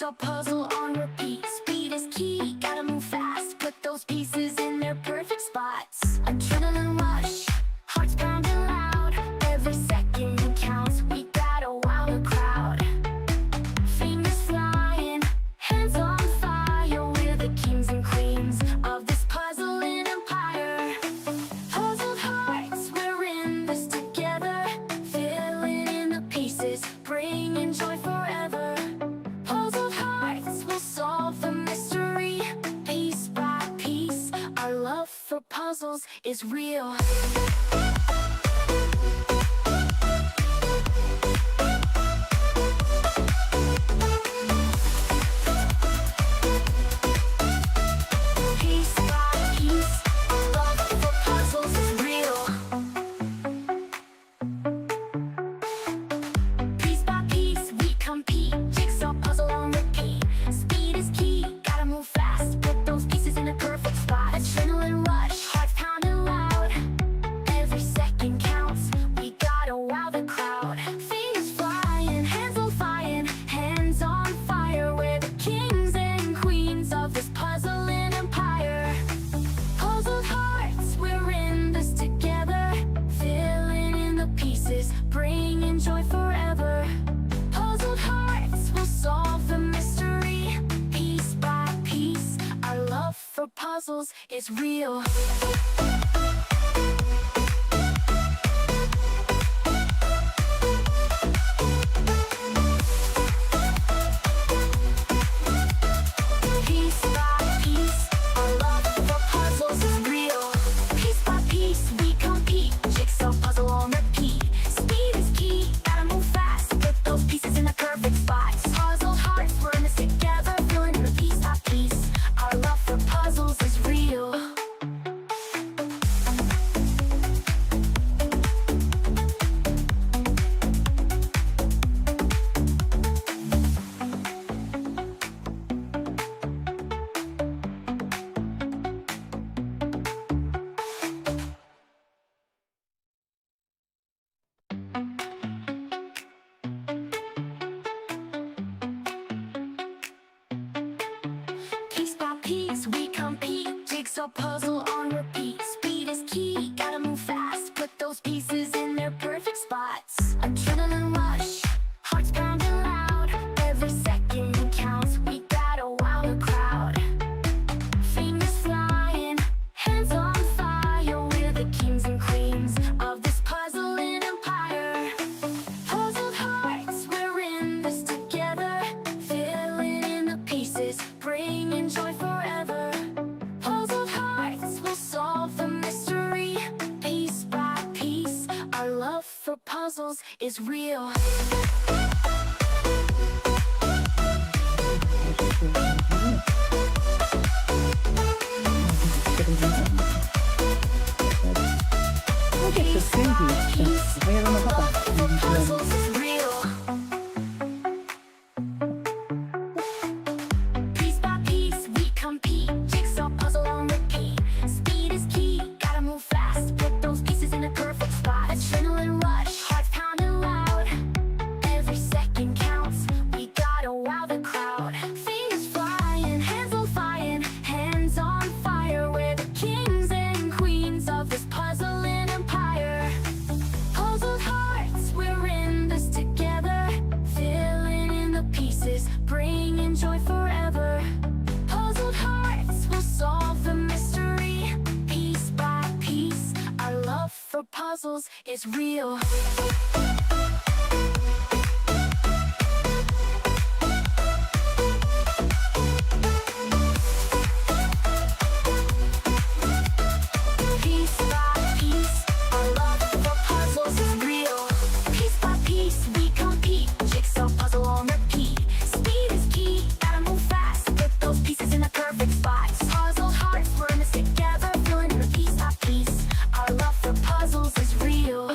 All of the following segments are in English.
Jigsaw puzzle on repeat. Speed is key, gotta move fast. Put those pieces in their perfect spots. Adrenaline rush, hearts pounding loud. Every second counts, we gotta wow the crowd. Fingers flying, hands on fire. We're the kings and queens of this puzzling empire. Puzzled hearts, we're in this together. Filling in the pieces, bringing joy forever. Puzzled hearts will solve the mystery. Piece by piece, our love for puzzles is real. Piece by piece, our love for puzzles is real. Piece by piece, we compete. Jigsaw puzzle on repeat. Speed is key, gotta move fast. Put those pieces in a perfect spot. Adrenaline rush, hearts pounding loud. Every second counts, we gotta wow the crowd. Fingers flying, hands on fire, hands on fire. We're the kings and queens of this puzzling empire. Puzzled hearts, we're in this together. Filling in the pieces, bringing joy forever. Puzzled hearts will solve the mystery. Piece by piece, our love for puzzles is real. Piece by piece, our love for puzzles is real. Piece by piece, we compete. Jigsaw puzzle on repeat. Speed is key, gotta move fast. Put those pieces in the perfect spots. Puzzled hearts, we're in this together. Filling in the piece by piece, our love for puzzles is real. Piece by piece, we compete. Jigsaw puzzle on repeat. Speed is key, gotta move fast. Put those pieces in their perfect spots. Adrenaline rush, hearts pounding loud. Every second counts, we gotta wow the crowd. Fingers flying, hands on fire. We're the kings and queens of this puzzling empire. Puzzled hearts, we're in this together. Filling in the pieces, bringing joy forever. Puzzled hearts will solve the mystery. Piece by piece, our love for puzzles is real. Piece by piece, our love for puzzles is real. Piece by piece, we compete. Jigsaw puzzle on repeat. Speed is key, gotta move fast. Put those pieces in a perfect spot. Adrenaline rush, hearts pounding loud. Every second counts, we gotta wow the crowd. Fingers flying, hands on fire, hands on fire. We're the kings and queens of this puzzling empire. Puzzled hearts, we're in this together. Filling in the pieces, bringing joy forever. Puzzled hearts will solve the mystery. Piece by piece, our love for puzzles is real. Piece by piece, our love for puzzles is real. Piece by piece, we compete. Jigsaw puzzle on repeat. Speed is key, gotta move fast. Put those pieces in the perfect spots. Puzzled hearts, we're in this together. Filling in the piece by piece, our love for puzzles is real.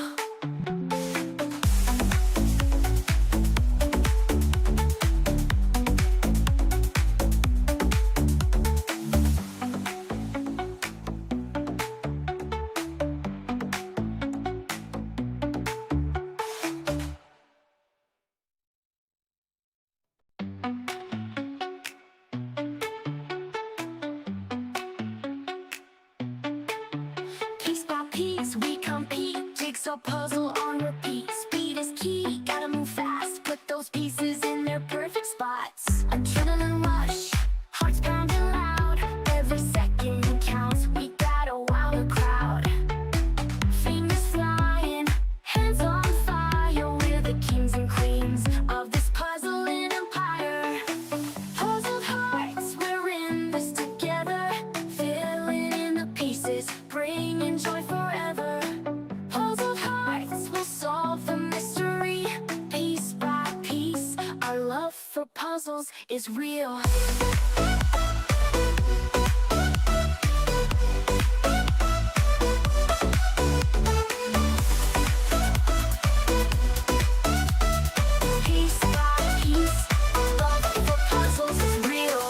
Jigsaw puzzle on repeat. Speed is key, gotta move fast. Put those pieces in their perfect spots. Adrenaline rush, hearts pounding loud. Every second counts, we gotta wow the crowd. Fingers flying, hands on fire. We're the kings and queens of this puzzling empire. Puzzled hearts, we're in this together. Filling in the pieces, bringing joy forever. Puzzled hearts will solve the mystery. Piece by piece, our love for puzzles is real. Piece by piece, our love for puzzles is real.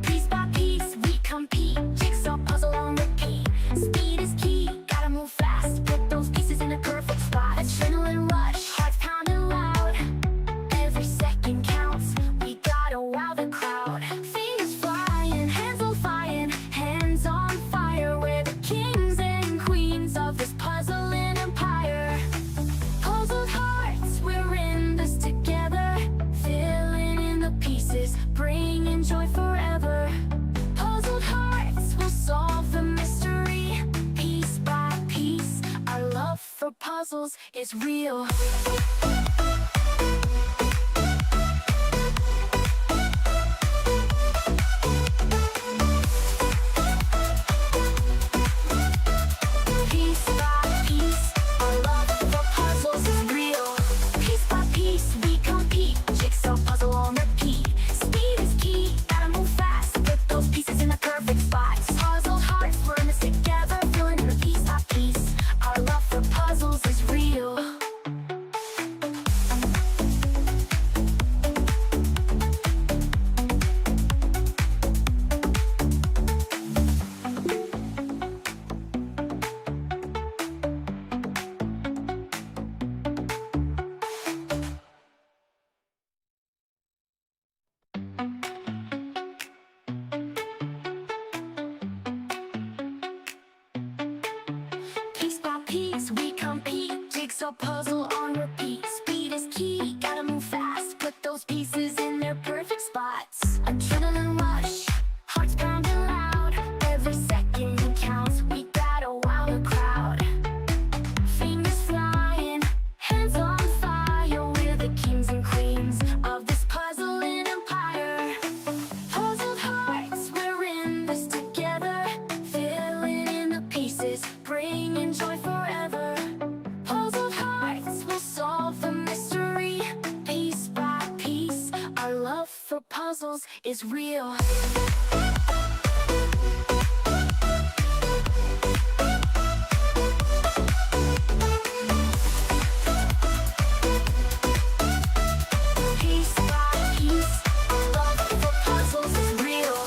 Piece by piece, we compete. Jigsaw puzzle on repeat. Speed is key, gotta move fast. Put those pieces in a perfect spot. Adrenaline rush, hearts pounding loud. Every second counts, we gotta wow the crowd. Fingers flying, hands on fire, hands on fire. We're the kings and queens of this puzzling empire. Puzzled hearts, we're in this together. Filling in the pieces, bringing joy forever. Puzzled hearts will solve the mystery. Piece by piece, our love for puzzles is real. Piece by piece, our love for puzzles is real. Piece by piece, we compete. Jigsaw puzzle on repeat. Speed is key, gotta move fast. Put those pieces in the perfect spots. Puzzled hearts, we're in this together. Filling in the piece by piece, our love for puzzles is real. Piece by piece, we compete. Jigsaw puzzle on repeat. Speed is key, gotta move fast. Put those pieces in their perfect spots. Adrenaline rush, hearts pounding loud. Every second counts, we gotta wow the crowd. Fingers flying, hands on fire. We're the kings and queens of this puzzling empire. Puzzled hearts, we're in this together. Filling in the pieces, bringing joy forever. Puzzled hearts will solve the mystery. Piece by piece, our love for puzzles is real. Piece by piece, our love for puzzles is real.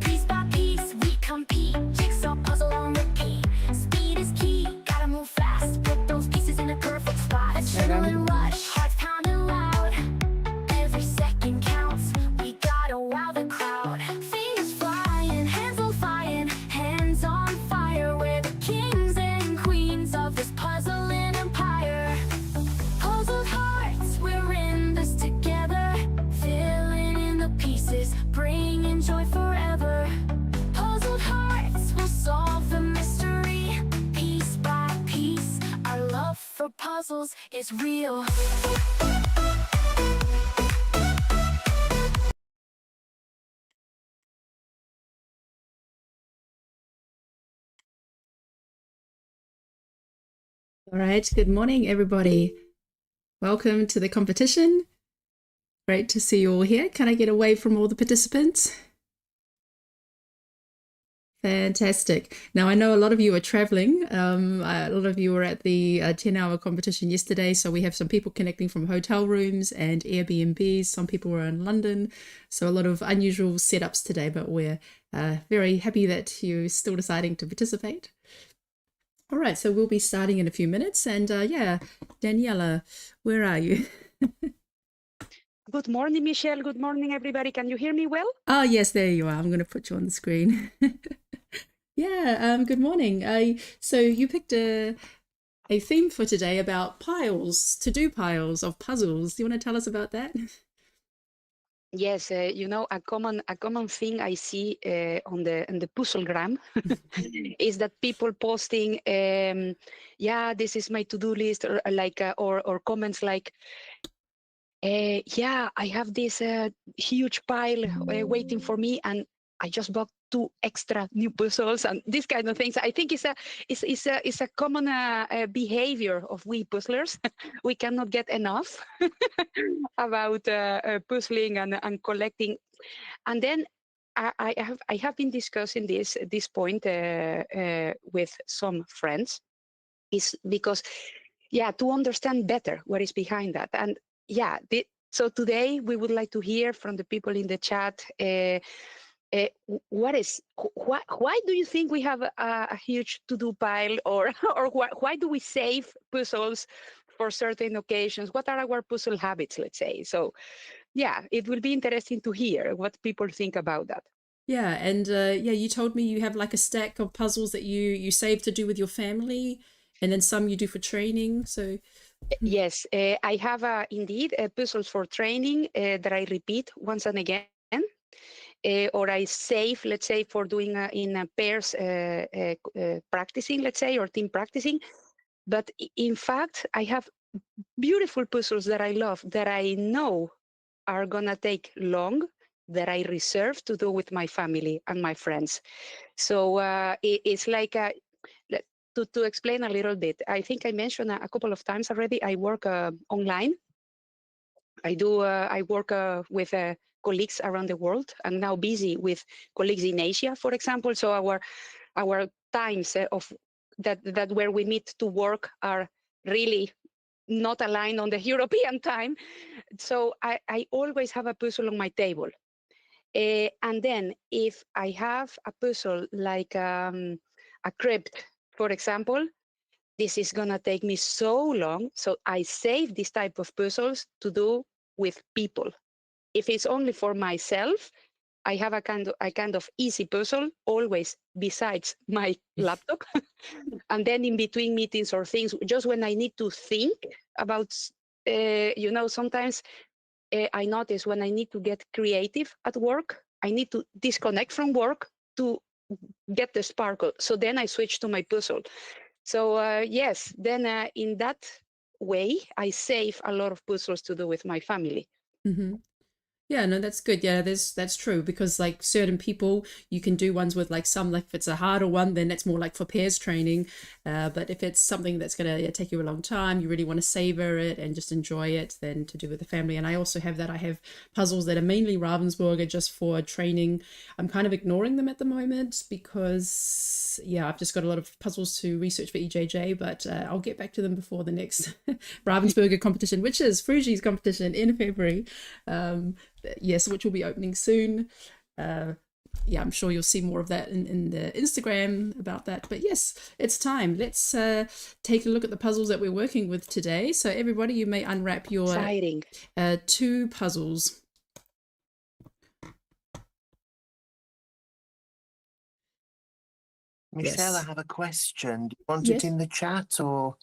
Piece by piece, we compete. Jigsaw puzzle on repeat. Speed is key, gotta move fast. Put those pieces in a perfect spot. Adrenaline rush, hearts pounding loud. Every second counts, we gotta wow the crowd. Fingers flying, hands on fire, hands on fire. We're the kings and queens of this puzzling empire. Puzzled hearts, we're in this together. Filling in the pieces, bringing joy forever. Puzzled hearts will solve the mystery. Piece by piece, our love for puzzles is real. All right, good morning, everybody. Welcome to the competition. Great to see you all here. Can I get a wave from all the participants? Fantastic. Now, I know a lot of you are traveling. A lot of you were at the 10-hour competition yesterday, so we have some people connecting from hotel rooms and Airbnbs. Some people were in London, so a lot of unusual setups today, but we're very happy that you're still deciding to participate. All right, so we'll be starting in a few minutes, and yeah, Daniela, where are you? Good morning, Michelle. Good morning, everybody. Can you hear me well? Oh, yes, there you are. I'm going to put you on the screen. Yeah, good morning. So you picked a theme for today about piles, to-do piles of puzzles. Do you want to tell us about that? Yes, a common thing I see on the puzzlegram is that people posting, this is my to-do list, or or comments like, yeah, I have this huge pile waiting for me, and I just bought 2 extra new puzzles and these kind of things. I think it's a common behavior of we puzzlers. We cannot get enough about puzzling and collecting. And then I have been discussing this point with some friends, is because to understand better what is behind that. And so today we would like to hear from the people in the chat. Why do you think we have a huge to-do pile, or or why do we save puzzles for certain occasions? What are our puzzle habits, let's say? So it will be interesting to hear what people think about that. Yeah, and you told me you have like a stack of puzzles that you save to do with your family, and then some you do for training. So yes, I have indeed puzzles for training that I repeat once and again. Or I save, let's say, for doing in pairs practicing, let's say, or team practicing. But in fact, I have beautiful puzzles that I love, that I know are gonna take long, that I reserve to do with my family and my friends. So it's like to explain a little bit. I think I mentioned a couple of times already. I work online. I work with colleagues around the world. I'm now busy with colleagues in Asia, for example. So our times of that where we meet to work are really not aligned on the European time. So I always have a puzzle on my table. And then if I have a puzzle like a crypt, for example, this is gonna take me so long. So I save this type of puzzles to do with people. If it's only for myself, I have a kind of easy puzzle always besides my laptop. And then in between meetings or things, just when I need to think about, sometimes I notice when I need to get creative at work, I need to disconnect from work to get the sparkle. So then I switch to my puzzle. So yes, then in that way, I save a lot of puzzles to do with my family. mhm. Yeah, no, that's good. Yeah, that's true, because like certain people, you can do ones with like some, like if it's a harder one, then that's more like for pairs training. But if it's something that's gonna take you a long time, you really want to savor it and just enjoy it, then to do with the family. And I also have that. I have puzzles that are mainly Ravensburger just for training. I'm kind of ignoring them at the moment because I've just got a lot of puzzles to research for EJJ, but I'll get back to them before the next Ravensburger competition, which is Frugi's competition in February. Yes, which will be opening soon. I'm sure you'll see more of that in the Instagram about that. But yes, it's time. Let's take a look at the puzzles that we're working with today. So everybody, you may unwrap your Exciting. 2 puzzles. Michelle, Yes. I have a question. Do you want Yes. it in the chat, or?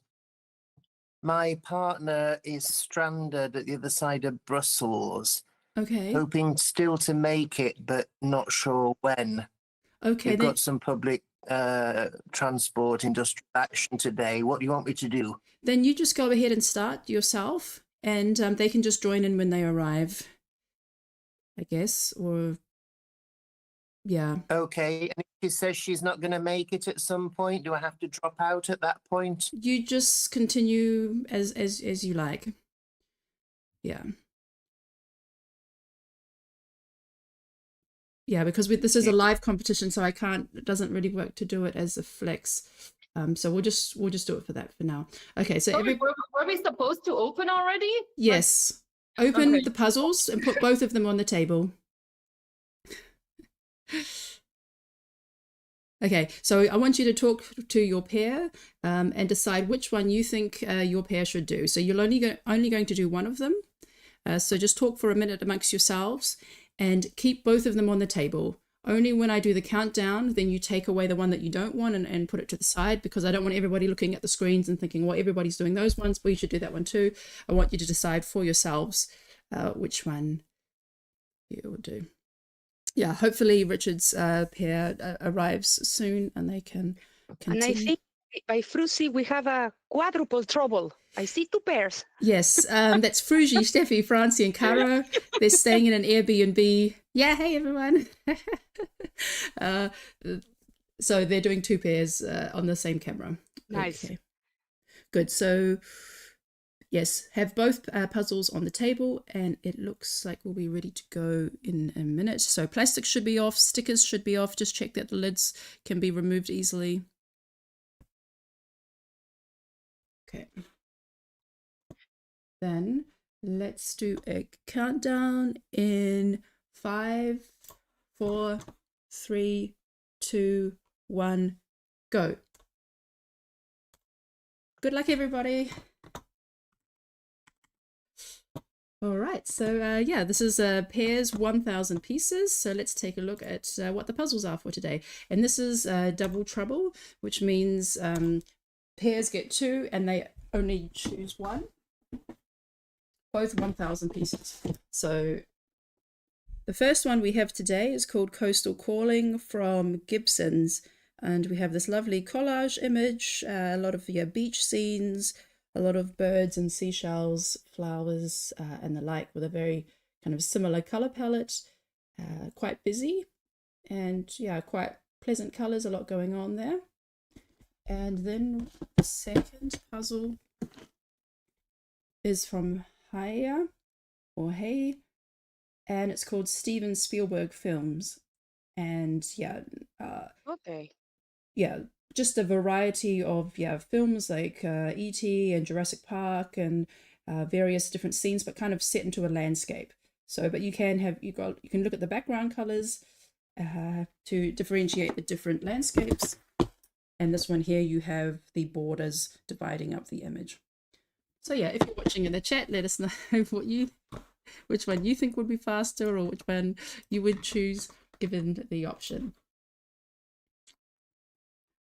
My partner is stranded at the other side of Brussels, Okay. hoping still to make it, but not sure when. Okay. We've Then, got some public transport industrial action today. What do you want me to do? then you just go ahead and start yourself, and they can just join in when they arrive, I guess. Or yeah. Okay, and if she says she's not going to make it at some point, do I have to drop out at that point? You just continue as you like. Yeah. Yeah, because this is a live competition, so it doesn't really work to do it as a flex. So we'll just do it for that for now. Okay, so were we supposed to open already? yes, open Okay. the puzzles and put both of them on the table. Okay, so I want you to talk to your pair and decide which one you think your pair should do. So you're only going to do one of them. So just talk for a minute amongst yourselves and keep both of them on the table. Only when I do the countdown, then you take away the one that you don't want and put it to the side, because I don't want everybody looking at the screens and thinking, well, everybody's doing those ones, but you should do that one too. I want you to decide for yourselves which one you will do. Yeah, hopefully Richard's pair arrives soon and they can continue. And I think by Frusi, we have a quadruple trouble. I see 2 pairs. Yes, that's Fruji, Steffi, Francie, and Caro. They're staying in an Airbnb. Yeah, hey everyone. So they're doing 2 pairs on the same camera. Nice. Okay. Good. So yes, have both puzzles on the table, and it looks like we'll be ready to go in a minute. So plastic should be off, stickers should be off. Just check that the lids can be removed easily. Okay. Then let's do a countdown in 5, 4, 3, 2, 1, go. Good luck, everybody. All right, so yeah, this is pairs 1,000 pieces. So let's take a look at what the puzzles are for today. And this is double trouble, which means pairs get 2 and they only choose 1. Both 1,000 pieces. So the first one we have today is called Coastal Calling from Gibson's. And we have this lovely collage image, a lot of beach scenes, a lot of birds and seashells, flowers, and the like, with a very kind of similar color palette. Quite busy and yeah, quite pleasant colors, a lot going on there. And then the second puzzle is from Haya or Hey, and it's called Steven Spielberg Films. And yeah, Okay. yeah, just a variety of films like E.T. and Jurassic Park and various different scenes, but kind of set into a landscape. So, but you can look at the background colors to differentiate the different landscapes. And this one here, you have the borders dividing up the image. So yeah, if you're watching in the chat, let us know which one you think would be faster or which one you would choose given the option.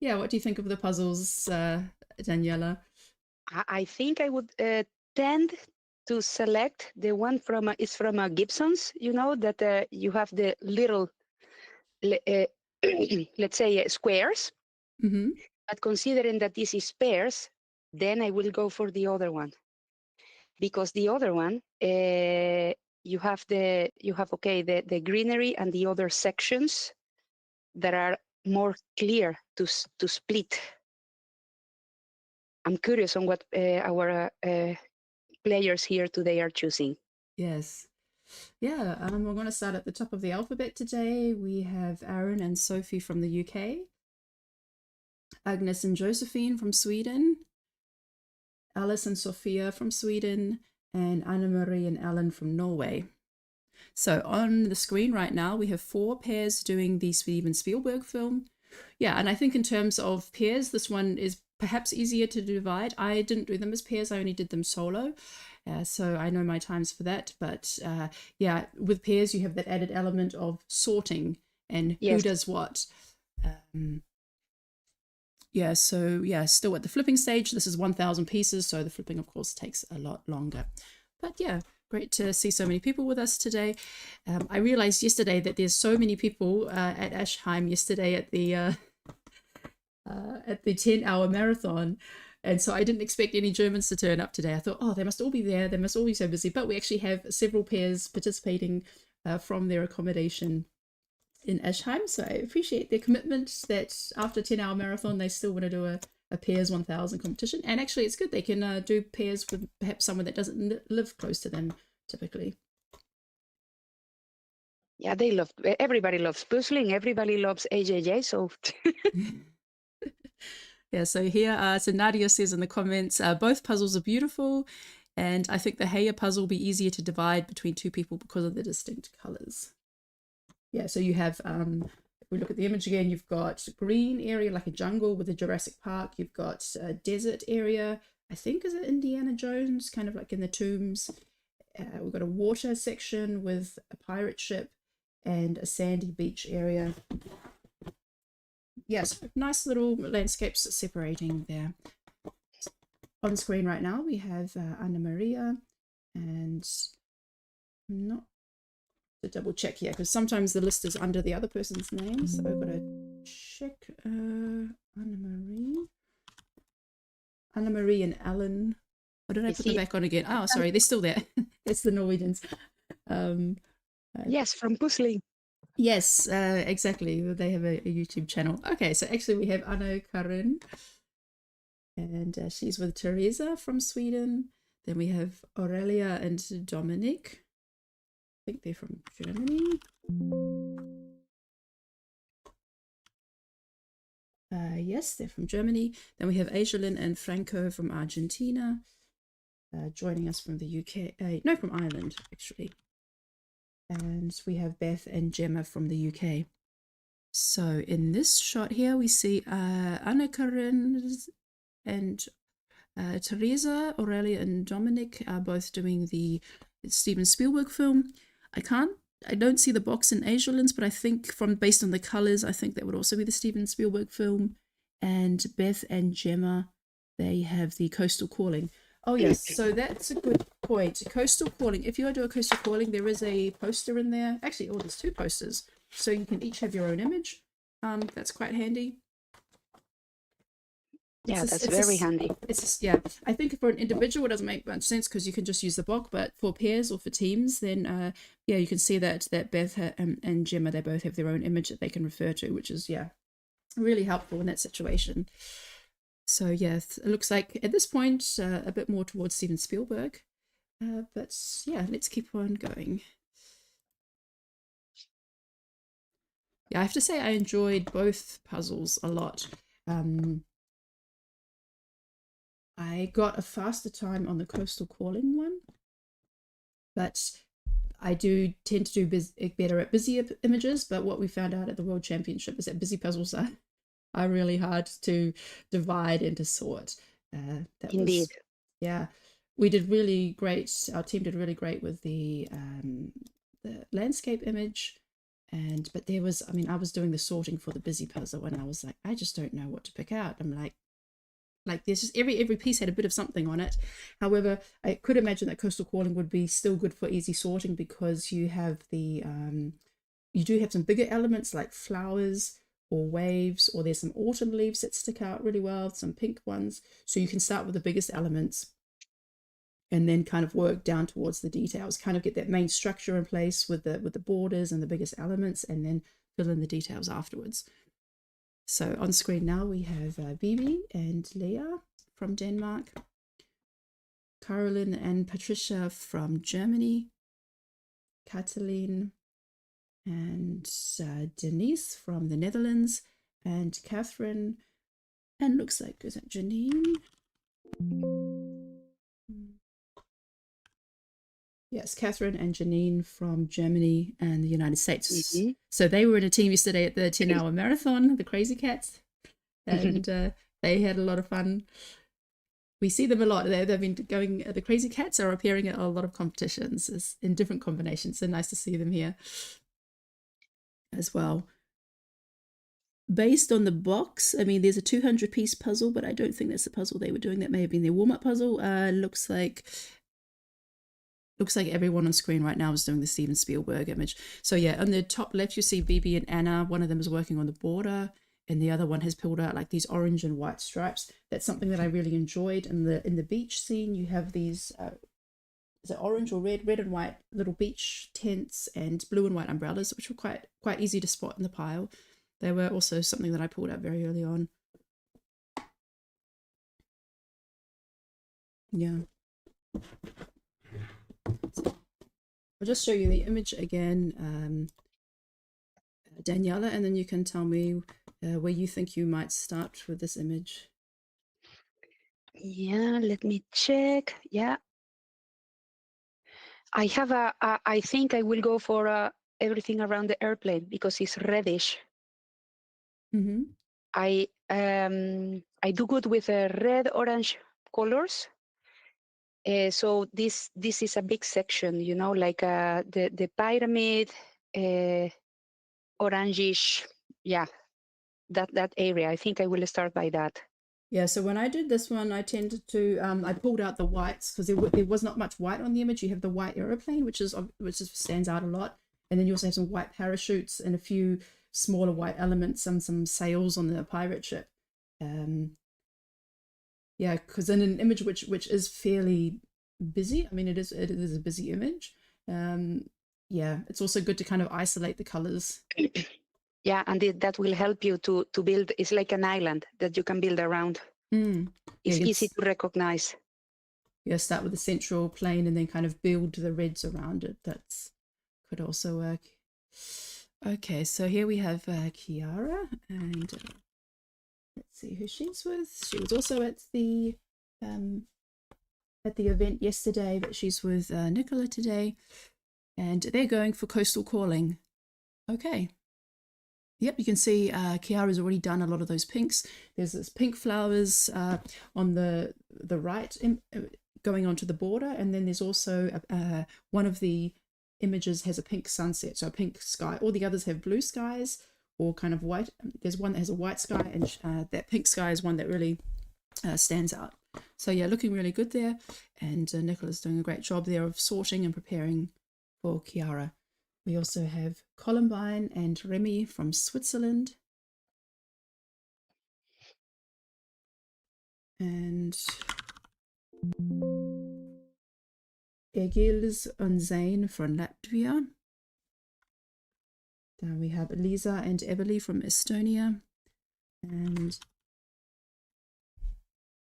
Yeah, what do you think of the puzzles, Daniela? I think I would tend to select the one from Gibson's. You know that you have the little, let's say, squares. Mm-hmm. But considering that this is pairs, then I will go for the other one, because the other one you have the greenery and the other sections that are more clear to split. I'm curious on what our players here today are choosing. Yes. Yeah, we're going to start at the top of the alphabet today. We have Aaron and Sophie from the UK, Agnes and Josephine from Sweden, Alice and Sophia from Sweden, and Anna-Marie and Alan from Norway. So on the screen right now, we have 4 pairs doing the Steven Spielberg film. Yeah, and I think in terms of pairs, this one is perhaps easier to divide. I didn't do them as pairs, I only did them solo. So I know my times for that. But yeah, with pairs, you have that added element of sorting and Yes. who does what. Yeah, so yeah, still at the flipping stage. This is 1,000 pieces, so the flipping, of course, takes a lot longer. But yeah, great to see so many people with us today. I realized yesterday that there's so many people at Ashheim yesterday at the 10-hour marathon. And so I didn't expect any Germans to turn up today. I thought, oh, they must all be there. They must all be so busy. But we actually have several pairs participating from their accommodation in Ashheim. So I appreciate their commitment that after a 10-hour marathon, they still want to do a pairs 1,000 competition. And actually, it's good. They can do pairs with perhaps someone that doesn't live close to them typically. Yeah, everybody loves puzzling. Everybody loves AJJ. So Yeah, so here, so Nadia says in the comments, both puzzles are beautiful. And I think the Heya puzzle will be easier to divide between 2 people because of the distinct colors. Yeah, so you have, if we look at the image again, you've got green area like a jungle with a Jurassic Park. You've got a desert area, I think is it Indiana Jones, kind of like in the tombs. We've got a water section with a pirate ship and a sandy beach area. Yes, nice little landscapes separating there. On screen right now we have Anna Maria, and I'm not to double check here because sometimes the list is under the other person's name, so I've got to check. Anna Marie and Alan. Why don't I put them back on again? Oh, sorry, they're still there. It's the Norwegians. Yes, from puzzling. Yes, exactly. They have a YouTube channel. Okay, so actually we have Anna Karin, and she's with Teresa from Sweden. Then we have Aurelia and Dominic. I think they're from Germany. Yes, they're from Germany. Then we have Agelin and Franco from Argentina, joining us from the UK. No, from Ireland, actually. And we have Beth and Gemma from the UK. So in this shot here, we see Anna Karin and Teresa, Aurelia and Dominic are both doing the Steven Spielberg film. I don't see the box in Agelin's, but I think based on the colors, I think that would also be the Steven Spielberg film. And Beth and Gemma, they have the Coastal Calling. Oh yes, so that's a good point. Coastal Calling. If you do a Coastal Calling, there is a poster in there. Actually, there's 2 posters, so you can each have your own image. That's quite handy. Yeah, that's very handy. Yeah, I think for an individual it doesn't make much sense because you can just use the box, but for pairs or for teams, then yeah, you can see that Beth and Gemma, they both have their own image that they can refer to, which is, yeah, really helpful in that situation. So yeah, it looks like at this point a bit more towards Steven Spielberg, but yeah, let's keep on going. Yeah, I have to say I enjoyed both puzzles a lot. I got a faster time on the Coastal Calling one, but I do tend to do better at busy images. But what we found out at the World Championship is that busy puzzles are really hard to divide and to sort. Indeed. Yeah, we did really great. Our team did really great with the landscape image. But there was, I mean, I was doing the sorting for the busy puzzle and I was like, I just don't know what to pick out. I'm like there's just every piece had a bit of something on it. However, I could imagine that Coastal Calling would be still good for easy sorting because you have the you do have some bigger elements like flowers or waves, or there's some autumn leaves that stick out really well, some pink ones. So you can start with the biggest elements and then kind of work down towards the details, kind of get that main structure in place with the borders and the biggest elements, and then fill in the details afterwards. So on screen now we have Bibi and Leah from Denmark, Caroline and Patricia from Germany, Cataline and Denise from the Netherlands, and Catherine, and looks like, is it Janine? Yes, Catherine and Janine from Germany and the United States. Mm-hmm. So they were in a team yesterday at the 10-hour marathon, the Crazy Cats, and they had a lot of fun. We see them a lot. They've been going, the Crazy Cats are appearing at a lot of competitions in different combinations. So nice to see them here as well. Based on the box, I mean, there's a 200-piece puzzle, but I don't think that's the puzzle they were doing. That may have been their warm-up puzzle. Looks like everyone on screen right now is doing the Steven Spielberg image. So yeah, on the top left, you see Bibi and Anna. One of them is working on the border, and the other one has pulled out like these orange and white stripes. That's something that I really enjoyed. In the beach scene, you have these, is it orange or red and white little beach tents and blue and white umbrellas, which were quite easy to spot in the pile. They were also something that I pulled out very early on. Yeah. I'll just show you the image again, Daniela, and then you can tell me where you think you might start with this image. Yeah, let me check. Yeah. I have I think I will go for everything around the airplane because it's reddish. Mm-hmm. I do good with red, orange colors. So this is a big section, you know, like the pyramid, orangish, yeah, that area. I think I will start by that. Yeah, so when I did this one, I tended to I pulled out the whites because there was not much white on the image. You have the white aeroplane, which stands out a lot, and then you also have some white parachutes and a few smaller white elements and some sails on the pirate ship. Yeah, because in an image which is fairly busy, I mean it is a busy image. Yeah, it's also good to kind of isolate the colors. Yeah, and that will help you to build. It's like an island that you can build around. Mm. It's Yeah, easy to recognize. Yeah, start with the central plane and then kind of build the reds around it. That's could also work. Okay, so here we have Kiara, and let's see who she's with. She was also at the event yesterday, but she's with Nicola today, and they're going for Coastal Calling. Okay. Yep, you can see Kiara's already done a lot of those pinks. There's this pink flowers on the right going onto the border, and then there's also one of the images has a pink sunset, so a pink sky. All the others have blue skies or kind of white. There's one that has a white sky, and that pink sky is one that really stands out. So yeah, looking really good there, and Nicola's doing a great job there of sorting and preparing for Kiara. We also have Columbine and Remy from Switzerland. And Egils and Zane from Latvia. Then we have Lisa and Everly from Estonia. And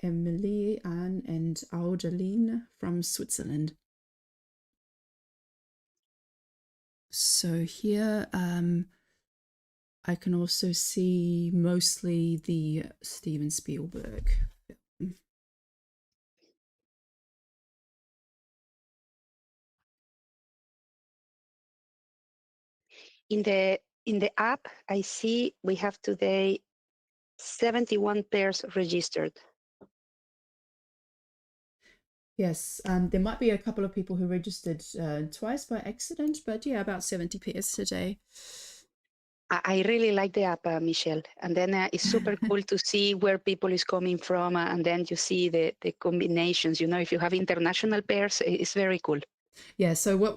Emily, Anne and Audeline from Switzerland. So here I can also see mostly the Steven Spielberg film. In the app, I see we have today 71 pairs registered. Yes, there might be a couple of people who registered twice by accident, but yeah, about 70 pairs today. I really like the app, Michelle. And then it's super cool to see where people is coming from. And then you see the combinations, you know, if you have international pairs, it's very cool. Yeah, so what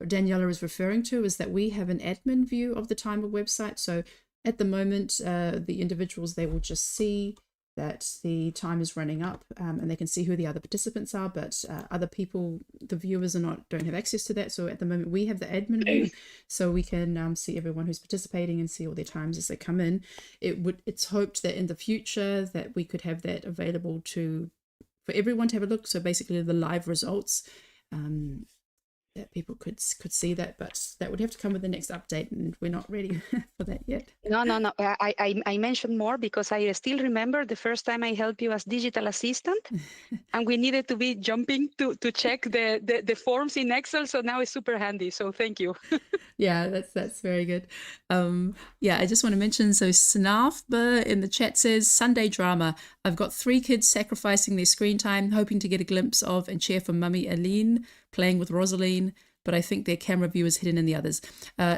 Daniela is referring to is that we have an admin view of the timer website. So at the moment, the individuals, they will just see that the time is running up and they can see who the other participants are, but other people, the viewers don't have access to that. So at the moment we have the admin view, so we can see everyone who's participating and see all their times as they come in. It's hoped that in the future that we could have that available for everyone to have a look. So basically the live results, that people could see that, but that would have to come with the next update, and we're not ready for that yet. No. I mentioned more because I still remember the first time I helped you as digital assistant, and we needed to be jumping to check the forms in Excel. So now it's super handy. So thank you. Yeah, that's very good. Yeah, I just want to mention, so Snarfba in the chat says, Sunday drama. I've got 3 kids sacrificing their screen time, hoping to get a glimpse of and cheer for mummy Aline playing with Rosaline, but I think their camera view is hidden in the others.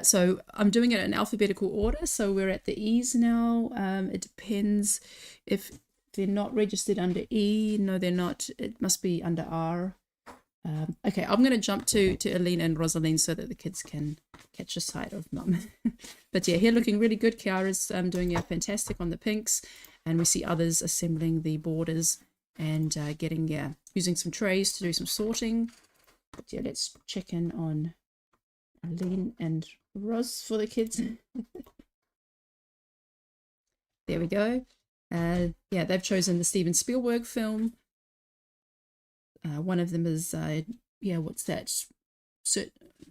So I'm doing it in alphabetical order. So we're at the E's now. It depends if they're not registered under E. No, they're not. It must be under R. Okay, I'm going to jump to Aline and Rosaline so that the kids can catch a sight of mum. But yeah, here looking really good. Kiara's doing fantastic on the pinks, and we see others assembling the borders and using some trays to do some sorting. But yeah, let's check in on Aline and Ros for the kids. There we go. Yeah, they've chosen the Steven Spielberg film. One of them is, what's that?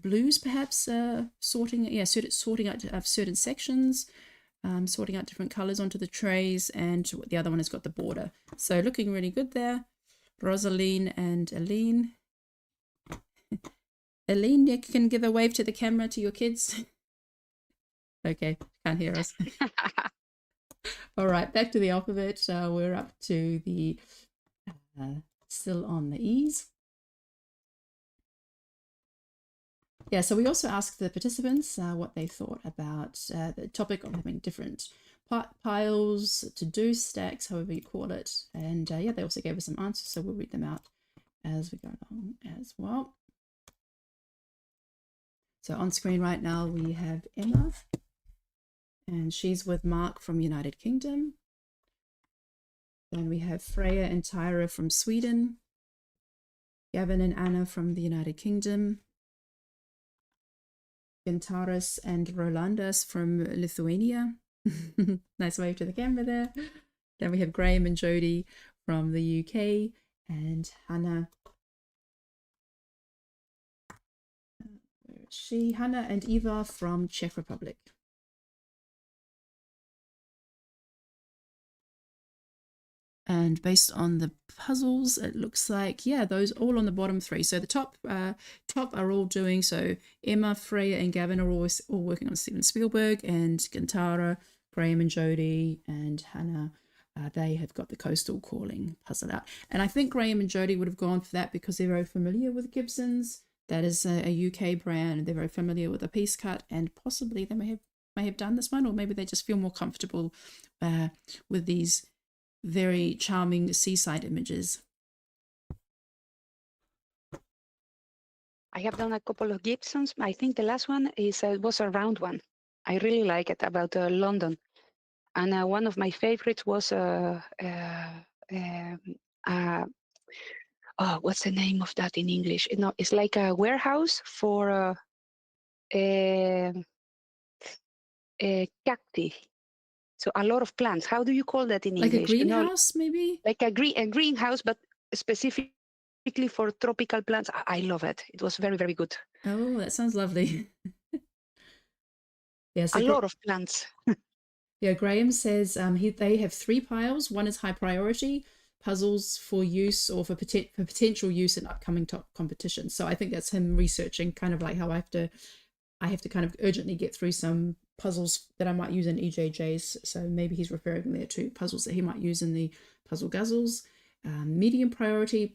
Blues, perhaps, sorting out certain sections, sorting out different colors onto the trays, and the other one has got the border. So looking really good there. Rosaline and Aline. Aline, you can give a wave to the camera to your kids. Okay, can't hear us. All right, back to the alphabet. We're up to the still on the E's. Yeah, so we also asked the participants what they thought about the topic of having different piles, to-do stacks, however you call it. And yeah, they also gave us some answers, so we'll read them out as we go along as well. So on screen right now, we have Emma, and she's with Mark from United Kingdom. Then we have Freya and Tyra from Sweden, Gavin and Anna from the United Kingdom, Gintaras and Rolandas from Lithuania. Nice wave to the camera there. Then we have Graham and Jody from the UK, and Hannah. Where is she? Hannah and Eva from Czech Republic. And based on the puzzles, it looks like, yeah, those all on the bottom three. So the top are all doing, so Emma, Freya and Gavin are all working on Steven Spielberg, and Gintara, Graham and Jody and Hannah, they have got the Coastal Calling puzzle out. And I think Graham and Jody would have gone for that because they're very familiar with Gibsons. That is a UK brand. They're very familiar with the piece cut, and possibly they may have done this one, or maybe they just feel more comfortable with these very charming seaside images. I have done a couple of Gibsons. I think the last one was a round one. I really like it, about London. And one of my favorites was oh, what's the name of that in English? No, it's like a warehouse for cacti. So a lot of plants. How do you call that in Like English? a greenhouse, maybe? Like a greenhouse, but specifically for tropical plants. I love it. It was very, very good. Oh, that sounds lovely. Yes, a lot of plants. Yeah, Graham says they have 3 piles. One is high priority puzzles for use or for potential use in upcoming top competitions. So I think that's him researching kind of like how I have to kind of urgently get through some puzzles that I might use in EJJs. So maybe he's referring there to puzzles that he might use in the Puzzle Guzzles. Medium priority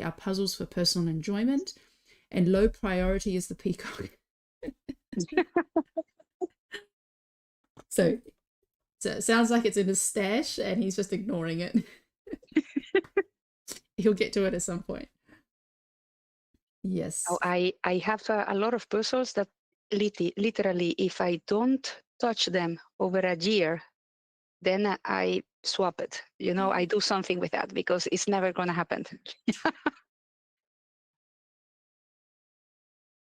are puzzles for personal enjoyment, and low priority is the peacock. So it sounds like it's in his stash and he's just ignoring it. He'll get to it at some point. Yes. Oh, I have a lot of puzzles that literally, if I don't touch them over a year, then I swap it. You know, I do something with that because it's never going to happen.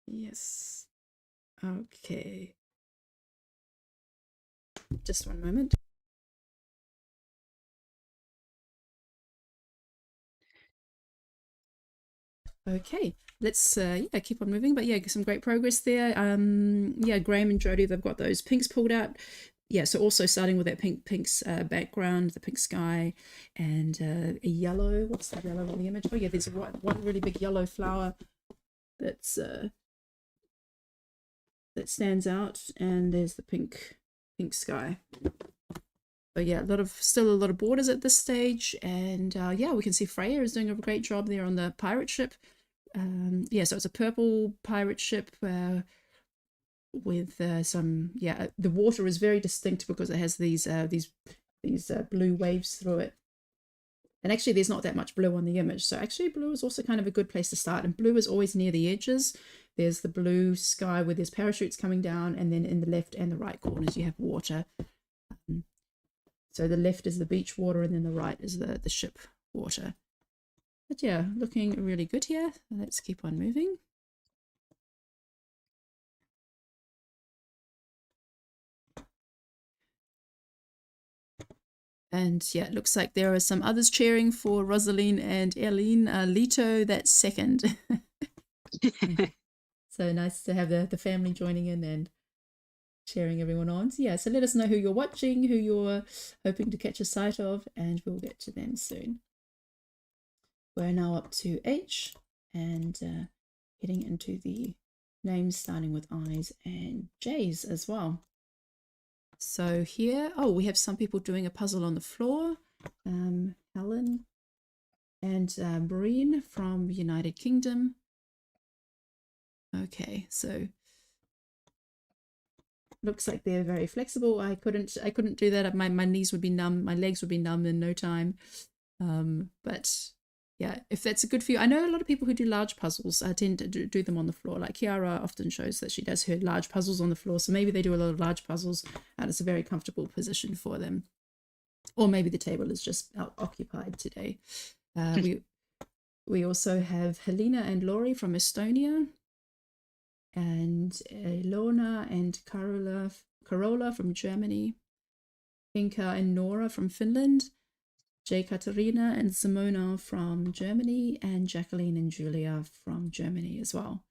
Yes. Okay. Just one moment. Okay, let's yeah, keep on moving. But yeah, some great progress there. Yeah, Graham and Jody, they've got those pinks pulled out. Yeah, so also starting with that pink's background, the pink sky, and a yellow. What's the yellow on the image? Oh yeah, there's one really big yellow flower that's that stands out, and there's the pink sky. But yeah, still a lot of borders at this stage, and yeah, we can see Freya is doing a great job there on the pirate ship. Yeah, so it's a purple pirate ship with some, yeah, the water is very distinct because it has these blue waves through it. And actually there's not that much blue on the image, so actually blue is also kind of a good place to start, and blue is always near the edges. There's the blue sky where there's parachutes coming down, and then in the left and the right corners you have water. So the left is the beach water, and then the right is the ship water. But yeah, looking really good here. Let's keep on moving. And yeah, it looks like there are some others cheering for Rosaline and Eileen. Lito, that's second. So nice to have the family joining in and cheering everyone on. So yeah, so let us know who you're watching, who you're hoping to catch a sight of, and we'll get to them soon. We're now up to H and heading into the names starting with I's and J's as well. So here, oh, we have some people doing a puzzle on the floor. Helen and Breen from United Kingdom. Okay, so looks like they're very flexible. I couldn't do that. My knees would be numb, my legs would be numb in no time. But yeah, if that's good for you. I know a lot of people who do large puzzles tend to do them on the floor. Like Kiara often shows that she does her large puzzles on the floor. So maybe they do a lot of large puzzles and it's a very comfortable position for them. Or maybe the table is just occupied today. We also have Helena and Lori from Estonia, and Ilona and Carola from Germany, Inka and Nora from Finland, Jay Katarina and Simona from Germany, and Jacqueline and Julia from Germany as well.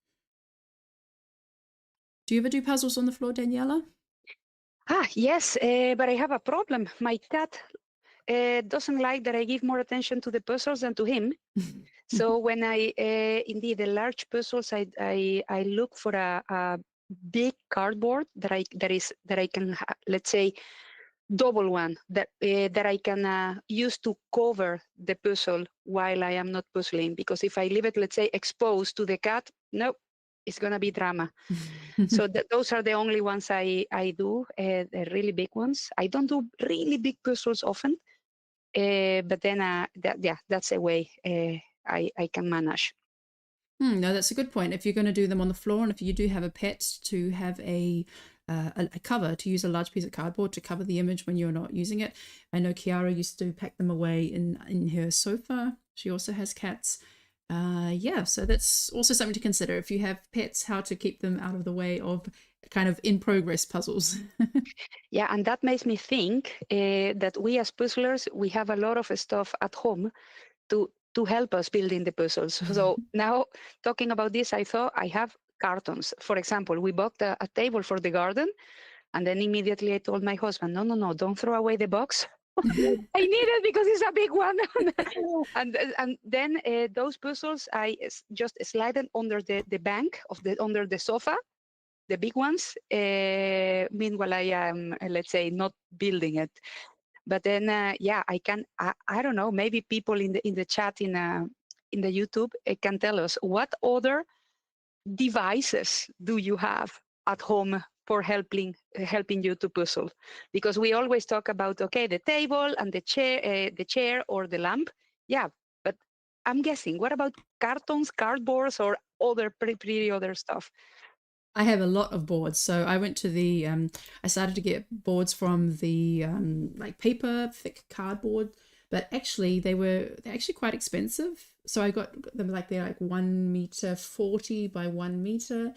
Do you ever do puzzles on the floor, Daniela? Yes, but I have a problem. My cat doesn't like that I give more attention to the puzzles than to him. So when I indeed the large puzzles, I look for a big cardboard that I can let's say double one that I can use to cover the puzzle while I am not puzzling. Because if I leave it, let's say, exposed to the cat, nope, it's gonna be drama. So those are the only ones I do, the really big ones. I don't do really big puzzles often, but then that's a way I can manage. No, that's a good point. If you're going to do them on the floor, and if you do have a pet, to have a cover, to use a large piece of cardboard to cover the image when you're not using it. I know Kiara used to pack them away in her sofa. She also has cats. Yeah, so that's also something to consider if you have pets, how to keep them out of the way of kind of in progress puzzles. Yeah, and that makes me think that we as puzzlers, we have a lot of stuff at home to help us building the puzzles. So now talking about this, I thought I have cartons. For example, we bought a table for the garden, and then immediately I told my husband, no, don't throw away the box. I need it because it's a big one. and then those puzzles, I just slide them under the bank of under the sofa, the big ones. Meanwhile, I am, let's say, not building it. But then, yeah, I can. I don't know. Maybe people in the chat in the YouTube can tell us what other devices do you have at home for helping you to puzzle? Because we always talk about, okay, the table and the chair or the lamp. Yeah, but I'm guessing, what about cartons, cardboards, or other pretty other stuff? I have a lot of boards. So I went to the, I started to get boards from the like paper, thick cardboard, but actually they're actually quite expensive. So I got them they're like 1 meter 40 by 1 meter.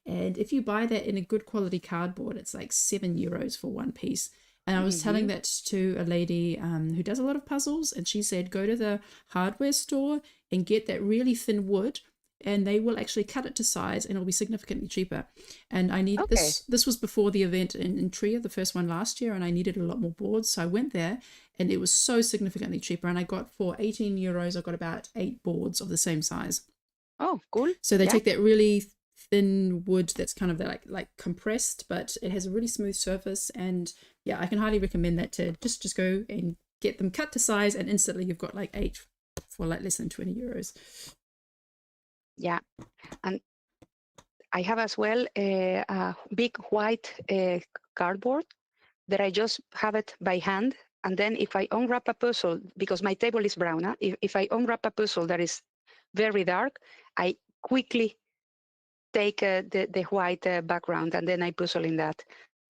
And if you buy that in a good quality cardboard, it's like €7 for one piece. And I was telling that to a lady who does a lot of puzzles, and she said, go to the hardware store and get that really thin wood, and they will actually cut it to size and it'll be significantly cheaper. And I need this was before the event in Trier, the first one last year, and I needed a lot more boards. So I went there and it was so significantly cheaper. And I got for €18, I got about 8 boards of the same size. Oh, cool. So they take that really thin wood that's kind of like compressed, but it has a really smooth surface. And yeah, I can highly recommend that to just go and get them cut to size, and instantly you've got like 8 for like less than €20. Yeah, and I have as well a big white cardboard that I just have it by hand. And then if I unwrap a puzzle, because my table is brown, if I unwrap a puzzle that is very dark, I quickly take the white background and then I puzzle in that.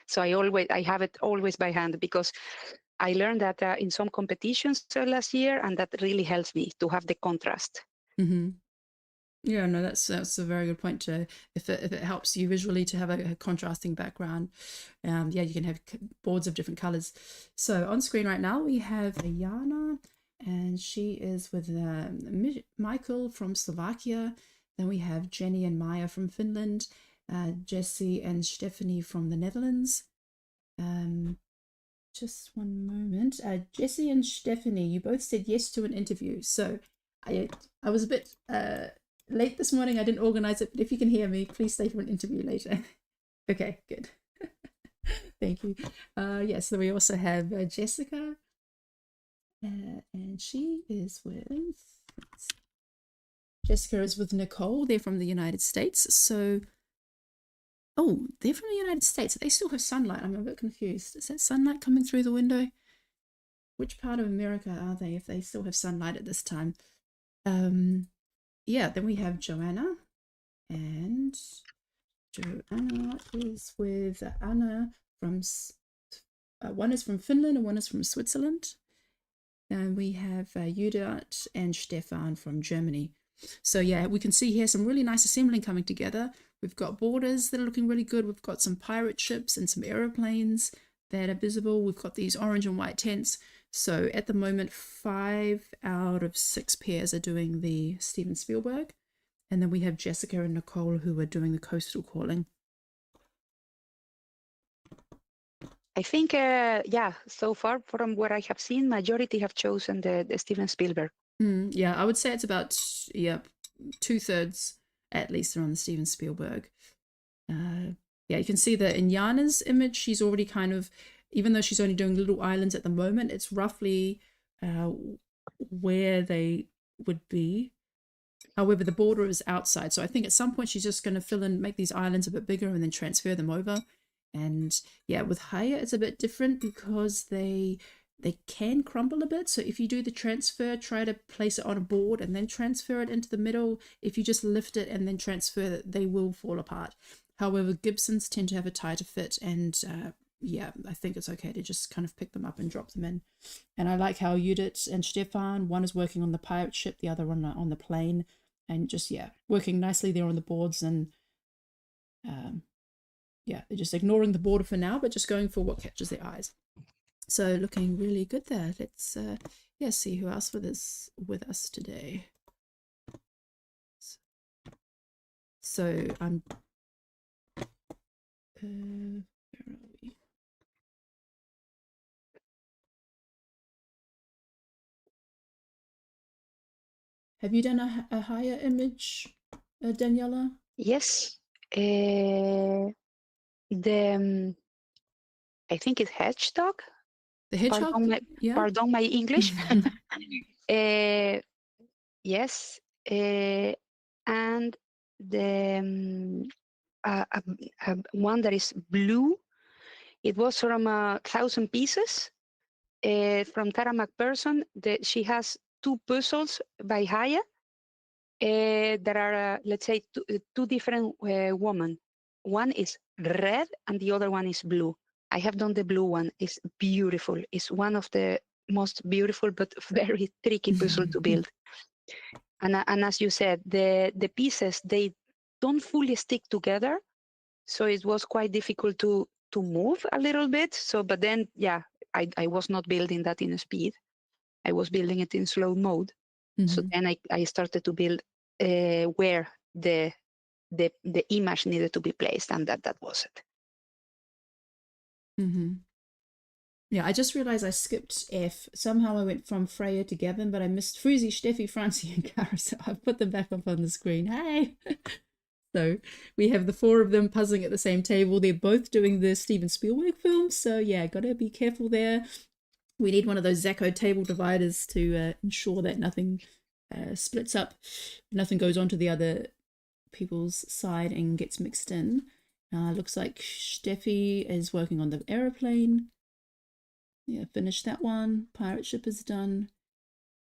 So I have it always by hand, because I learned that in some competitions last year, and that really helps me to have the contrast. Yeah, no, that's a very good point. If it helps you visually to have a contrasting background, yeah, you can have boards of different colors. So on screen right now we have Ayana, and she is with Michael from Slovakia. Then we have Jenny and Maya from Finland, Jesse and Stephanie from the Netherlands. Just one moment. Jesse and Stephanie, you both said yes to an interview. So I was a bit late this morning. I didn't organize it, but if you can hear me, please stay for an interview later. Okay, good. Thank you. Yes, so we also have Jessica, and she is with Jessica is with Nicole. They're from the United States. So, oh, they're from the United States. They still have sunlight. I'm a bit confused. Is that sunlight coming through the window? Which part of America are they if they still have sunlight at this time? Yeah, then we have Joanna. And Joanna is with Anna from, one is from Finland and one is from Switzerland. And we have Judith and Stefan from Germany. So yeah, we can see here some really nice assembling coming together. We've got borders that are looking really good. We've got some pirate ships and some aeroplanes that are visible. We've got these orange and white tents. So at the moment, 5 out of 6 pairs are doing the Steven Spielberg. And then we have Jessica and Nicole who are doing the coastal calling. I think, yeah, so far from what I have seen, majority have chosen the Steven Spielberg. Yeah, I would say it's about, yeah, 2/3 at least are on the Steven Spielberg. Yeah, you can see that in Jana's image, she's already kind of, even though she's only doing little islands at the moment, it's roughly where they would be. However, the border is outside. So I think at some point she's just going to fill in, make these islands a bit bigger and then transfer them over. And yeah, with Haya, it's a bit different because they can crumble a bit. So if you do the transfer, try to place it on a board and then transfer it into the middle. If you just lift it and then transfer it, they will fall apart. However, Gibsons tend to have a tighter fit, and yeah, I think it's okay to just kind of pick them up and drop them in. And I like how Judith and Stefan, one is working on the pirate ship, the other on the plane, and just, yeah, working nicely there on the boards. And yeah, they're just ignoring the border for now, but just going for what catches their eyes. So looking really good there. Let's yeah, see who else is with us today. So I'm where are we? Have you done a higher image, Daniela? Yes. I think it's hedgehog. The hedgehog? Pardon my English. Yes. And the one that is blue, it was from 1,000 pieces from Tara McPherson. She has 2 puzzles by Haya. There are, let's say, two different women. One is red and the other one is blue. I have done the blue one. It's beautiful. It's one of the most beautiful but very tricky puzzle to build. And as you said, the pieces, they don't fully stick together. So it was quite difficult to move a little bit. So, but then, yeah, I was not building that in speed. I was building it in slow mode. So then I started to build where the image needed to be placed, and that was it. Yeah, I just realized I skipped F. Somehow I went from Freya to Gavin, but I missed Fruzy, Steffi, Francie, and Cara, so I've put them back up on the screen. Hey! So we have the 4 of them puzzling at the same table. They're both doing the Steven Spielberg film, so yeah, gotta be careful there. We need one of those Zacco table dividers to ensure that nothing splits up, nothing goes onto the other people's side and gets mixed in. Looks like Steffi is working on the aeroplane. Yeah, finished that one. Pirate ship is done.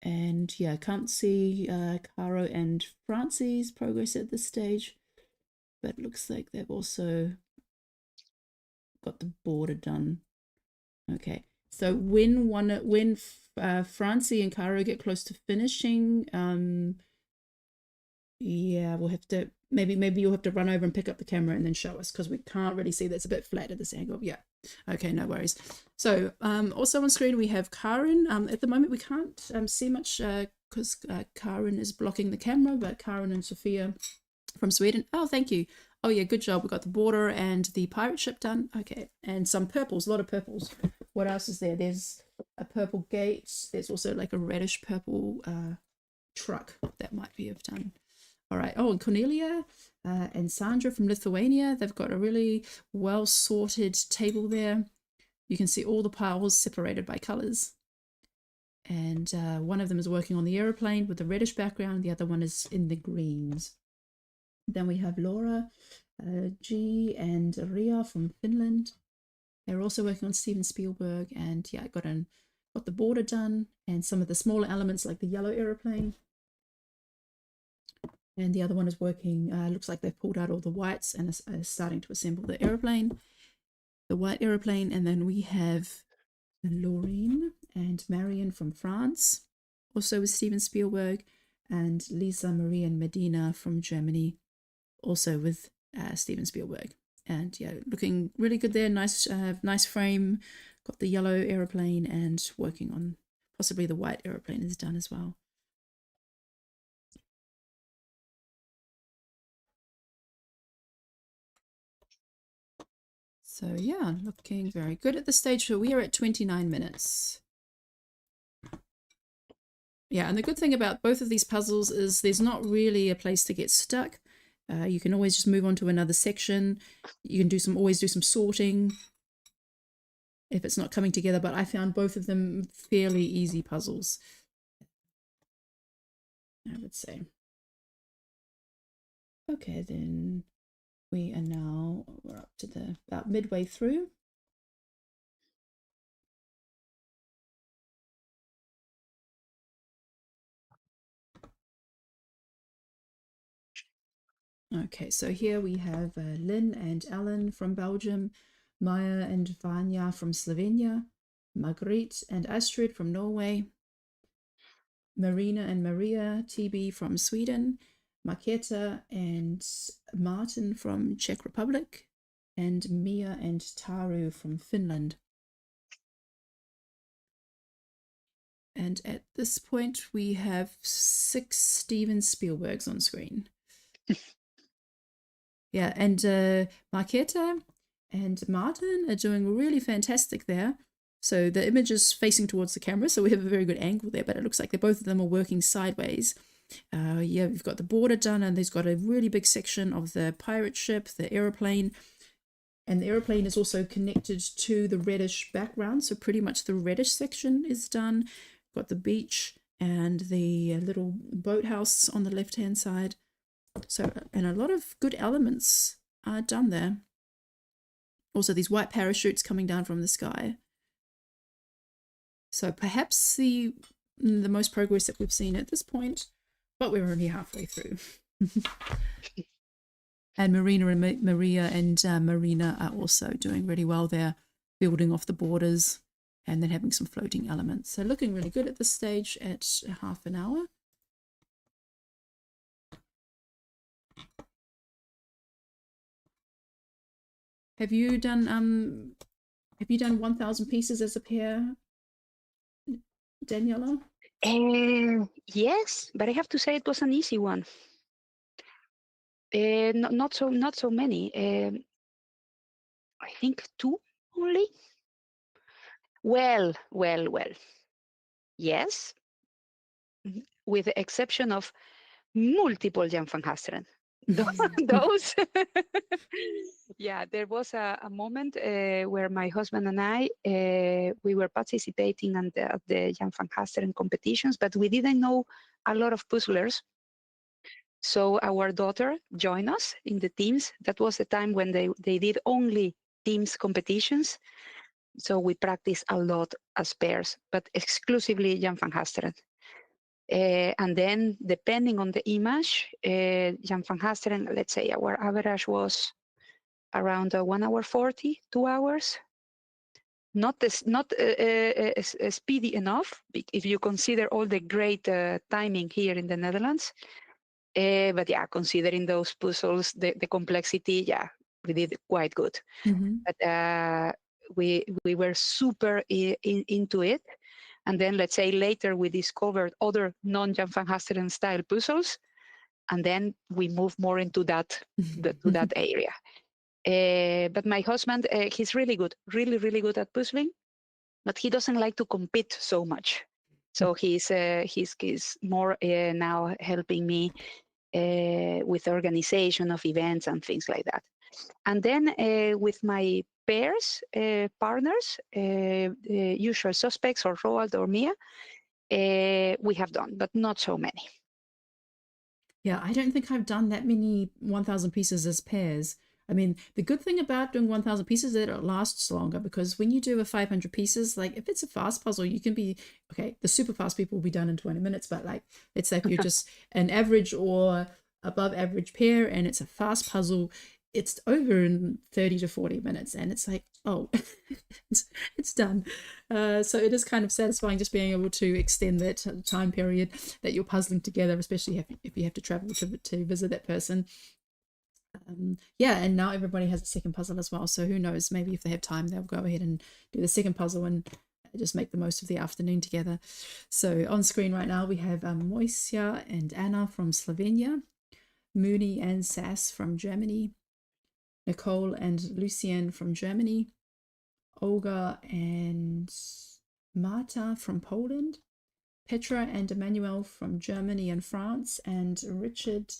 And yeah, can't see Caro and Francie's progress at this stage. But looks like they've also got the border done. Okay, so when Francie and Caro get close to finishing, yeah, we'll have to, maybe you'll have to run over and pick up the camera and then show us, because we can't really see. That's a bit flat at this angle. Yeah, okay, no worries. So also on screen we have Karen. At the moment we can't see much because Karen is blocking the camera, but Karen and Sophia from Sweden. Oh, thank you. Oh yeah, good job. We got the border and the pirate ship done. Okay, and some purples, a lot of purples. What else is there? There's a purple gate. There's also like a reddish purple truck that might be done. All right. Oh, and Cornelia and Sandra from Lithuania. They've got a really well sorted table there. You can see all the piles separated by colors. And one of them is working on the aeroplane with the reddish background. The other one is in the greens. Then we have Laura G and Ria from Finland. They're also working on Steven Spielberg, and yeah, got the border done and some of the smaller elements like the yellow aeroplane. And the other one is working, looks like they've pulled out all the whites and is starting to assemble the aeroplane, the white aeroplane. And then we have Laureen and Marion from France, also with Steven Spielberg, and Lisa Marie and Medina from Germany, also with Steven Spielberg. And yeah, looking really good there. Nice frame. Got the yellow aeroplane and working on possibly the white aeroplane is done as well. So yeah, looking very good at this stage. So we are at 29 minutes. Yeah, and the good thing about both of these puzzles is there's not really a place to get stuck. You can always just move on to another section. You can always do some sorting if it's not coming together, but I found both of them fairly easy puzzles, I would say. Okay, then we're up to about midway through. Okay, so here we have Lynn and Ellen from Belgium, Maya and Vanya from Slovenia, Margriet and Astrid from Norway, Marina and Maria TB from Sweden, Marketa and Martin from Czech Republic, and Mia and Taru from Finland. And at this point, we have 6 Steven Spielbergs on screen. Yeah, and Marketa and Martin are doing really fantastic there. So the image is facing towards the camera, so we have a very good angle there, but it looks like both of them are working sideways. Yeah, we've got the border done, and there's got a really big section of the pirate ship, the aeroplane, and the aeroplane is also connected to the reddish background, so pretty much the reddish section is done. Got the beach and the little boathouse on the left-hand side. So, and a lot of good elements are done there. Also, these white parachutes coming down from the sky. So perhaps the most progress that we've seen at this point, but we're only halfway through. And Maria and Marina are also doing really well there, building off the borders and then having some floating elements. So looking really good at this stage at half an hour. Have you done 1,000 pieces as a pair, Daniela? Yes, but I have to say it was an easy one. Not so many. I think 2 only. Well. Yes, with the exception of multiple Jan van Hasteren. Those. Yeah, there was a moment where my husband and I we were participating at the Jan van Hasteren competitions, but we didn't know a lot of puzzlers. So our daughter joined us in the teams. That was the time when they did only teams competitions. So we practiced a lot as pairs, but exclusively Jan van Hasteren. And then depending on the image, Jan van Hasteren, let's say our average was around 1 hour 40, 2 hours. Not speedy enough if you consider all the great timing here in the Netherlands. But yeah, considering those puzzles, the complexity, yeah, we did quite good. Mm-hmm. But we were super into it. And then let's say later we discovered other non-Jan van Hasteren style puzzles. And then we moved more into that, to that area. But my husband, he's really good, really good at puzzling, but he doesn't like to compete so much. So he's more now helping me with organization of events and things like that. And then with my pairs, partners, usual suspects or Roald or Mia, we have done, but not so many. Yeah, I don't think I've done that many 1,000 pieces as pairs. I mean, the good thing about doing 1,000 pieces is that it lasts longer, because when you do a 500 pieces, like if it's a fast puzzle, you can be, okay, the super fast people will be done in 20 minutes, but like, it's like you're just an average or above average pair and it's a fast puzzle, it's over in 30 to 40 minutes and it's like, oh, it's done. So it is kind of satisfying just being able to extend that time period that you're puzzling together, especially if you have to travel to visit that person. Yeah, and now everybody has a second puzzle as well, so who knows, maybe if they have time they'll go ahead and do the second puzzle and just make the most of the afternoon together. So on screen right now we have Moisia and Anna from Slovenia, Mooney and Sass from Germany, Nicole and Lucien from Germany, Olga and Marta from Poland, Petra and Emmanuel from Germany and France, and Richard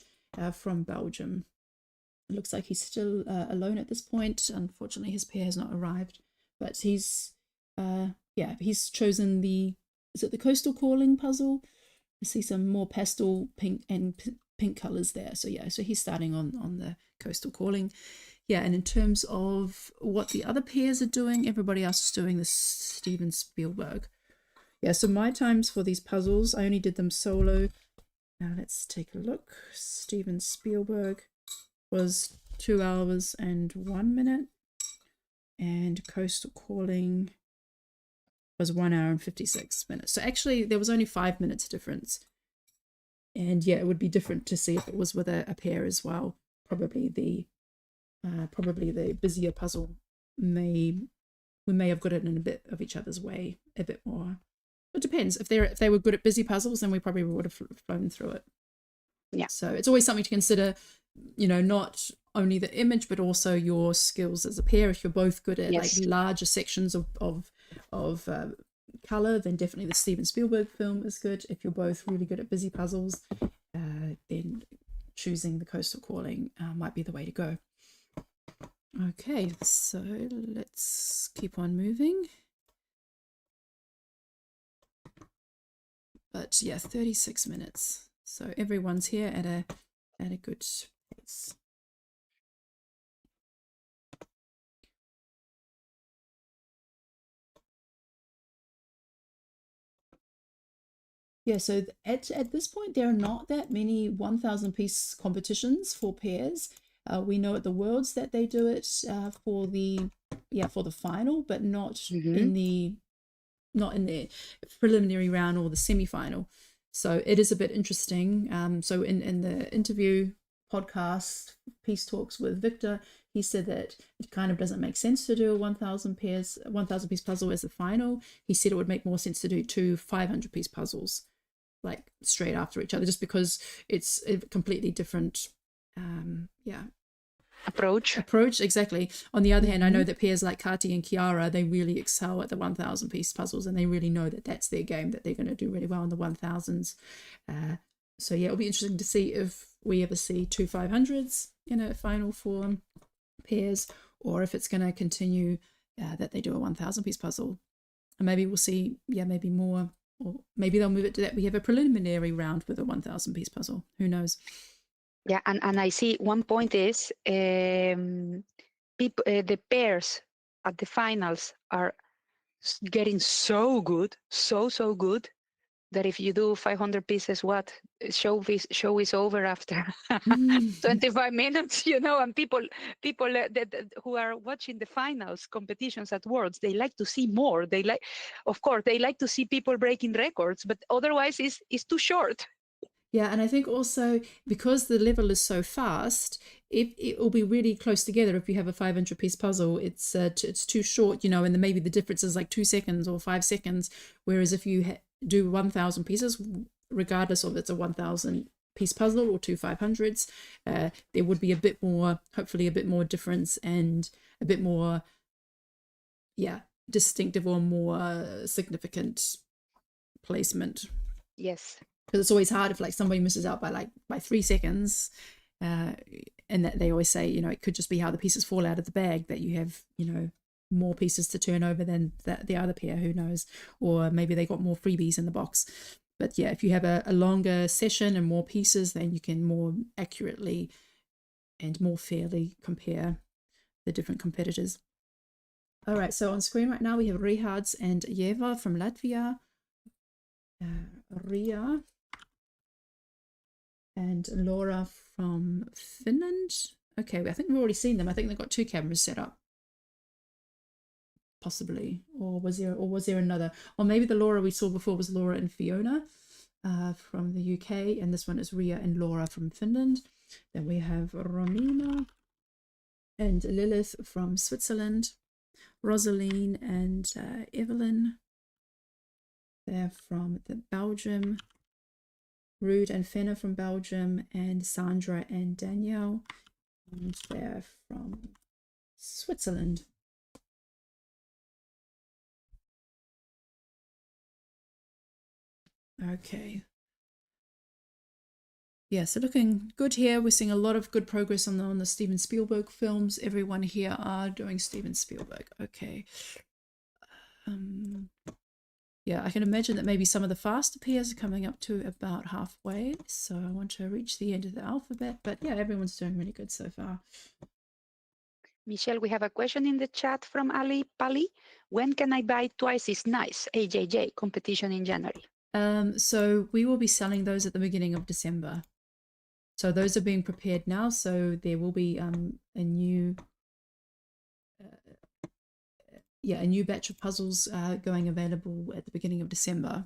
from Belgium. It looks like he's still alone at this point. Unfortunately, his pair has not arrived, but he's chosen is it the Coastal Calling puzzle? I see some more pastel pink and pink colors there. So yeah, so he's starting on the Coastal Calling. Yeah, and in terms of what the other pairs are doing, everybody else is doing the Steven Spielberg. Yeah, so my times for these puzzles, I only did them solo. Now let's take a look. Steven Spielberg was 2 hours and 1 minute, and Coastal Calling was 1 hour and 56 minutes. So actually there was only 5 minutes difference, and yeah, it would be different to see if it was with a pair as well. Probably the busier puzzle we may have got it in a bit of each other's way, a bit more. It depends. If they were good at busy puzzles, then we probably would have flown through it. Yeah. So it's always something to consider, you know, not only the image, but also your skills as a pair. If you're both good at like larger sections of color, then definitely the Steven Spielberg film is good. If you're both really good at busy puzzles, then choosing the Coastal Calling might be the way to go. Okay, so let's keep on moving. But yeah, 36 minutes. So everyone's here at a good pace. Yeah, so at this point, there are not that many 1,000 piece competitions for pairs. We know at the Worlds that they do it for the final, but not in the preliminary round or the semi-final. So it is a bit interesting. So in the interview podcast Peace Talks with Victor, he said that it kind of doesn't make sense to do a 1,000 piece puzzle as the final. He said it would make more sense to do 2 500-piece puzzles like straight after each other, just because it's a completely different approach. Exactly. On the other hand, I know that pairs like Kati and Kiara, they really excel at the 1,000 piece puzzles, and they really know that that's their game, that they're going to do really well in the 1,000s. So yeah, it'll be interesting to see if we ever see 2 500s in a final for pairs, or if it's going to continue that they do a 1,000 piece puzzle. And maybe we'll see, maybe more, or maybe they'll move it to that we have a preliminary round with a 1,000 piece puzzle. Who knows? Yeah, and I see one point is the pairs at the finals are getting so good, so good, that if you do 500 pieces, show is over after 25 minutes, you know. And people that who are watching the finals competitions at Worlds, they like to see more. Of course, they like to see people breaking records, but otherwise it's too short. Yeah, and I think also because the level is so fast, it will be really close together. If you have a 500-piece puzzle, it's too short, you know, and then maybe the difference is like 2 seconds or 5 seconds. Whereas if you do 1,000 pieces, regardless of it's a 1,000-piece puzzle or 2 500s, there would be a bit more, hopefully a bit more difference and a bit more, distinctive or more significant placement. Yes. Because it's always hard if like somebody misses out by 3 seconds, and that they always say, you know, it could just be how the pieces fall out of the bag that you have, you know, more pieces to turn over than the other pair, who knows, or maybe they got more freebies in the box. But yeah, if you have a longer session and more pieces, then you can more accurately and more fairly compare the different competitors. All right, so on screen right now we have Rihards and Yeva from Latvia, Ria and Laura from Finland. Okay, I think we've already seen them. I think they've got 2 cameras set up, possibly, or was there another? Or maybe the Laura we saw before was Laura and Fiona from the UK, and this one is Ria and Laura from Finland. Then we have Romina and Lilith from Switzerland, Rosaline and Evelyn, they're from Belgium, Ruud and Fenna from Belgium, and Sandra and Danielle, and they're from Switzerland. Okay. Yeah, so looking good here. We're seeing a lot of good progress on the Steven Spielberg films. Everyone here are doing Steven Spielberg. Okay. Yeah, I can imagine that maybe some of the faster pairs are coming up to about halfway. So I want to reach the end of the alphabet. But yeah, everyone's doing really good so far. Michelle, we have a question in the chat from Ali Pali. When can I buy Twice is Nice, AJJ, competition in January? So we will be selling those at the beginning of December. So those are being prepared now. So there will be a new batch of puzzles going available at the beginning of December.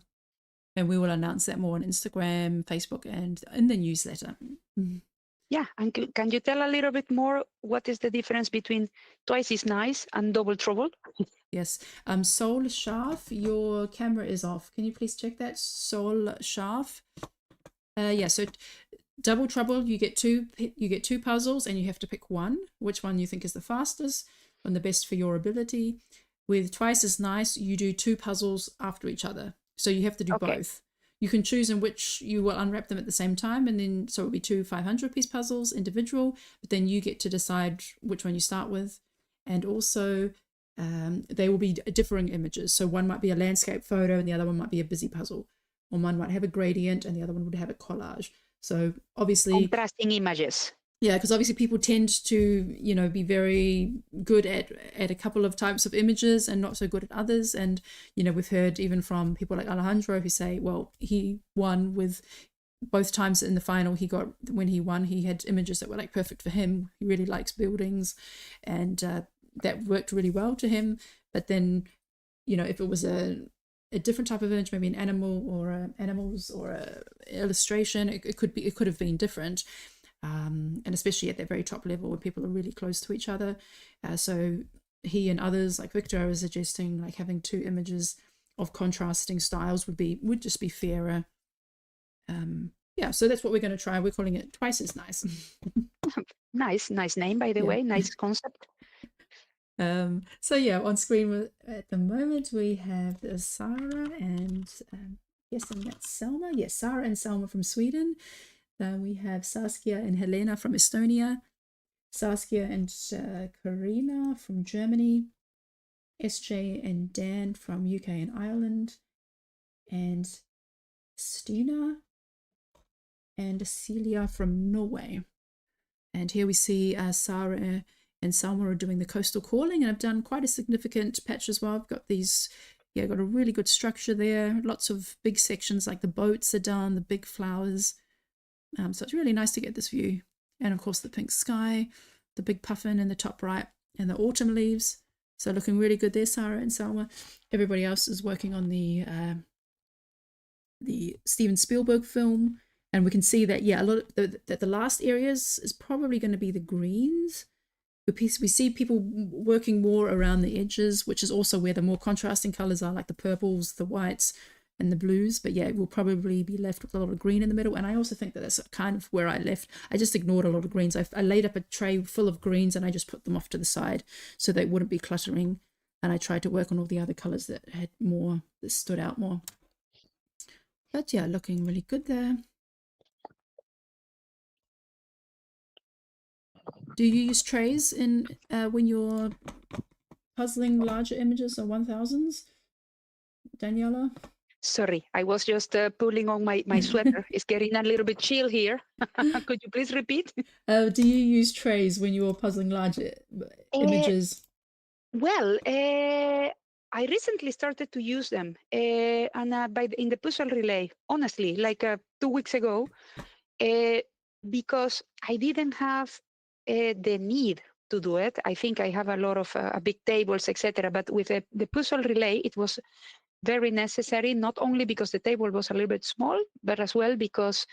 And we will announce that more on Instagram, Facebook, and in the newsletter. Yeah, and can you tell a little bit more what is the difference between Twice is Nice and Double Trouble? Yes. Soul Sharf, your camera is off. Can you please check that? Soul Sharf. Yeah, so Double Trouble, you get two puzzles and you have to pick one, which one you think is the fastest and the best for your ability. With Twice as Nice, you do 2 puzzles after each other. So you have to do both. You can choose in which you will unwrap them at the same time, and then so it'll be 2 500-piece puzzles individual, but then you get to decide which one you start with. And also they will be differing images. So one might be a landscape photo and the other one might be a busy puzzle. Or one might have a gradient and the other one would have a collage. So obviously contrasting images. Yeah, because obviously people tend to, you know, be very good at a couple of types of images and not so good at others. And, you know, we've heard even from people like Alejandro who say, well, he won with both times in the final. When he won, he had images that were like perfect for him. He really likes buildings and that worked really well to him. But then, you know, if it was a different type of image, maybe an animal or animals or a illustration, it could have been different. And especially at that very top level where people are really close to each other. So he and others like Victor are suggesting like having 2 images of contrasting styles would just be fairer. Yeah, so that's what we're going to try. We're calling it Twice as Nice. Nice name, by the way. Nice concept. So yeah, on screen at the moment we have Sarah and yes, and that's Selma. Yes, Sarah and Selma from Sweden. We have Saskia and Helena from Estonia, Saskia and Karina from Germany, SJ and Dan from UK and Ireland, and Stina and Celia from Norway. And here we see Sarah and Salma are doing the coastal calling, and I've done quite a significant patch as well. I've got these, got a really good structure there, lots of big sections like the boats are done, the big flowers. So it's really nice to get this view. And of course the pink sky, the big puffin in the top right, and the autumn leaves. So looking really good there, Sarah and Salma. Everybody else is working on the Steven Spielberg film. And we can see that, a lot of the last areas is probably going to be the greens. We see people working more around the edges, which is also where the more contrasting colors are, like the purples, the whites, and the blues. But yeah, we'll probably be left with a lot of green in the middle. And I also think that that's kind of where I just ignored a lot of greens. I laid up a tray full of greens and I just put them off to the side so they wouldn't be cluttering. And I tried to work on all the other colors that stood out more. But yeah, looking really good there. Do you use trays in when you're puzzling larger images or 1000s, Daniela? Sorry, I was just pulling on my sweater. It's getting a little bit chill here. Could you please repeat? Do you use trays when you're puzzling larger images? Well, I recently started to use them, and in the puzzle relay, honestly, like 2 weeks ago, because I didn't have the need to do it. I think I have a lot of big tables, etc. But with the puzzle relay, it was very necessary, not only because the table was a little bit small, but as well because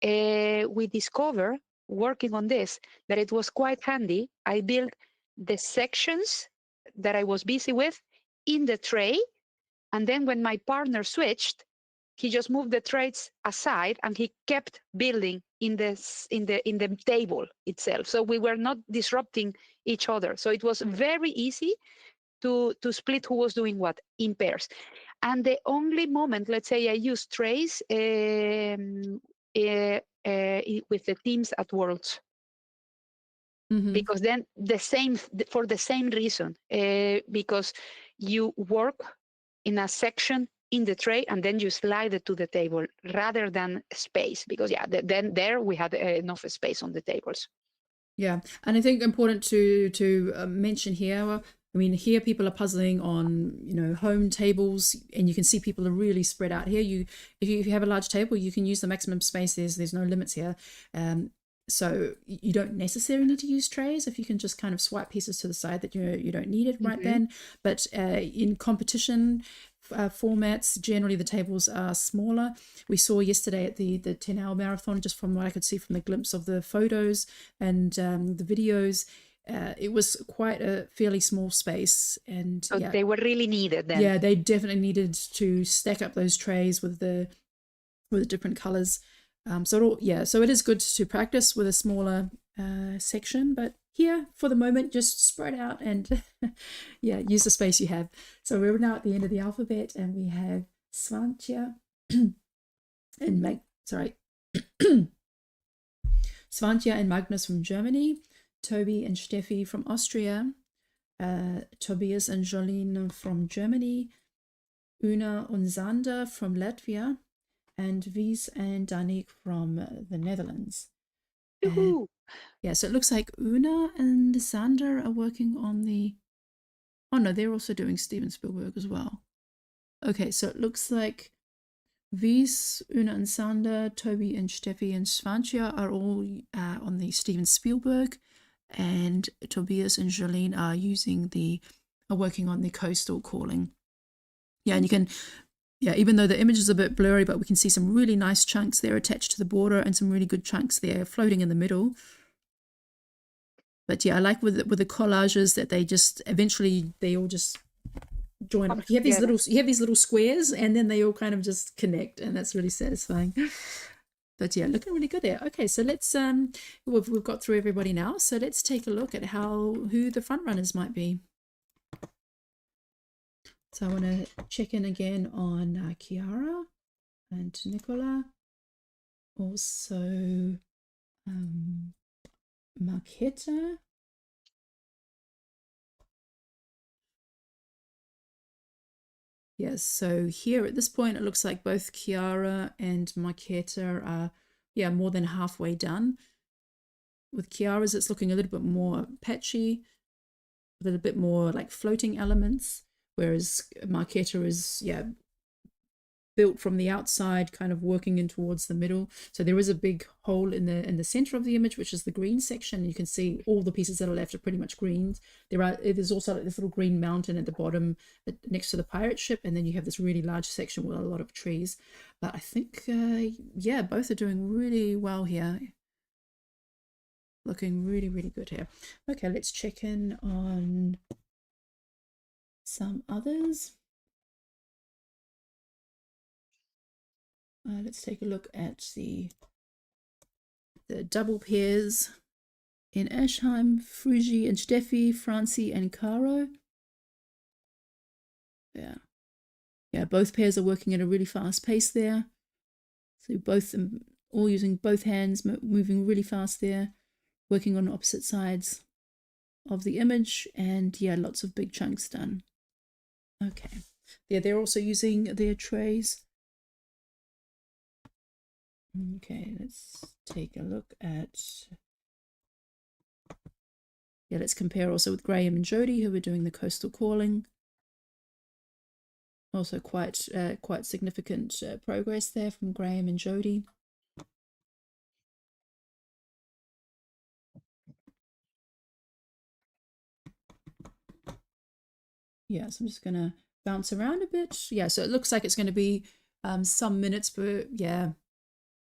we discovered working on this that it was quite handy. I built the sections that I was busy with in the tray, and then when my partner switched, he just moved the trays aside and he kept building in the table itself. So we were not disrupting each other. So it was very easy to split who was doing what in pairs. And the only moment, let's say, I use trays with the teams at Worlds, because then for the same reason, because you work in a section in the tray and then you slide it to the table rather than space, because then there we had enough space on the tables. Yeah, and I think important to mention here. I mean, here people are puzzling on home tables, and you can see people are really spread out here. If you have a large table, you can use the maximum space. There's no limits here. So you don't necessarily need to use trays if you can just kind of swipe pieces to the side that you don't need it right then. But in competition formats, generally the tables are smaller. We saw yesterday at the 10-hour marathon, just from what I could see from the glimpse of the photos and the videos, it was quite a fairly small space. And so they were really needed then. Yeah, they definitely needed to stack up those trays with the different colors. So it is good to practice with a smaller section, but here for the moment just spread out and use the space you have. So we're now at the end of the alphabet, and we have Svantje and Svantje and Magnus from Germany, Toby and Steffi from Austria, Tobias and Jolene from Germany, Una and Zander from Latvia, and Wies and Danik from the Netherlands. So it looks like Una and Zander are working on the... Oh no, they're also doing Steven Spielberg as well. Okay, so it looks like Wies, Una and Zander, Toby and Steffi and Svantje are all on the Steven Spielberg, and Tobias and Jolene are working on the Coastal Calling. Yeah, and you can... Yeah, even though the image is a bit blurry, but we can see some really nice chunks there attached to the border and some really good chunks there floating in the middle. But yeah, I like with the collages that they just eventually they all just join up. You have these little squares, and then they all kind of just connect, and that's really satisfying. But yeah, looking really good there. Okay, so let's we've got through everybody now, so let's take a look at who the front runners might be. So I want to check in again on Chiara and Nicola. Also Marketa. Yes, so here at this point it looks like both Chiara and Marketa are more than halfway done. With Chiara's it's looking a little bit more patchy, a little bit more like floating elements. Whereas Marketa is, built from the outside, kind of working in towards the middle. So there is a big hole in the center of the image, which is the green section. You can see all the pieces that are left are pretty much greens. There's also like this little green mountain at the bottom next to the pirate ship, and then you have this really large section with a lot of trees. But I think, both are doing really well here. Looking really, really good here. Okay, let's check in on some others. Let's take a look at the double pairs in Eschheim, Frugi and Steffi, Francie and Caro. Yeah, both pairs are working at a really fast pace there. So both all using both hands, moving really fast there, working on opposite sides. of the image, and yeah, lots of big chunks done. Okay. Yeah, they're also using their trays. Okay, let's take a look at, yeah, let's compare also with Graham and Jody, who are doing the coastal calling. Also quite significant progress there from Graham and Jody. Yeah, so I'm just gonna bounce around a bit. Yeah, so it looks like it's going to be some minutes, but yeah,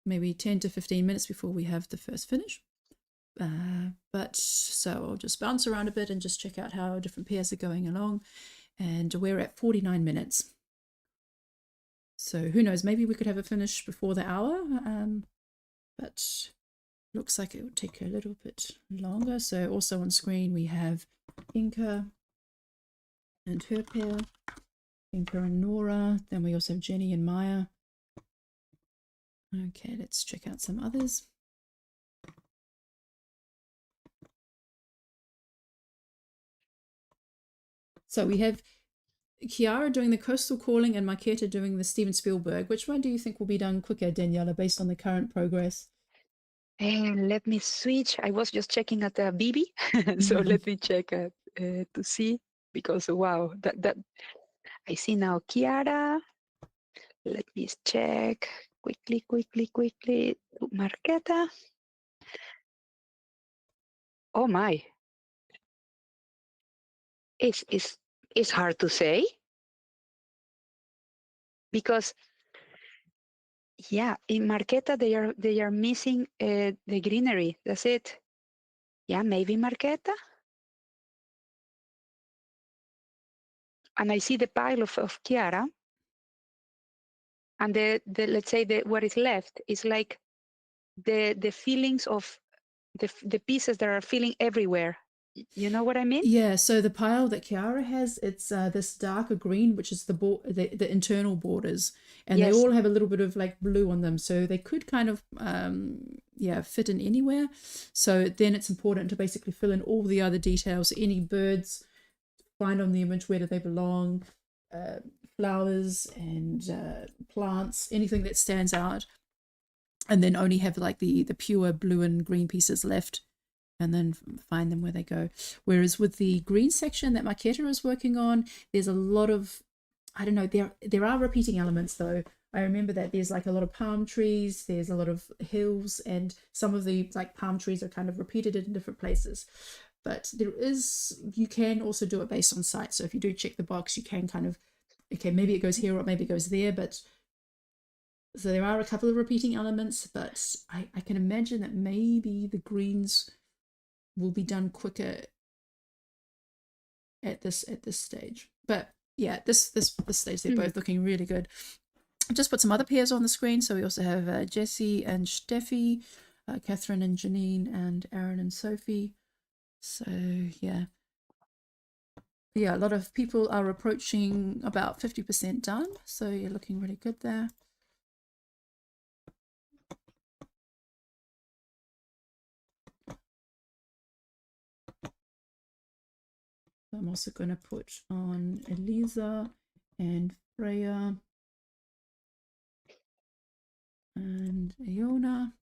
maybe 10 to 15 minutes before we have the first finish. But so I'll just bounce around a bit and just check out how different pairs are going along. And we're at 49 minutes. So who knows, maybe we could have a finish before the hour, but looks like it would take a little bit longer. So also on screen we have Inka and her pair, Inka and Nora. Then we also have Jenny and Maya. Okay, let's check out some others. So we have Chiara doing the coastal calling and Marketa doing the Steven Spielberg. Which one do you think will be done quicker, Daniela, based on the current progress? And let me switch. I was just checking at Bibi, so let me check to see, because wow, that I see now Chiara. Let me check quickly. Marketa. Oh my, it's hard to say, because yeah, in Marketa they are missing the greenery. That's it. Yeah, maybe Marketa. And I see the pile of Chiara. And the let's say what is left is like the feelings of the pieces that are feeling everywhere. You know what I mean? Yeah, so the pile that Chiara has, it's this darker green, which is the internal borders, and Yes. they all have a little bit of like blue on them, so they could kind of yeah, fit in anywhere. So then it's important to basically fill in all the other details, any birds, find on the image where do they belong, flowers and plants, anything that stands out, and then only have like the pure blue and green pieces left, and then find them where they go. Whereas with the green section that Marketa is working on, there's a lot of, I don't know, there are repeating elements though. I remember that there's like a lot of palm trees, there's a lot of hills, and some of the like palm trees are kind of repeated in different places. But there is, you can also do it based on site. So if you do check the box, you can kind of, okay, maybe it goes here or maybe it goes there, but so there are a couple of repeating elements, but I can imagine that maybe the greens will be done quicker at this stage. But yeah, this stage they're both looking really good. I'll just put some other pairs on the screen. So we also have Jessie and Steffi, Catherine and Janine, and Aaron and Sophie. So yeah, a lot of people are approaching about 50% done. So you're looking really good there. I'm also going to put on Elisa and Freya and Iona.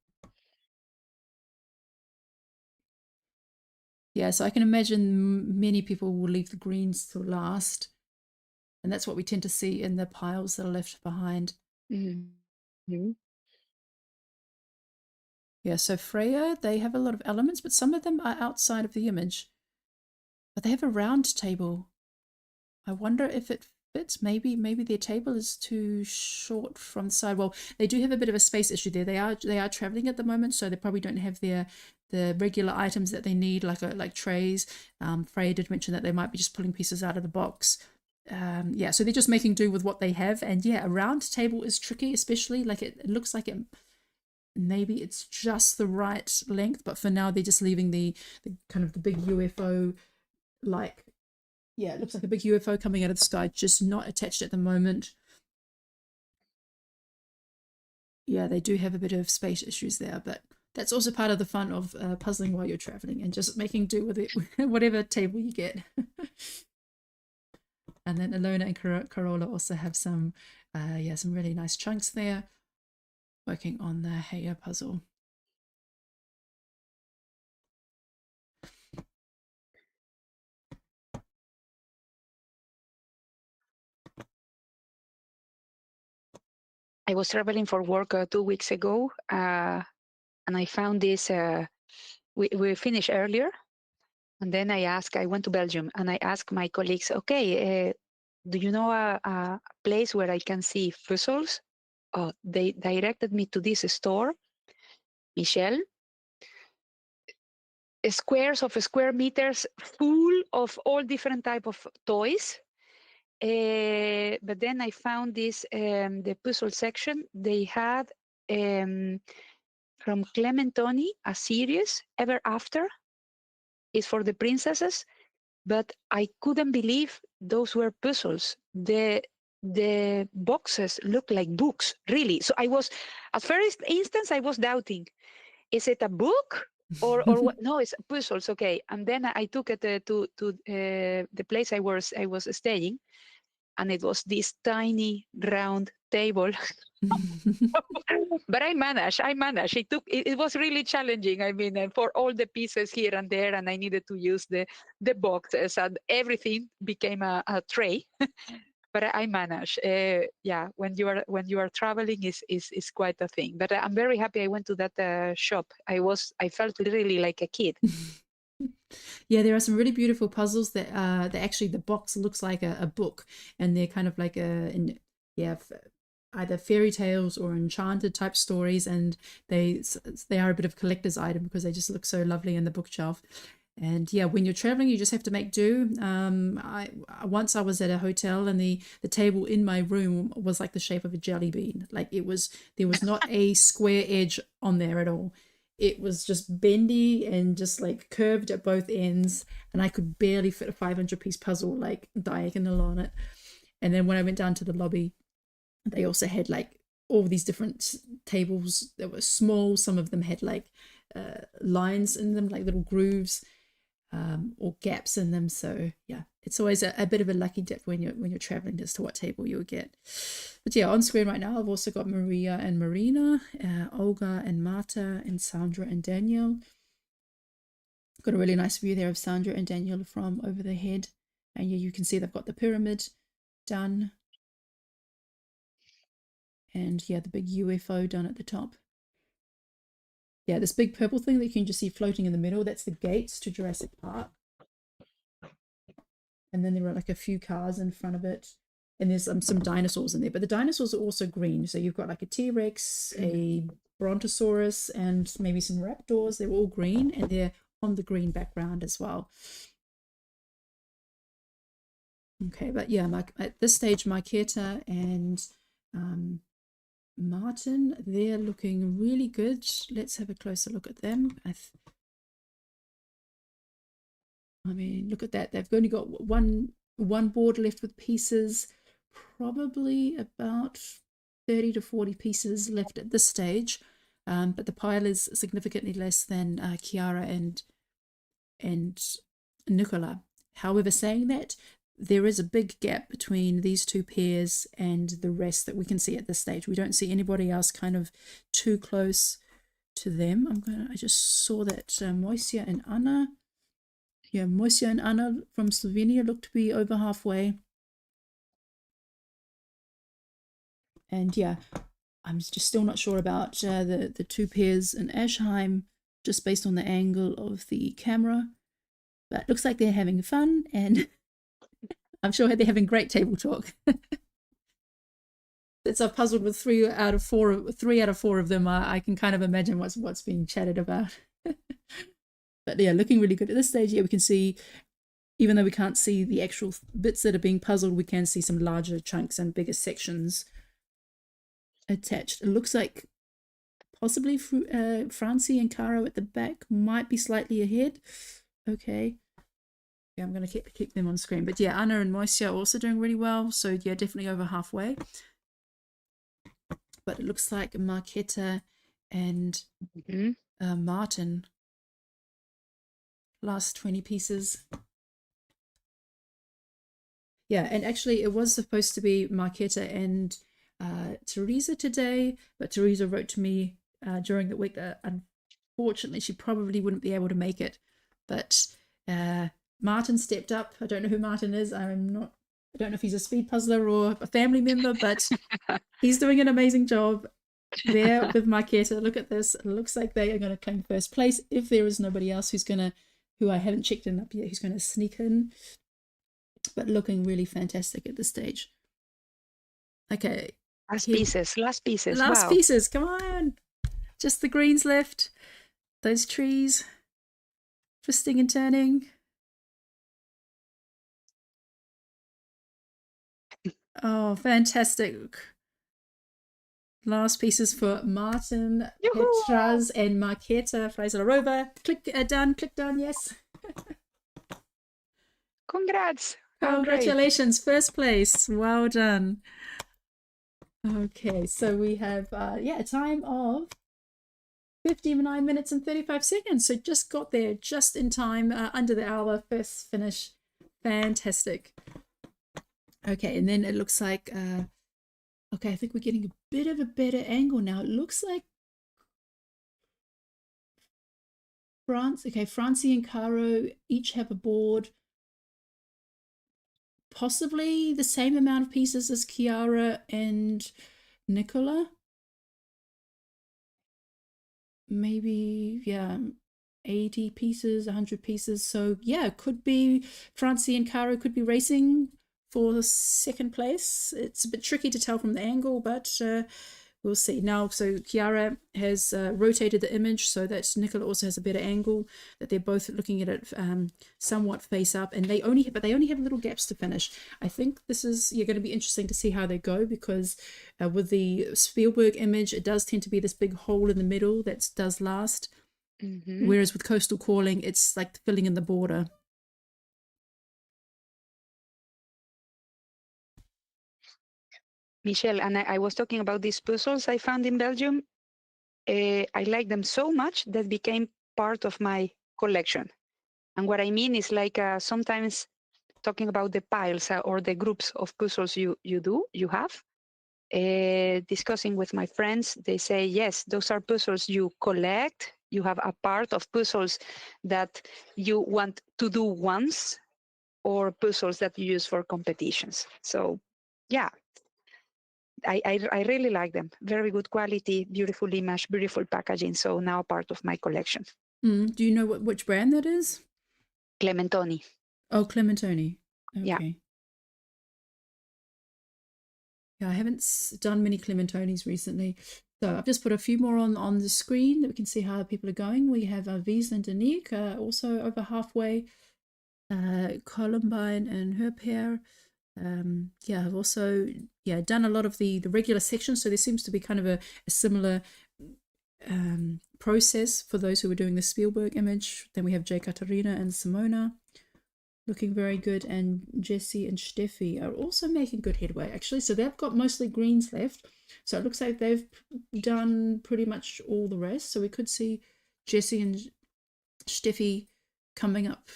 Yeah, so I can imagine many people will leave the greens till last. And that's what we tend to see in the piles that are left behind. Mm-hmm. Yeah, so Freya, they have a lot of elements, but some of them are outside of the image. But they have a round table. I wonder if it fits. Maybe their table is too short from the side. Well, they do have a bit of a space issue there. They are traveling at the moment, so they probably don't have the regular items that they need, like trays. Freya did mention that they might be just pulling pieces out of the box. Yeah, so they're just making do with what they have. And yeah, a round table is tricky, especially like it looks like it. Maybe it's just the right length, but for now they're just leaving the kind of the big UFO, like, yeah, it looks like a big UFO coming out of the sky, just not attached at the moment. Yeah, they do have a bit of space issues there, but That's also part of the fun of puzzling while you're traveling and just making do with it, whatever table you get. And then Alona and Carola also have some really nice chunks there, working on the Heya puzzle. I was traveling for work 2 weeks ago, and I found this. We finished earlier, and then I went to Belgium, and I asked my colleagues, okay, do you know a place where I can see puzzles? Oh, they directed me to this store, Michelle. Squares of square meters full of all different type of toys. But then I found this, the puzzle section. They had from Clementoni, a series, Ever After, is for the princesses, but I couldn't believe those were puzzles. The boxes look like books, really. So I was, at first instance, I was doubting, is it a book or what? No, it's puzzles. Okay, and then I took it to the place I was staying, and it was this tiny round table. But I managed. It was really challenging. I mean, for all the pieces here and there, and I needed to use the boxes, and everything became a tray. But I managed. Yeah, when you are traveling is quite a thing. But I'm very happy I went to that shop. I felt really like a kid. Yeah, there are some really beautiful puzzles that actually the box looks like a book, and they're kind of like either fairy tales or enchanted type stories, and they are a bit of a collector's item because they just look so lovely in the bookshelf. And yeah, when you're traveling, you just have to make do. Once I was at a hotel, and the table in my room was like the shape of a jelly bean. Like there was not a square edge on there at all. It was just bendy and just like curved at both ends, and I could barely fit a 500-piece puzzle like diagonal on it. And then when I went down to the lobby, they also had like all these different tables that were small. Some of them had like lines in them, like little grooves, or gaps in them. So yeah, it's always a bit of a lucky dip when you're traveling as to what table you'll get. But yeah, on screen right now I've also got Maria and Marina, Olga and Marta, and Sandra and Daniel. Got a really nice view there of Sandra and Daniel from over their head, and yeah, you can see they've got the pyramid done, and yeah, the big UFO done at the top. Yeah, this big purple thing that you can just see floating in the middle, that's the gates to Jurassic Park. And then there are like a few cars in front of it, and there's some dinosaurs in there, but the dinosaurs are also green. So you've got like a T-Rex, a Brontosaurus, and maybe some raptors. They're all green, and they're on the green background as well. Okay, but yeah, at this stage, Marketa and Martin, they're looking really good. Let's have a closer look at them. I mean, look at that. They've only got one board left with pieces, probably about 30 to 40 pieces left at this stage. But the pile is significantly less than Chiara and Nicola. However, saying that, there is a big gap between these two pairs and the rest that we can see at this stage. We don't see anybody else kind of too close to them. I just saw that Moisia and Anna. Yeah, Moisia and Anna from Slovenia look to be over halfway. And yeah, I'm just still not sure about the two pairs in Aschheim, just based on the angle of the camera. But it looks like they're having fun, and I'm sure they're having great table talk. Since I've puzzled with 3 out of 4 of them, I can kind of imagine what's being chatted about. But yeah, looking really good at this stage. Yeah, we can see, even though we can't see the actual bits that are being puzzled, we can see some larger chunks and bigger sections attached. It looks like possibly Francie and Caro at the back might be slightly ahead. Okay. Yeah, I'm going to keep them on screen. But yeah, Anna and Moisia are also doing really well. So yeah, definitely over halfway. But it looks like Marketa and Martin. Last 20 pieces. Yeah, and actually it was supposed to be Marquetta and Teresa today, but Teresa wrote to me during the week that unfortunately she probably wouldn't be able to make it. But Martin stepped up. I don't know who Martin is. I don't know if he's a speed puzzler or a family member, but he's doing an amazing job there with Marquetta. Look at this. It looks like they are going to claim first place if there is nobody else who I haven't checked in up yet, who's going to sneak in. But looking really fantastic at this stage. Okay. Last pieces. Last Wow. pieces. Come on. Just the greens left. Those trees. Twisting and turning. Oh, fantastic. Last pieces for Martin, Yoo-hoo! Petras, and Marquetta Fraser-Larova. Click done, yes. Congrats. How great. Congratulations, first place. Well done. Okay, so we have a time of 59 minutes and 35 seconds. So just got there just in time, under the hour, first finish. Fantastic. Okay, and then it looks like okay, I think we're getting a bit of a better angle now. It looks like Francie and Caro each have a board. Possibly the same amount of pieces as Chiara and Nicola. Maybe, yeah, 80 pieces, 100 pieces. So, yeah, it could be Francie and Caro could be racing for second place. It's a bit tricky to tell from the angle, but we'll see. Now, so Chiara has rotated the image so that Nicola also has a better angle, that they're both looking at it somewhat face up, and they only have little gaps to finish. I think this is going to be interesting to see how they go, because with the Spielberg image, it does tend to be this big hole in the middle that does last, whereas with Coastal Calling, it's like filling in the border. Michelle, and I was talking about these puzzles I found in Belgium. I like them so much that became part of my collection. And what I mean is like sometimes talking about the piles or the groups of puzzles you have. Discussing with my friends, they say, yes, those are puzzles you collect. You have a part of puzzles that you want to do once, or puzzles that you use for competitions. So, yeah, I really like them. Very good quality, beautiful image, beautiful packaging. So now part of my collection. Do you know which brand that is? Clementoni. Oh, Clementoni. Okay. Yeah. Yeah, I haven't done many Clementonis recently. So I've just put a few more on the screen that we can see how people are going. We have Wies and Danique also over halfway. Columbine and her pair. Yeah, I've also done a lot of the regular sections, so there seems to be kind of a similar process for those who are doing the Spielberg image. Then we have J. Katarina and Simona looking very good, and Jessie and Steffi are also making good headway actually. So they've got mostly greens left, so it looks like they've done pretty much all the rest. So we could see Jessie and Steffi coming up.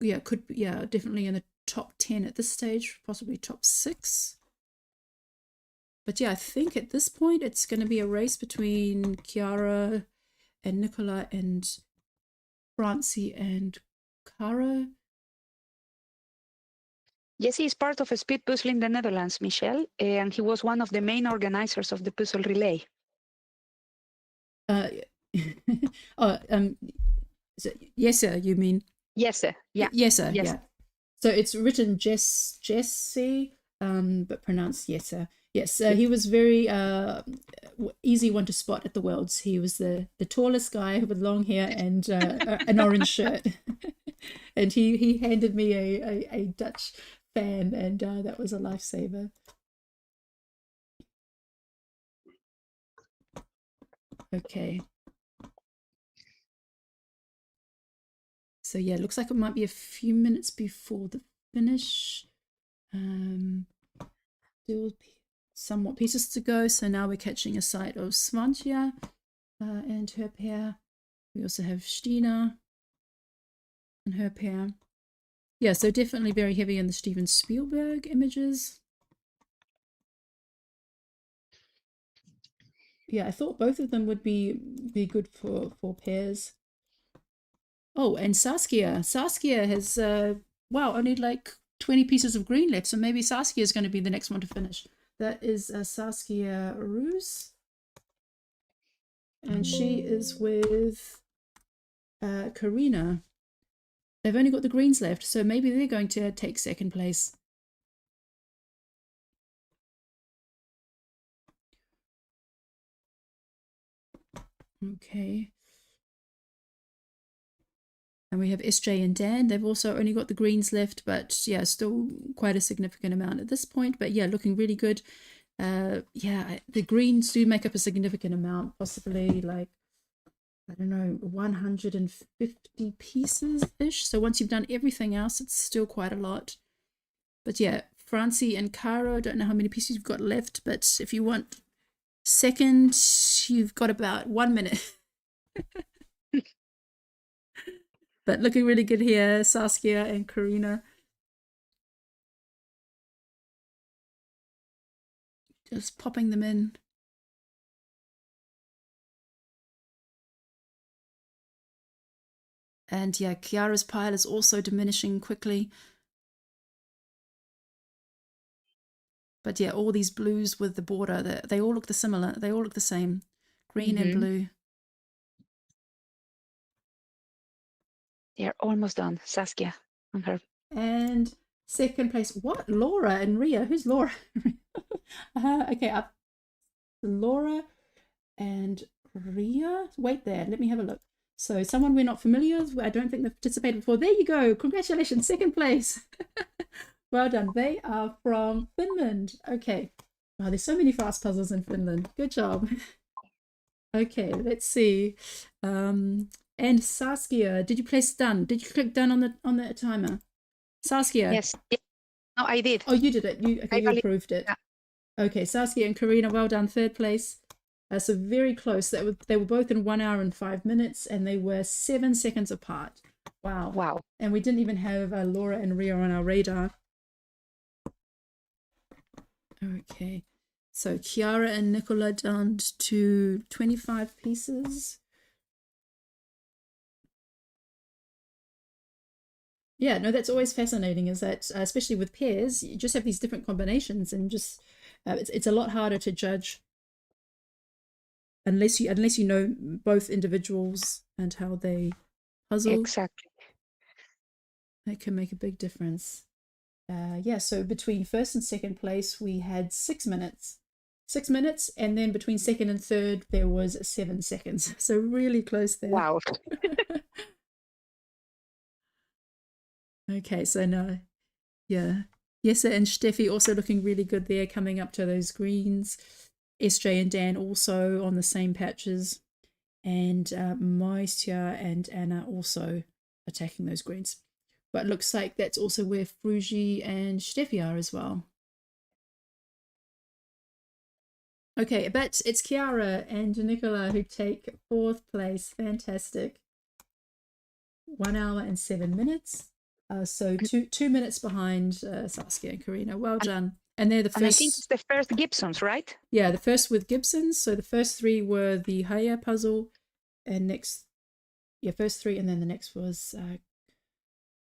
Definitely in the top 10 at this stage, possibly top 6. But yeah, I think at this point it's going to be a race between Chiara and Nicola and Francie and Caro. Jesse is part of a speed puzzle in the Netherlands, Michelle, and he was one of the main organizers of the puzzle relay. Yes, sir, you mean? Yes, sir. Yeah. Yes, sir. Yes. Yeah. So it's written Jesse, but pronounced yes, sir. Yes, he was very easy one to spot at the Worlds. He was the tallest guy with long hair and an orange shirt, and he handed me a Dutch fan, and that was a lifesaver. Okay. So yeah, it looks like it might be a few minutes before the finish. Still somewhat pieces to go. So now we're catching a sight of Svantia. and her pair. We also have Stina and her pair. Yeah, so definitely very heavy in the Steven Spielberg images. Yeah, I thought both of them would be good for pairs. Oh, and Saskia. Saskia has wow, only like 20 pieces of green left, so maybe Saskia is going to be the next one to finish. That is Saskia Roos, and she is with Karina. They've only got the greens left, so maybe they're going to take second place. Okay. And we have SJ and Dan. They've also only got the greens left, but yeah, still quite a significant amount at this point. But yeah, looking really good. Yeah, the greens do make up a significant amount, possibly like, I don't know, 150 pieces-ish. So once you've done everything else, it's still quite a lot. But yeah, Francie and Caro, I don't know how many pieces you've got left, but if you want second, you've got about 1 minute. But looking really good here, Saskia and Karina. Just popping them in. And yeah, Kiara's pile is also diminishing quickly. But yeah, all these blues with the border, they all look similar. They all look the same. Green and blue. They're almost done. Saskia on her. And second place, what? Laura and Ria. Who's Laura? Okay, up Laura and Ria. Wait there, let me have a look. So someone we're not familiar with, I don't think they've participated before. There you go. Congratulations, second place. Well done. They are from Finland. Okay. Wow, there's so many fast puzzles in Finland. Good job. Okay, let's see. And Saskia, did you place done? Did you click done on the timer? Saskia. Yes. No, I did. Oh, you did it. You approved it. Yeah. Okay, Saskia and Karina, well done, third place. So very close. They were both in 1 hour and 5 minutes, and they were 7 seconds apart. Wow. Wow. And we didn't even have Laura and Ria on our radar. Okay. So Chiara and Nicola down to 25 pieces. Yeah, no, that's always fascinating, is that especially with pairs, you just have these different combinations, and just it's a lot harder to judge unless you know both individuals and how they puzzle. Exactly. That can make a big difference. Yeah, so between first and second place, we had 6 minutes. 6 minutes, and then between second and third, there was 7 seconds. So really close there. Wow. Okay, so no, yeah. Jesse and Steffi also looking really good there, coming up to those greens. SJ and Dan also on the same patches. And Moistia and Anna also attacking those greens. But looks like that's also where Frugi and Steffi are as well. Okay, but it's Chiara and Nicola who take fourth place. Fantastic. 1 hour and 7 minutes. So 2 minutes behind Saskia and Karina. Well done. And they're the first. And I think it's the first Gibsons, right? Yeah, the first with Gibsons. So the first 3 were the Haya puzzle, and next, yeah, first 3, and then the next was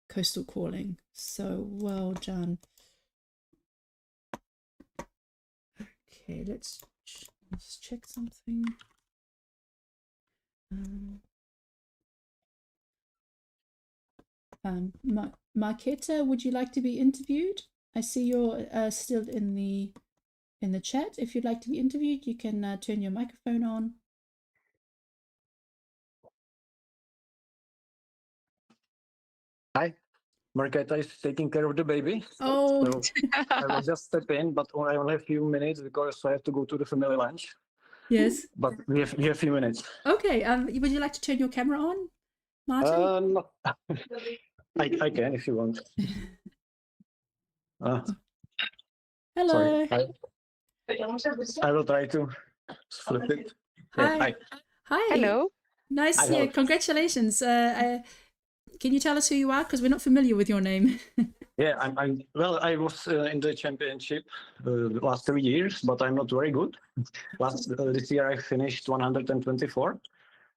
Coastal Calling. So well done. Okay, let's check something. Marketa, would you like to be interviewed? I see you're still in the chat. If you'd like to be interviewed, you can turn your microphone on. Hi, Marketa is taking care of the baby. Oh, So I will just step in, but I only have a few minutes because I have to go to the family lunch. yes. But we have a few minutes. Okay. Would you like to turn your camera on, Martin? I can if you want. Hello. Sorry. I will try to flip it. Hi. Yeah, hi. Hi. Hello. Nice. Hi, Yeah, hello. congratulations. Can you tell us who you are? Because we're not familiar with your name. Yeah, well, I was in the championship the last 3 years, but I'm not very good. This year I finished 124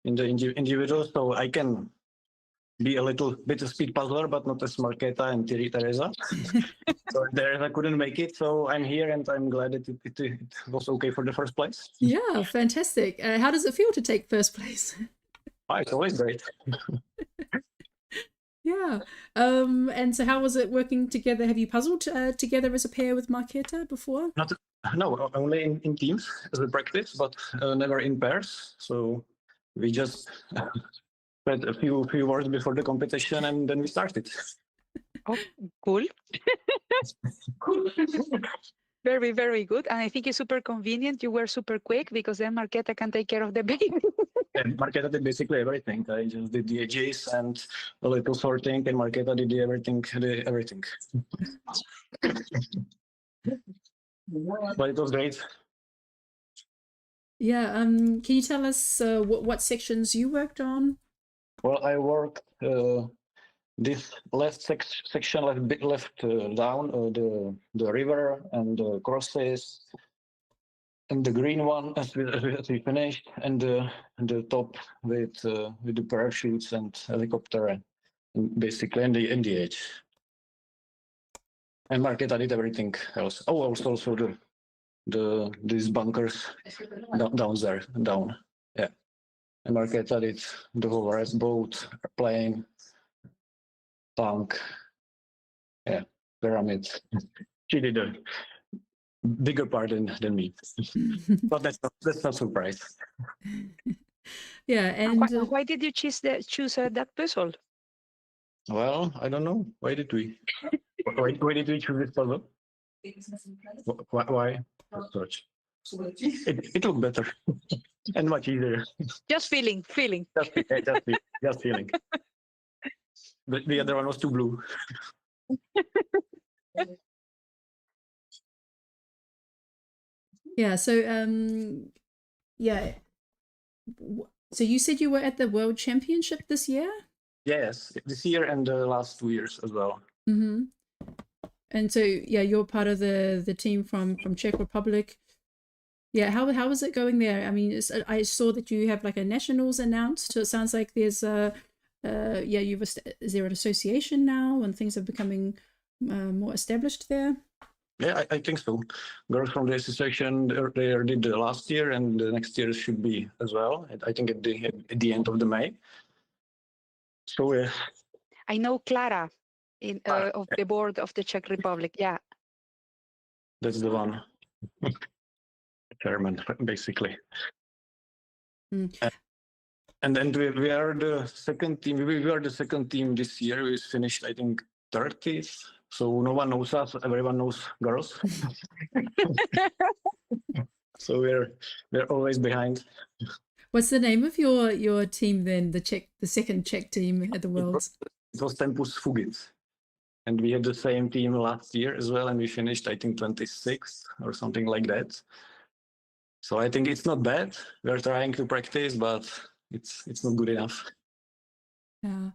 in the individual, so I can be a little bit a speed puzzler, but not as Marketa and Teresa. So Teresa couldn't make it, so I'm here and I'm glad that it was okay for the first place. Yeah, fantastic. How does it feel to take first place? Oh, it's always great. Yeah. And so how was it working together? Have you puzzled together as a pair with Marketa before? No, only in teams as a practice, but never in pairs. So we just read a few words before the competition and then we started. Oh, cool. Very, very good. And I think it's super convenient. You were super quick because then Marketa can take care of the baby. And Marketa did basically everything. I just did the edges and a little sorting, and Marketa did everything. But it was great. Yeah. Can you tell us what sections you worked on? Well, I worked this left section left down the river and the crosses, and the green one as we finished, and the top with the parachutes and helicopter and basically in the edge. And Marketa did everything else. Oh, also these bunkers down. Yeah. And Marketa did the whole rest: boat, plane, tank, yeah, pyramid. She did a bigger part than me, but that's not surprise. Yeah, And and why did you choose that puzzle? Well, I don't know. Why did we? Why did we choose this puzzle? Why? Search. It looked better and much easier. Just feeling. Just feeling. The other one was too blue. yeah, so yeah. So you said you were at the World Championship this year? Yes, this year and the last 2 years as well. Mm-hmm. And so yeah, you're part of the team from Czech Republic. Yeah, how was it going there? I mean, I saw that you have like a nationals announced. So it sounds like there's is there an association now and things are becoming more established there? Yeah, I think so. Girls from the association they did the last year, and the next year should be as well. I think at the end of the May. So I know Clara of the board of the Czech Republic. Yeah. that's the one. Chairman, basically. Mm. And then we are the second team. We are the second team this year. We finished, I think, 30th. So no one knows us. Everyone knows girls. So we're always behind. What's the name of your team then? The second Czech team at the Worlds. It was Tempus Fugit. And we had the same team last year as well, and we finished, I think, 26th or something like that. So I think it's not bad. We're trying to practice, but it's not good enough. Yeah.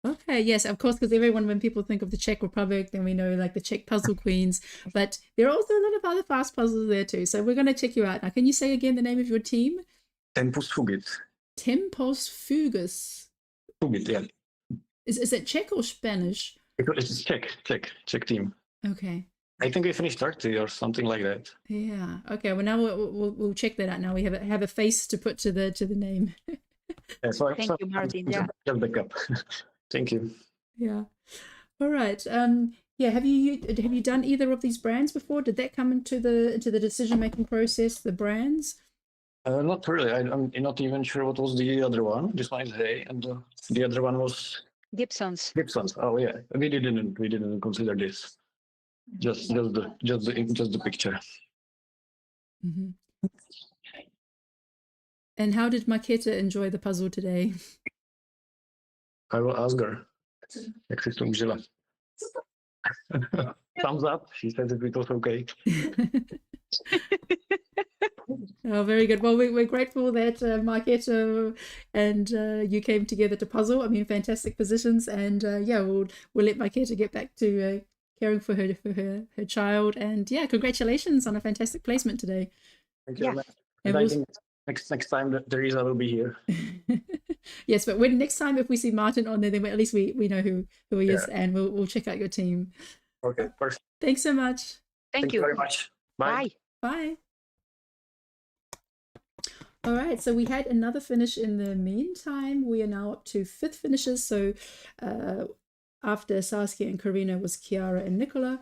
Okay, yes, of course, because when people think of the Czech Republic, then we know like the Czech puzzle queens, but there are also a lot of other fast puzzles there too. So we're going to check you out. Now, can you say again the name of your team? Tempus Fugit. Tempos Fugus. Fugit, yeah. Is it Czech or Spanish? It's Czech team. Okay. I think we finished 30 or something like that. Yeah. Okay. Well, now we'll check that out. Now we have a face to put to the name. Yeah, Thank you, Martin. Yeah. Just back up. Thank you. Yeah. All right. Yeah. Have you done either of these brands before? Did that come into the decision making process? The brands? Not really. I'm not even sure what was the other one. This one is Hay, and the other one was Gibson's. Gibson's. Oh yeah, we didn't consider this. Just the picture. Mm-hmm. And how did Marketa enjoy the puzzle today? I will ask her. Jak si to užila. Thumbs up. She said that it was okay. Oh, very good. Well, we're grateful that Marketa and you came together to puzzle. I mean, fantastic positions, and yeah, we'll let Marketa get back to caring for her child. And yeah, congratulations on a fantastic placement today. Thank you Yeah. very much. And And I we'll- think next time that Teresa will be here. Yes, but when next time if we see Martin on there, then at least we know who he is, and we'll check out your team. Okay, perfect. Thanks so much. Thank you you. very much. Bye. Bye. Bye. All right, so we had another finish in the meantime. We are now up to 5th finishes. So after Saskia and Karina was Chiara and Nicola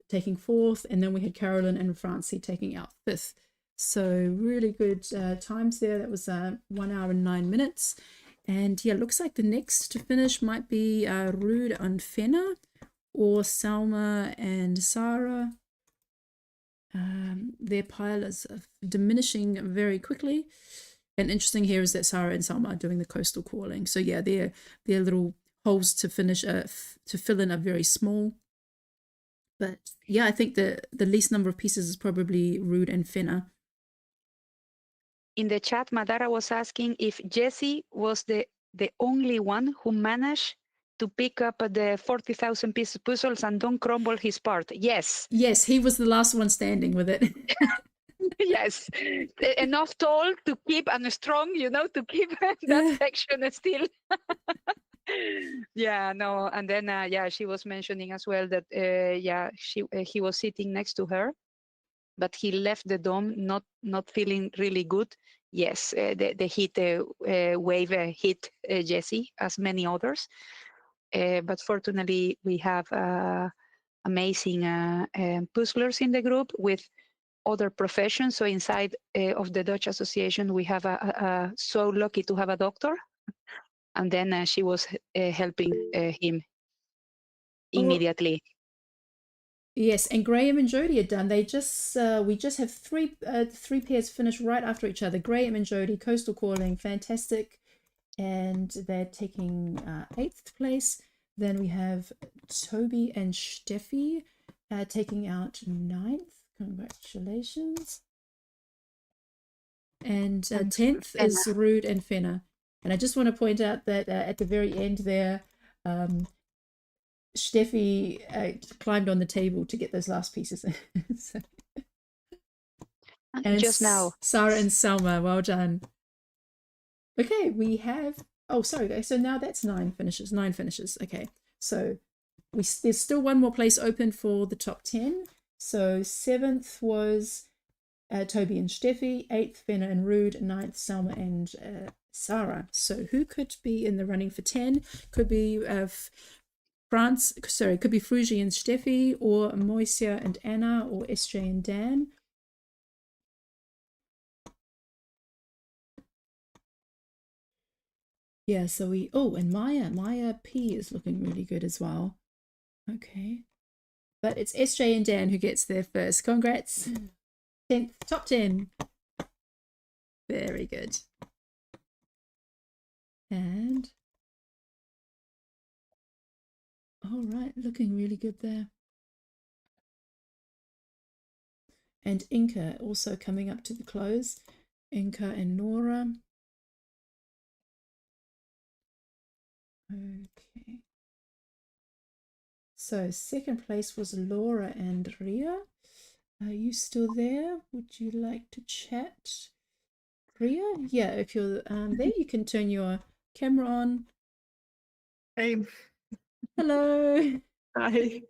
taking 4th, and then we had Carolyn and Francie taking out 5th. So really good times there. That was 1 hour and 9 minutes. And yeah, looks like the next to finish might be Ruud and Fenna or Salma and Sarah. Their pile is diminishing very quickly. And interesting here is that Sarah and Salma are doing the coastal calling. So yeah, their little holes to finish to fill in are very small. But yeah, I think the least number of pieces is probably Ruud and Fenna. In the chat, Madara was asking if Jesse was the only one who managed to pick up the 40,000 piece puzzles and don't crumble his part. Yes. Yes, he was the last one standing with it. Yes. Enough tall to keep and strong, to keep that section still. Yeah, no. And then, yeah, she was mentioning as well that, yeah, he was sitting next to her, but he left the dome not feeling really good. Yes, the heat wave hit Jesse, as many others. But fortunately, we have amazing puzzlers in the group with other professions. So inside of the Dutch Association, we have so lucky to have a doctor. And then she was helping him immediately. Yes, and Graham and Jodie are done. They just we just have three pairs finished right after each other. Graham and Jodie, Coastal Calling, fantastic, and they're taking 8th place. Then we have Toby and Steffi taking out 9th. Congratulations. And 10th is Ruud and Fenna. And I just want to point out that at the very end there, Steffi climbed on the table to get those last pieces. So, and just now, Sarah and Selma, well done. Okay, we have, oh, sorry guys, so now that's 9 finishes. Okay, so there's still one more place open for the top 10. So 7th was Toby and Steffi, 8th Fenna and Ruud, 9th Selma and Sarah. So who could be in the running for 10? Could be could be Frugi and Steffi, or Moisia and Anna, or SJ and Dan. Yeah, so and Maya P is looking really good as well. Okay. But it's SJ and Dan who gets there first. Congrats. 10th, top 10. Very good. And all right, looking really good there. And Inca also coming up to the close. Inca and Nora. Okay. So 2nd place was Laura and Ria. Are you still there? Would you like to chat? Ria? Yeah, if you're there, you can turn your camera on. Hey. Hello. Hi.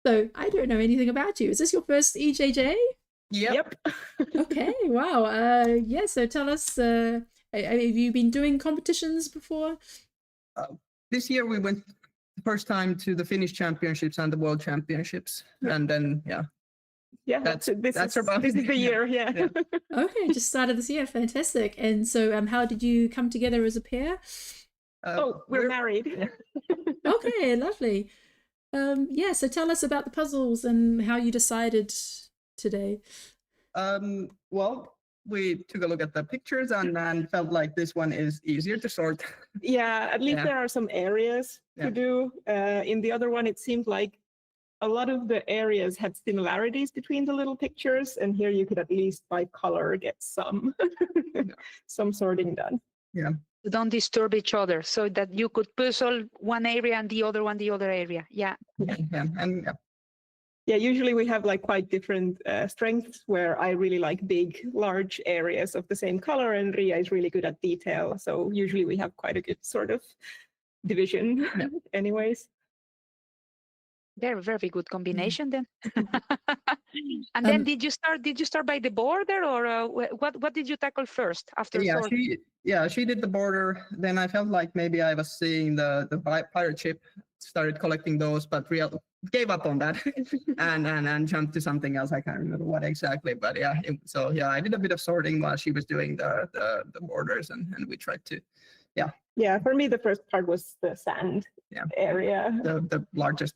So I don't know anything about you. Is this your first EJJ? Yep. Okay, wow. Yeah, so tell us, have you been doing competitions before? This year we went the first time to the Finnish Championships and the World Championships. And then, This is the year, yeah. Okay, just started this year. Fantastic. And so how did you come together as a pair? We're married. Okay, lovely. Yeah, so tell us about the puzzles and how you decided today. Well, we took a look at the pictures and felt like this one is easier to sort. Yeah, at least there are some areas to do. In the other one, it seemed like a lot of the areas had similarities between the little pictures, and here you could at least by color get some some sorting done. Don't disturb each other so that you could puzzle one area and the other one the other area. Yeah. Yeah, and Yeah, usually we have like quite different strengths where I really like big, large areas of the same color, and Ria is really good at detail. So usually we have quite a good sort of division anyways. Very, very good combination then. And then did you start by the border, or what did you tackle first after yeah, sorting? she did the border. Then I felt like maybe I was seeing the pirate ship, started collecting those, but gave up on that and jumped to something else. I can't remember what exactly, but yeah. So yeah, I did a bit of sorting while she was doing the borders, and we tried to Yeah, for me the first part was the sand area. the largest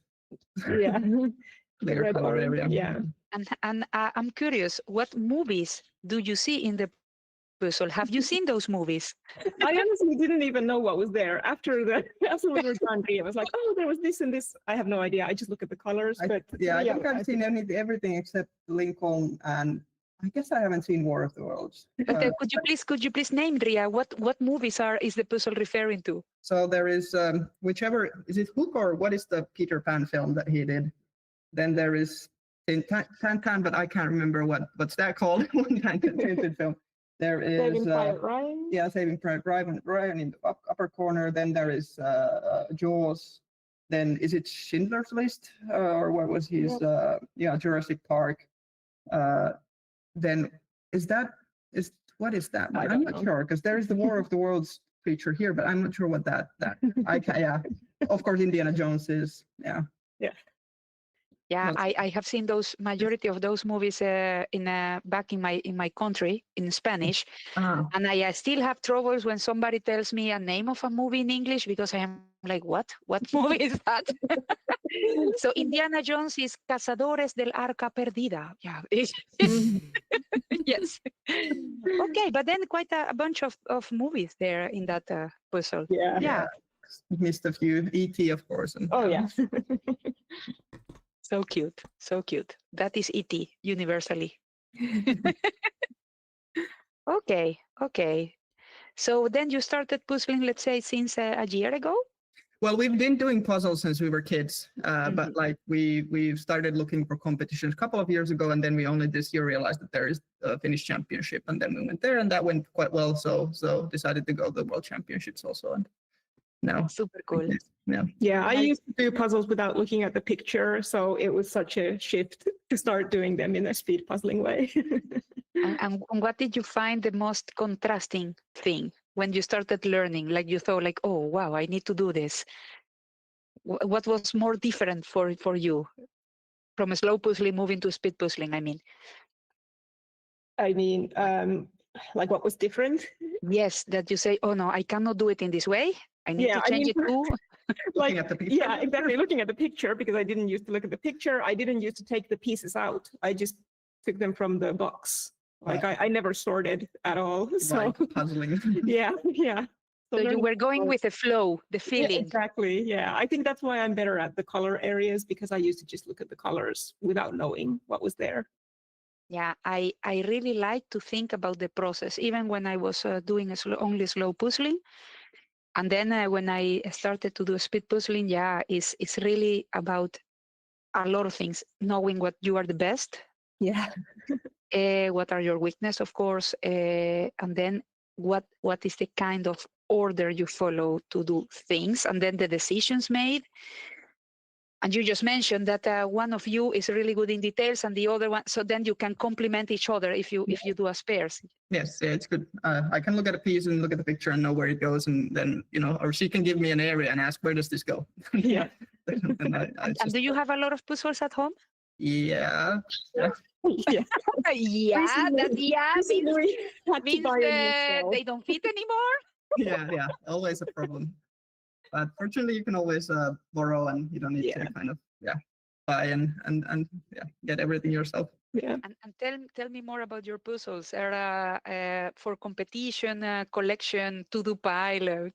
Yeah. clear Red, color orange, area. yeah. And I'm curious, what movies do you see in the puzzle? Have you seen those movies? I honestly didn't even know what was there after we were done. I was like, oh, there was this and this. I have no idea. I just look at the colors. I But think I've seen everything except Lincoln, and I guess I haven't seen War of the Worlds. But could you please name, Ria, what movies is the puzzle referring to? So there is whichever, is it Hook or what is the Peter Pan film that he did? Then there is Tan, but I can't remember what's that called. One tinted film. There is Saving Private Ryan. yeah, Saving Private Ryan in the upper corner. Then there is Jaws. Then is it Schindler's List or what was his Jurassic Park? Then what is that? I'm not sure, because there is the War of the Worlds feature here, but I'm not sure what that I can, yeah. Of course, Indiana Jones is Yeah, I have seen those majority of those movies back in my country in Spanish, and I still have troubles when somebody tells me a name of a movie in English, because I am like, what movie is that? So Indiana Jones is Cazadores del Arca Perdida. Yeah. Yes. Okay, but then quite a bunch of movies there in that puzzle. Yeah. Missed a few. E.T. of course. And, Oh yeah. So cute, so cute. That is E.T. universally. Okay. So then you started puzzling, let's say, since a year ago? Well, we've been doing puzzles since we were kids, but like we've started looking for competitions a couple of years ago, and then we only this year realized that there is a Finnish championship, and then we went there, and that went quite well. So decided to go to the World Championships also, and now Super cool. Yeah, I used to do puzzles without looking at the picture, so it was such a shift to start doing them in a speed puzzling way. And what did you find the most contrasting thing when you started learning? Like you thought, like, oh wow, I need to do this. What was more different for you from a slow puzzling moving to speed puzzling? I mean, Like what was different? Yes, that you say, oh no, I cannot do it in this way. I need to change it too. Like, at the picture. yeah, exactly. Looking at the picture, because I didn't used to look at the picture. I didn't used to take the pieces out. I just took them from the box. Like I never sorted at all. So Like puzzling. yeah. So you were going with the flow, the Yeah, feeling. exactly. Yeah, I think that's why I'm better at the color areas, because I used to just look at the colors without knowing what was there. Yeah, I really like to think about the process, even when I was doing only slow puzzling. And then when I started to do speed puzzling, yeah, it's really about a lot of things, knowing what you are the best. Yeah. What are your weaknesses, of course, and then what is the kind of order you follow to do things, and then the decisions made. And you just mentioned that one of you is really good in details and the other one, so then you can complement each other if you do as pairs. Yes, yeah, it's good. I can look at a piece and look at the picture and know where it goes, and then or she can give me an area and ask, where does this go? Yeah. And do you have a lot of puzzles at home? Yeah. Yeah. Yeah, means they don't fit anymore. Yeah, always a problem. But fortunately, you can always borrow, and you don't need to kind of buy and get everything yourself. Yeah. And tell me more about your puzzles. Are for competition, collection, to-do pile?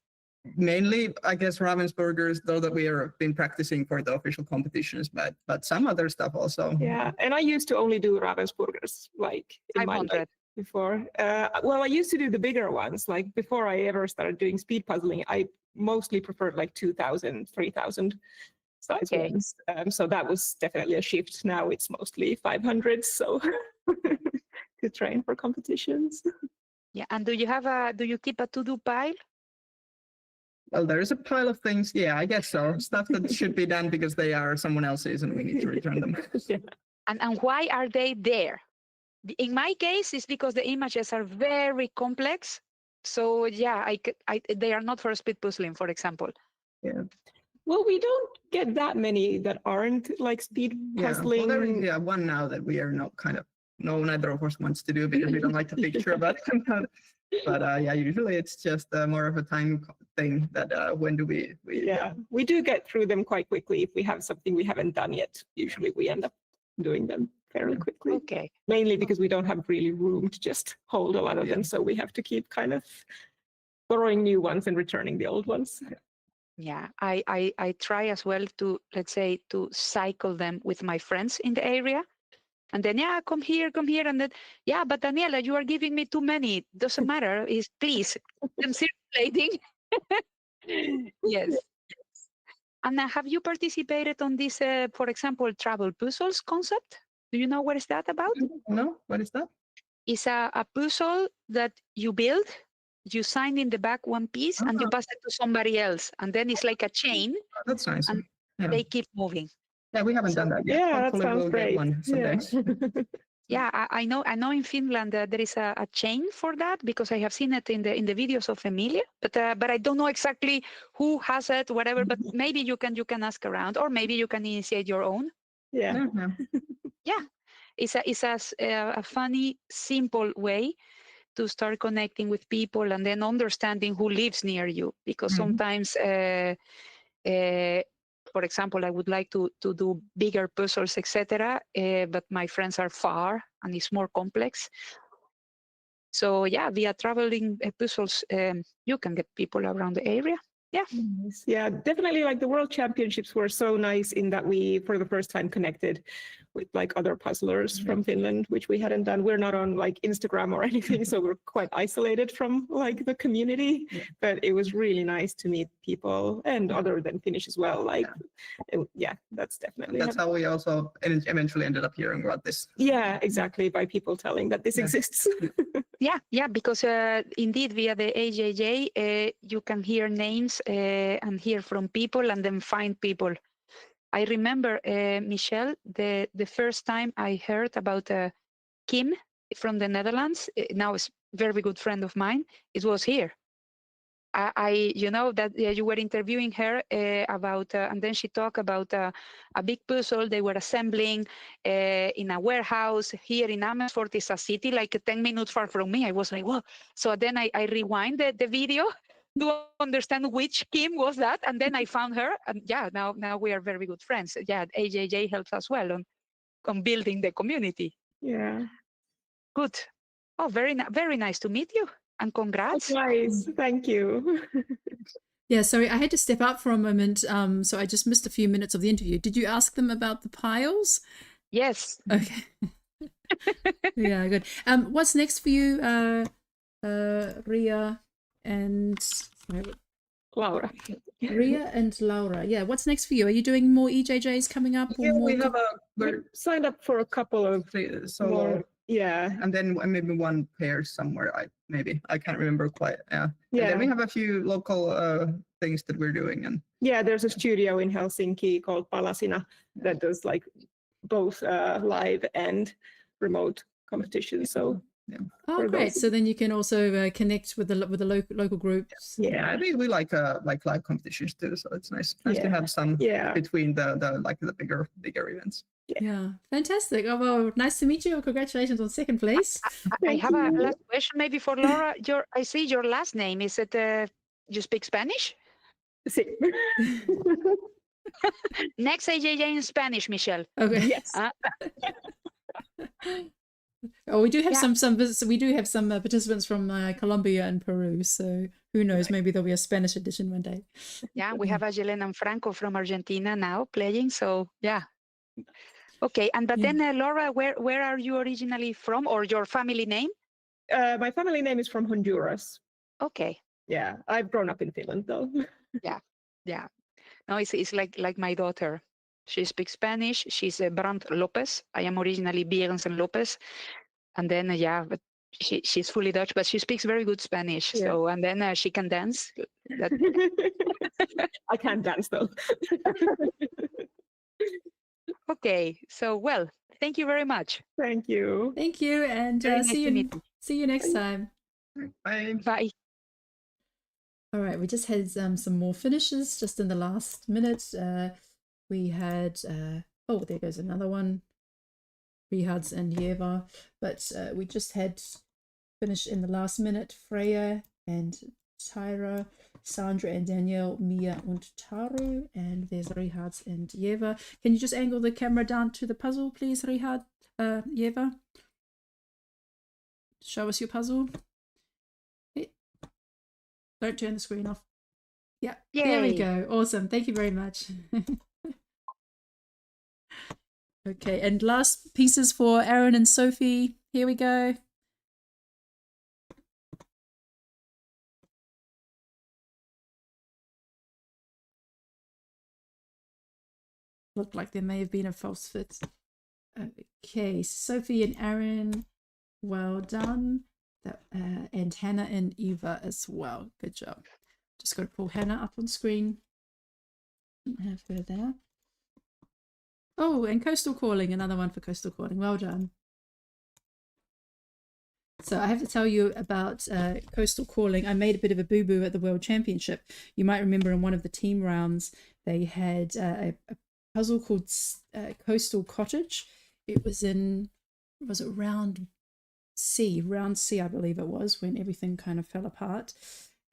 Mainly, I guess Ravensburgers, though that we are been practicing for the official competitions, but some other stuff also. Yeah, and I used to only do Ravensburgers like in my 500. life before. Well, I used to do the bigger ones. Like before I ever started doing speed puzzling, I mostly preferred like 2,000, 3,000 size Okay. ones. So that was definitely a shift. Now it's mostly 500. So to train for competitions. Yeah, and do you keep a to-do pile? Well, there is a pile of things. Yeah, I guess so. Stuff that should be done because they are someone else's and we need to return them. Yeah. And why are they there? In my case, it's because the images are very complex. So yeah, they are not for speed puzzling, for example. Yeah. Well, we don't get that many that aren't like speed Yeah. puzzling. Well, there is one now that we are not kind of, no, neither of us wants to do because we don't like the picture, but yeah, usually it's just more of a time thing that when do we Yeah, we do get through them quite quickly. If we have something we haven't done yet, usually we end up doing them fairly quickly. Okay. Mainly because we don't have really room to just hold a lot of them. So we have to keep kind of borrowing new ones and returning the old ones. Yeah, I try as well to, let's say, to cycle them with my friends in the area. And then, yeah, come here. And then, yeah, but Daniela, you are giving me too many. Doesn't matter. Please, I'm circulating. Yes. And have you participated on this, for example, travel puzzles concept? Do you know what is that about? No, what is that? It's a puzzle that you build, you sign in the back one piece, and you pass it to somebody else. And then it's like a chain, Oh, that's nice. and Yeah. they keep moving. Yeah, we haven't done that yet. Yeah, that Hopefully sounds we'll great. get one someday. Yeah. Yeah, I know in Finland there is a chain for that because I have seen it in the videos of Emilia, but I don't know exactly who has it, whatever. But maybe you can ask around, or maybe you can initiate your own. Yeah. Yeah, it's a funny, simple way to start connecting with people and then understanding who lives near you, because sometimes for example, I would like to do bigger puzzles, etc. But my friends are far and it's more complex. So yeah, via traveling puzzles, you can get people around the area. Yeah. Nice. Yeah, definitely. Like the World Championships were so nice in that we, for the first time, connected with like other puzzlers from Finland, which we hadn't done. We're not on like Instagram or anything, so we're quite isolated from like the community. Yeah. But it was really nice to meet people and other than Finnish as well. Like, that's definitely. That's how we also eventually ended up hearing about this. Yeah, exactly. By people telling that this exists. Yeah, because indeed via the AJJ, you can hear names and hear from people and then find people. I remember, Michelle, the first time I heard about Kim from the Netherlands, now is a very good friend of mine, it was here. You know that you were interviewing her about, and then she talked about a big puzzle they were assembling in a warehouse here in Amersfoort. Is a city like 10 minutes far from me. I was like, whoa. So then I rewind the video to understand which Kim was that, and then I found her, and yeah, now we are very good friends. Yeah, AJJ helps as well on building the community. Yeah. Good. Oh, very nice to meet you. And congrats. That's nice. Thank you. Yeah, sorry, I had to step out for a moment, so I just missed a few minutes of the interview. Did you ask them about the piles? Yes. Okay. Yeah, good. What's next for you, Ria and Laura. Ria and Laura? Yeah, what's next for you? Are you doing more EJJs coming up? Or Yeah, more we have We're signed up for a couple of solo, more. Yeah. and then maybe one pair somewhere. I can't remember quite. Yeah. Yeah. And then we have a few local things that we're doing, and Yeah, there's a studio in Helsinki called Palasina that does like both live and remote competitions. So Oh, for great! those- So then you can also connect with the local groups. yeah, we like live competitions too. So it's nice to Yeah. have some yeah, between the bigger events. Yeah, fantastic. Oh, well, nice to meet you. Congratulations on second place. I Thank have a you. last question maybe for Laura. I see your last name. Is it you speak Spanish? sí. Next AJJ in Spanish, Michelle. Okay. Yes. Oh, we do have Yeah. we do have some participants from Colombia and Peru. So who knows? Maybe there'll be a Spanish edition one day. Yeah, we have Yelena and Franco from Argentina now playing. So yeah. Okay, and but Yeah. then Laura, where are you originally from, or your family name? My family name is from Honduras. Okay. Yeah, I've grown up in Finland though. Yeah. No, it's like my daughter. She speaks Spanish. She's Brandt Lopez. I am originally Berensen Lopez, and then yeah, but she's fully Dutch, but she speaks very good Spanish. Yeah. So and then she can dance. That, I can't dance though. okay. So well, thank you very much. Thank you. Thank you, and Very nice to meet you. see you next time. Bye. Bye. All right, we just had some more finishes just in the last minute. We had oh, there goes another one. Rihards and Yeva, but we just had finish in the last minute. Freya and Tyra, Sandra and Danielle, Mia and Taru, and there's Rihards and Yeva. Can you just angle the camera down to the puzzle, please, Rihard, Yeva? Show us your puzzle. Don't turn the screen off. Yeah, there we Yay. go. Awesome. Thank you very much. Okay, and last pieces for Aaron and Sophie. Here we go. Looked like there may have been a false fit. Okay, Sophie and Aaron, well done. And Hannah and Eva as well. Good job. Just got to pull Hannah up on screen. Have her there. Oh, and Coastal Calling, another one for Coastal Calling. Well done. So I have to tell you about Coastal Calling. I made a bit of a boo-boo at the World Championship. You might remember in one of the team rounds, they had a puzzle called Coastal Cottage. It was in, was it round C, I believe it was, when everything kind of fell apart.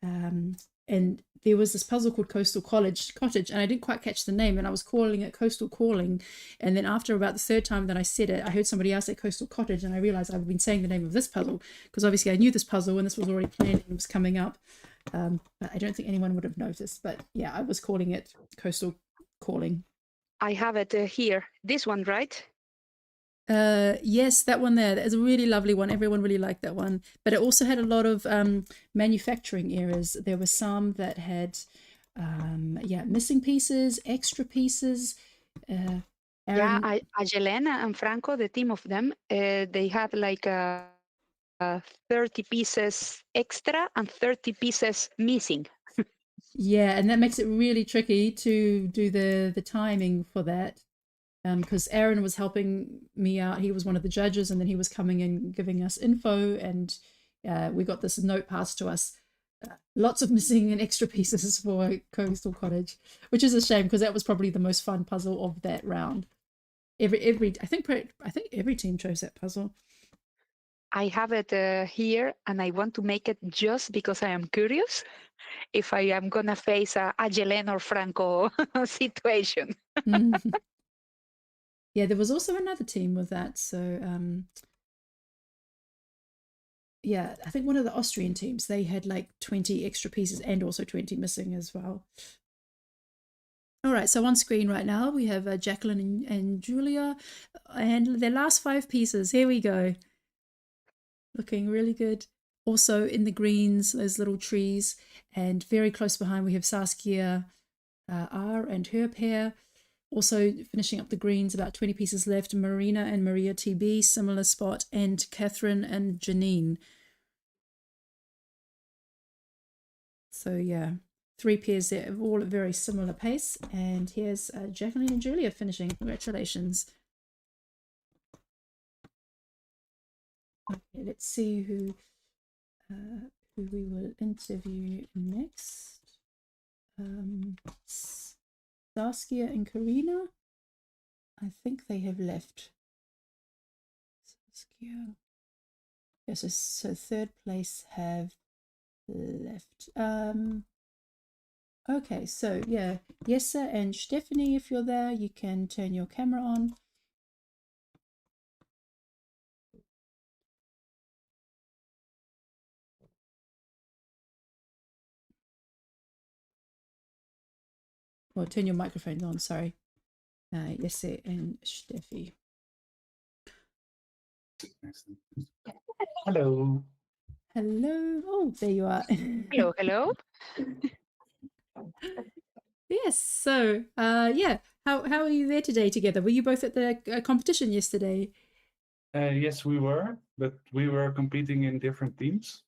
And there was this puzzle called Coastal Cottage, and I didn't quite catch the name, and I was calling it Coastal Calling. And then after about the third time that I said it, I heard somebody else say Coastal Cottage, and I realized I've been saying the name of this puzzle, because obviously I knew this puzzle and this was already planned and it was coming up. But I don't think anyone would have noticed. But yeah, I was calling it Coastal Calling. I have it here. This one, right? Yes, that one there. That is a really lovely one. Everyone really liked that one. But it also had a lot of manufacturing errors. There were some that had missing pieces, extra pieces. Yeah, Aaron, Yelena and Franco, the team of them, they had like 30 pieces extra and 30 pieces missing. yeah, and that makes it really tricky to do the timing for that. Because Aaron was helping me out. He was one of the judges, and then he was coming and giving us info, and we got this note passed to us. Lots of missing and extra pieces for Coastal Cottage, which is a shame because that was probably the most fun puzzle of that round. I think every team chose that puzzle. I have it here, and I want to make it just because I am curious if I am gonna face a Yelena or Franco situation. Yeah, there was also another team with that. So yeah, I think one of the Austrian teams, they had like 20 extra pieces and also 20 missing as well. All right, so on screen right now, we have Jacqueline and Julia and their last 5 pieces. Here we go. Looking really good. Also in the greens, those little trees. And very close behind, we have Saskia R and her pair. Also finishing up the greens, about 20 pieces left. Marina and Maria TB, similar spot. And Catherine and Janine. So yeah, 3 pairs there, all at very similar pace. And here's Jacqueline and Julia finishing. Congratulations. Okay, let's see who we will interview next. Saskia and Karina. I think they have left. Saskia. Yes, so third place have left. Okay, so yeah, Jesse and Stephanie, if you're there, you can turn your camera on. Well, turn your microphones on, sorry. Jesse and Steffi. Hello. Hello. Oh, there you are. Hello, hello. Yes. So, yeah. How are you there today together? Were you both at the competition yesterday? Yes, we were, but we were competing in different teams.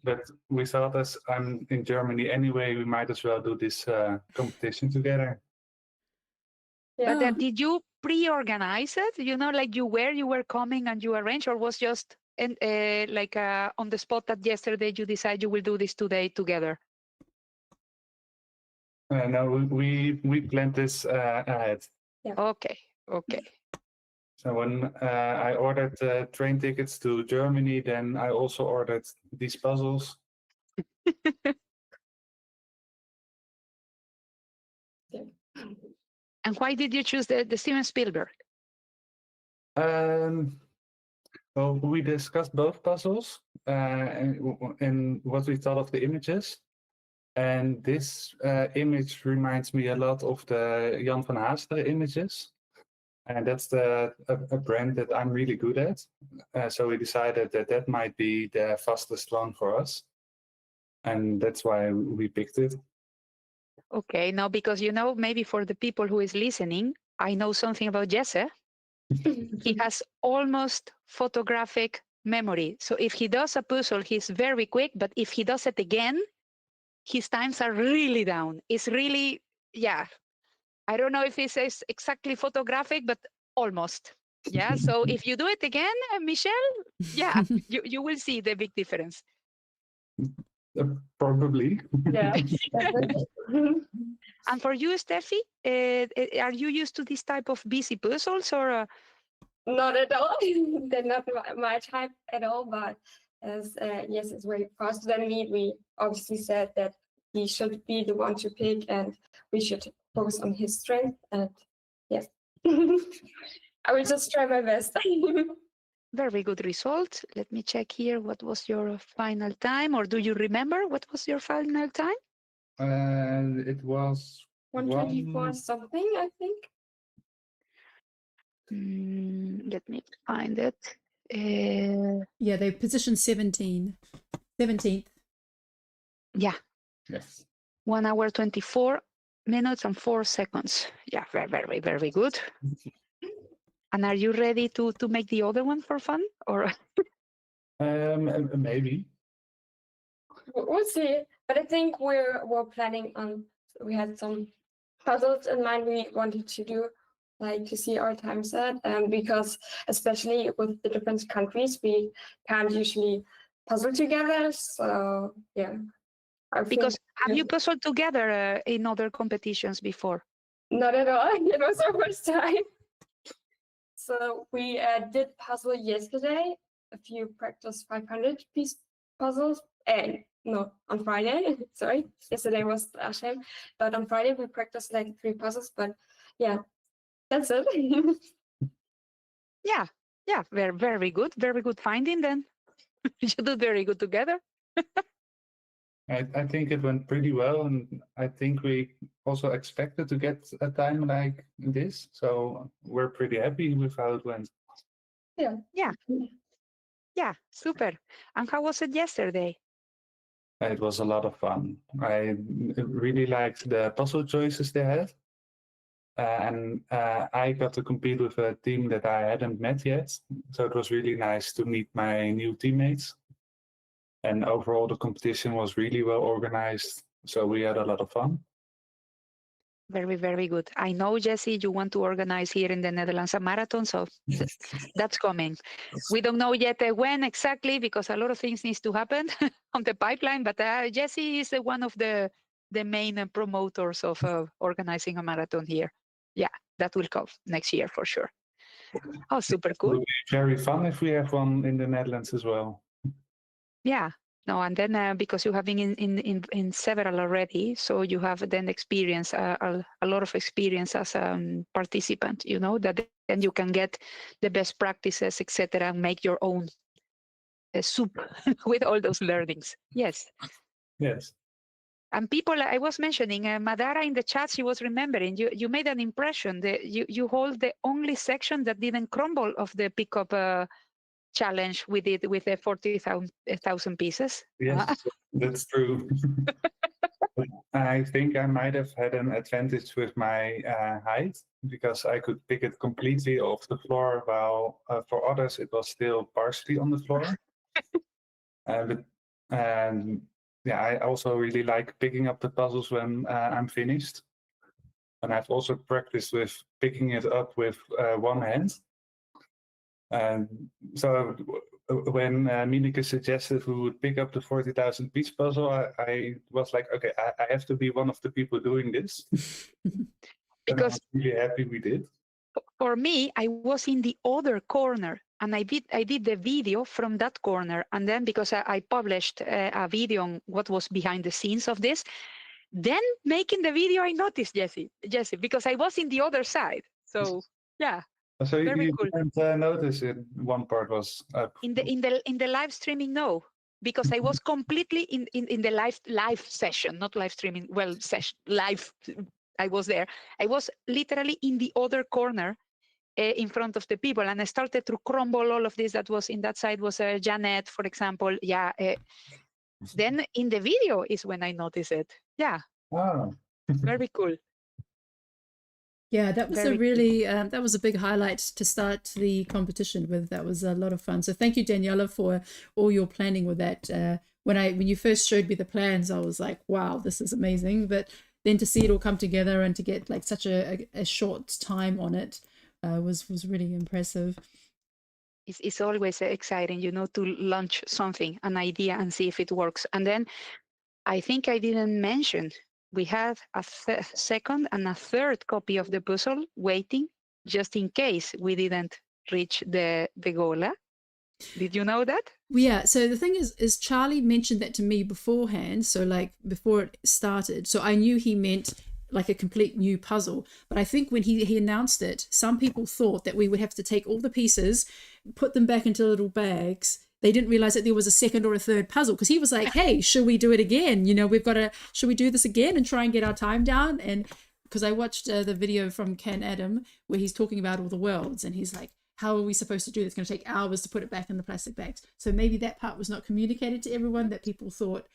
But we thought, as I'm in Germany anyway, we might as well do this competition together. Yeah. But did you pre-organize it? You know, like you were coming and you arranged, or was just on the spot that yesterday you decide you will do this today together? No, we planned this ahead. Okay, okay. So when I ordered train tickets to Germany, then I also ordered these puzzles. And why did you choose the Steven Spielberg? Well, we discussed both puzzles and what we thought of the images. And this image reminds me a lot of the Jan van Haasteren images. And that's a brand that I'm really good at. So we decided that that might be the fastest one for us. And that's why we picked it. Okay, now because you know, maybe for the people who is listening, I know something about Jesse. He has almost photographic memory. So if he does a puzzle, he's very quick, but if he does it again, his times are really down. It's really, yeah. I don't know if he says exactly photographic, but almost. Yeah. So if you do it again, Michelle, yeah, you will see the big difference. Probably. Yeah. Definitely. And for you, Steffi, are you used to this type of busy puzzles or? Not at all. They're not my type at all. But as yes, it's very faster than me. We obviously said that he should be the one to pick, and we should focus on his strength. And yes, I will just try my best. Very good result. Let me check here. What was your final time, or do you remember what was your final time? It was 124 something, I think. Let me find it. Yeah, they positioned 17th. Yeah. Yes. 1 hour, 24 minutes and 4 seconds. Yeah, very, very, very good. And are you ready to make the other one for fun, or? Maybe. We'll see. But I think we're planning on. We had some puzzles in mind we wanted to do, like to see our time set, because especially with the different countries, we can't usually puzzle together. So yeah. Because have you puzzled together in other competitions before? Not at all. It was our first time. So we did puzzle yesterday. A few practice 500-piece puzzles, and no, on Friday. Sorry, yesterday was shame. But on Friday we practiced like 3 puzzles. But yeah, that's it. Yeah, very, very good finding. Then you do very good together. I think it went pretty well, and I think we also expected to get a time like this. So we're pretty happy with how it went. Yeah, super. And how was it yesterday? It was a lot of fun. I really liked the puzzle choices they had. And I got to compete with a team that I hadn't met yet. So it was really nice to meet my new teammates. And overall, the competition was really well organized. So we had a lot of fun. Very, very good. I know, Jesse, you want to organize here in the Netherlands a marathon, so that's coming. We don't know yet when exactly, because a lot of things needs to happen on the pipeline, but Jesse is one of the main promoters of organizing a marathon here. Yeah, that will come next year for sure. Oh, super It cool. will be very fun if we have one in the Netherlands as well. Yeah. No, and then because you have been in several already, so you have then experience a lot of experience as a participant. You know that then you can get the best practices, etc., and make your own soup with all those learnings. Yes. Yes. And people, I was mentioning, Madara in the chat, she was remembering, you made an impression that you hold the only section that didn't crumble of the pickup challenge we did with the 40,000 pieces. Yes, that's true. I think I might have had an advantage with my height because I could pick it completely off the floor, while for others it was still partially on the floor. But yeah, I also really like picking up the puzzles when I'm finished. And I've also practiced with picking it up with one hand. And so when Mineke suggested we would pick up the 40,000 piece puzzle, I was like, okay, I have to be one of the people doing this. Because I was really happy we did. For me, I was in the other corner, and I did the video from that corner. And then because I published a video on what was behind the scenes of this, then making the video, I noticed Jesse, because I was in the other side. So yeah. So very you cool. didn't notice it. One part was up. In the live streaming, no, because I was completely in the live session, not live streaming. Well, session live. I was there. I was literally in the other corner, in front of the people, and I started to crumble all of this. That was in that side was Janet, for example. Yeah. Then in the video is when I noticed it. Yeah. Oh. Very cool. Yeah, that was Very a really that was a big highlight to start the competition with. That was a lot of fun. So thank you, Daniela, for all your planning with that. When you first showed me the plans, I was like, wow, this is amazing. But then to see it all come together and to get like such a short time on it was really impressive. It's always exciting, to launch something, an idea, and see if it works. And then I think I didn't mention, we had a second and a third copy of the puzzle waiting just in case we didn't reach the goal. Did you know that? Yeah, so the thing is Charlie mentioned that to me beforehand, so like before it started. So I knew he meant like a complete new puzzle. But I think when he announced it, some people thought that we would have to take all the pieces, put them back into little bags. They didn't realize that there was a second or a third puzzle, because he was like, hey, should we do it again? Should we do this again and try and get our time down? And because I watched the video from Ken Adam where he's talking about all the worlds, and he's like, how are we supposed to do this? It's going to take hours to put it back in the plastic bags. So maybe that part was not communicated to everyone, that people thought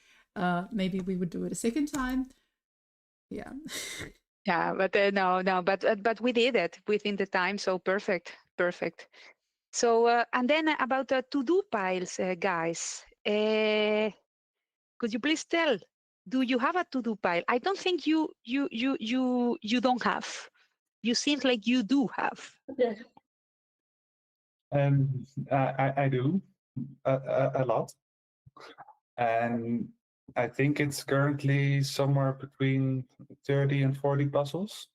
maybe we would do it a second time. Yeah. Yeah, but no, but we did it within the time. So perfect. So, and then about the to-do piles, guys, could you please tell, do you have a to-do pile? I don't think you don't have. You seem like you do have. Yeah. I do a lot. And I think it's currently somewhere between 30 and 40 puzzles.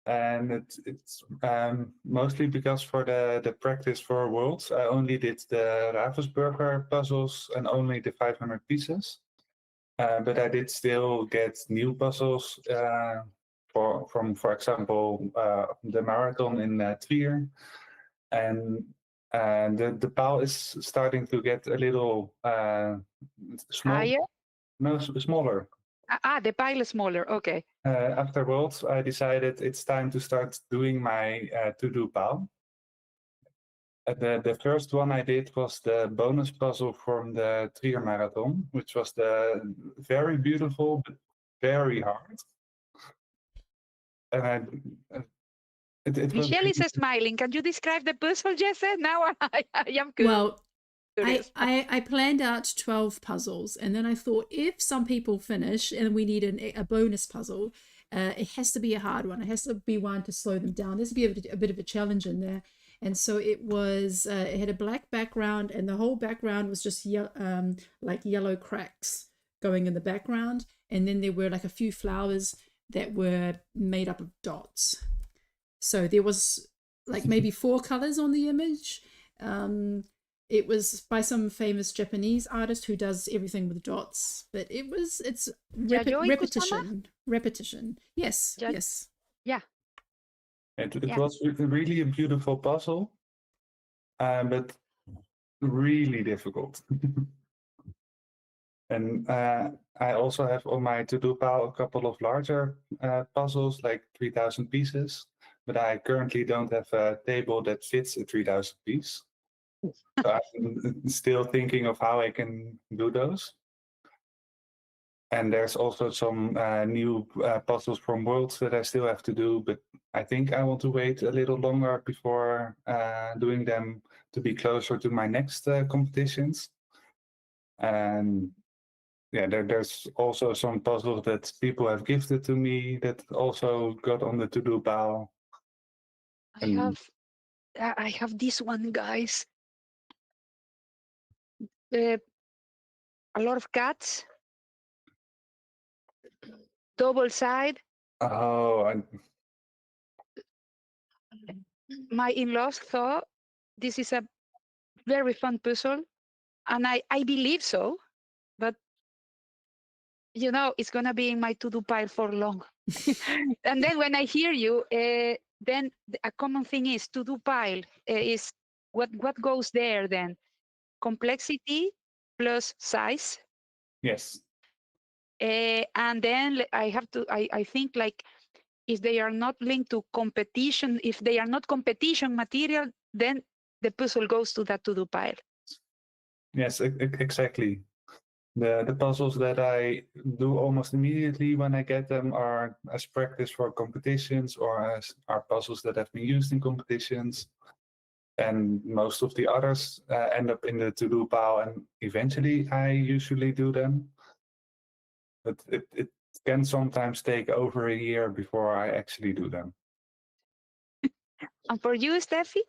And it's mostly because for the practice for Worlds, I only did the Ravensburger puzzles and only the 500 pieces. But I did still get new puzzles from, for example, the marathon in Trier. And the pile is starting to get a little small. Higher? No, smaller. The pile is smaller. Okay. Afterwards, I decided it's time to start doing my to-do pile. The first one I did was the bonus puzzle from the Trier Marathon, which was the very beautiful but very hard. And Michelle is smiling. Can you describe the puzzle, Jesse? Now I am good. Well, I planned out 12 puzzles, and then I thought if some people finish and we need a bonus puzzle, it has to be a hard one. It has to be one to slow them down. There's to be a bit of a challenge in there. And so it was, it had a black background, and the whole background was just like yellow cracks going in the background. And then there were like a few flowers that were made up of dots. So there was like maybe 4 colors on the image. It was by some famous Japanese artist who does everything with dots, but it's repetition. Yes, yes. Yeah. It was really a beautiful puzzle, but really difficult. And I also have on my to-do pile a couple of larger puzzles, like 3,000 pieces, but I currently don't have a table that fits a 3,000 piece. So I'm still thinking of how I can do those. And there's also some new puzzles from Worlds that I still have to do, but I think I want to wait a little longer before doing them to be closer to my next competitions. And yeah, there's also some puzzles that people have gifted to me that also got on the to-do pile. I have this one, guys. A lot of cats, double side. Oh, My in-laws thought this is a very fun puzzle, and I believe so, but you know, it's gonna be in my to-do pile for long. And then when I hear you, then a common thing is to-do pile is what goes there then? Complexity plus size. yes. And then I think like if they are not linked to competition, if they are not competition material, then the puzzle goes to that to-do pile. Yes, exactly. The puzzles that I do almost immediately when I get them are as practice for competitions or as are puzzles that have been used in competitions. And most of the others end up in the to-do pile, and eventually I usually do them. But it can sometimes take over a year before I actually do them. And for you, Steffi?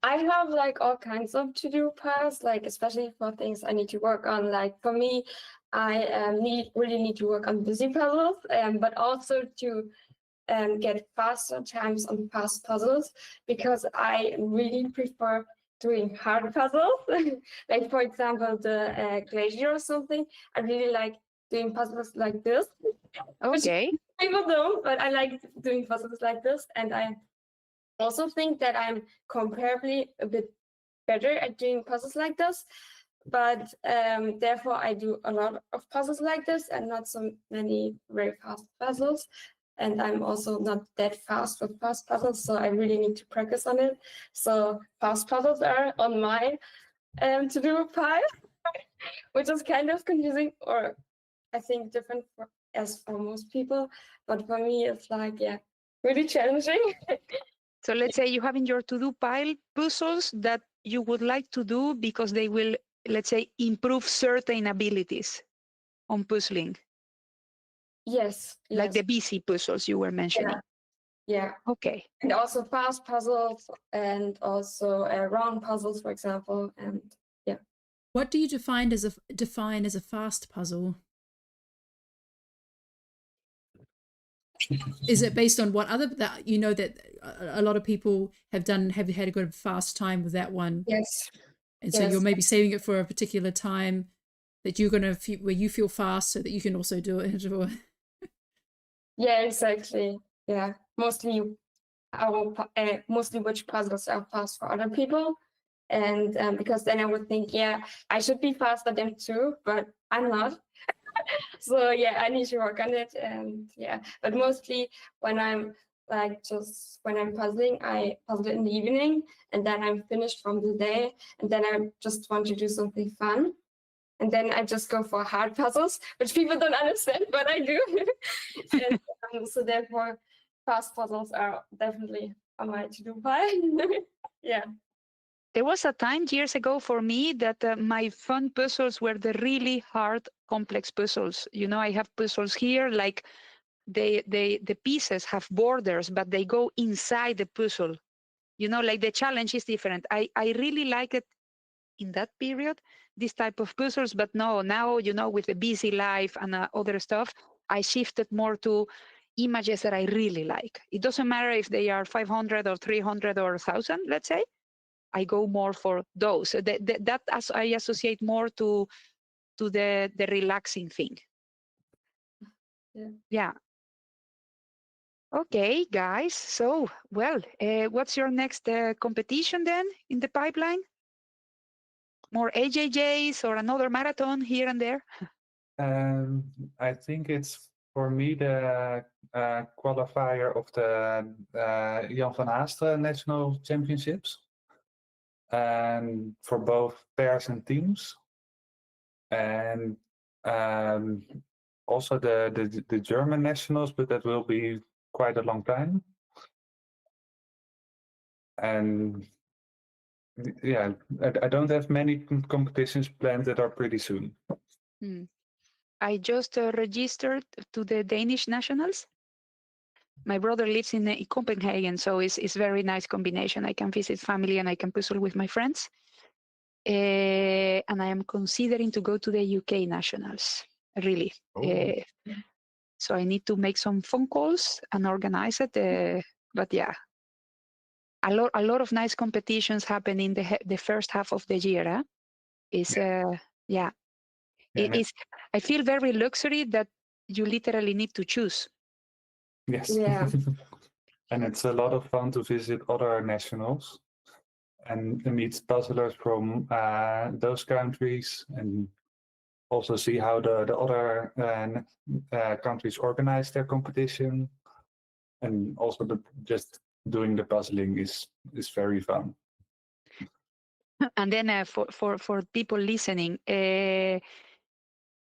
I have like all kinds of to-do piles, like especially for things I need to work on. Like for me, I really need to work on busy puzzles, but also to get faster times on fast puzzles, because I really prefer doing hard puzzles. Like for example, the glacier or something. I really like doing puzzles like this. Okay. People don't, but I like doing puzzles like this, and I also think that I'm comparably a bit better at doing puzzles like this, but therefore I do a lot of puzzles like this and not so many very fast puzzles. And I'm also not that fast with fast puzzles, so I really need to practice on it. So fast puzzles are on my to-do pile, which is kind of confusing, or I think different as for most people. But for me, it's like, yeah, really challenging. So let's say you have in your to-do pile puzzles that you would like to do because they will, let's say, improve certain abilities on puzzling. Yes. Like the busy puzzles you were mentioning. Yeah. Okay. And also fast puzzles and also round puzzles, for example. And yeah. What do you define as a fast puzzle? Is it based on what other that you know that a lot of people have had a good fast time with that one? Yes. And so you're maybe saving it for a particular time that you're gonna where you feel fast, so that you can also do it. Yeah, exactly. Yeah, mostly mostly which puzzles are fast for other people, and because then I would think, yeah, I should be faster than too, but I'm not. So yeah, I need to work on it, and yeah, but mostly when I'm when I'm puzzling, I puzzle in the evening, and then I'm finished from the day, and then I just want to do something fun. And then I just go for hard puzzles, which people don't understand, but I do. And so therefore, fast puzzles are definitely on my to-do pile. Yeah. There was a time years ago for me that my fun puzzles were the really hard, complex puzzles. You know, I have puzzles here, like the pieces have borders, but they go inside the puzzle. You know, like the challenge is different. I really like it in that period, this type of puzzles, but no, now, you know, with the busy life and other stuff, I shifted more to images that I really like. It doesn't matter if they are 500 or 300 or 1,000, let's say. I go more for those. That as I associate more to the relaxing thing. Yeah. Okay, guys. So, well, what's your next competition then in the pipeline? More AJJs or another marathon here and there? I think it's for me the qualifier of the Jan van Haastra National Championships, and for both pairs and teams, and also the German nationals, but that will be quite a long time. And yeah, I don't have many competitions planned that are pretty soon. I just registered to the Danish nationals. My brother lives in Copenhagen, so it's very nice combination. I can visit family and I can puzzle with my friends. And I am considering to go to the UK nationals, really. So I need to make some phone calls and organize it. But yeah, a lot of nice competitions happen in the first half of the year. I feel very luxury that you literally need to choose. Yes. Yeah. And it's a lot of fun to visit other nationals and meet puzzlers from those countries, and also see how the other countries organize their competition. And also just doing the puzzling is very fun. And then for people listening,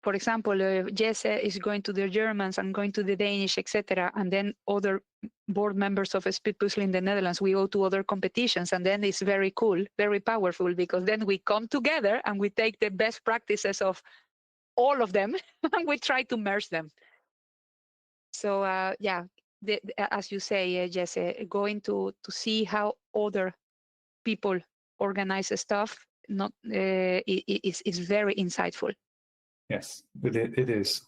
for example, Jesse is going to the Germans and going to the Danish, etc. And then other board members of Speed Puzzle in the Netherlands, we go to other competitions, and then it's very cool, very powerful, because then we come together and we take the best practices of all of them and we try to merge them. So yeah, as you say, Jesse, going to see how other people organize stuff is very insightful. Yes, it is.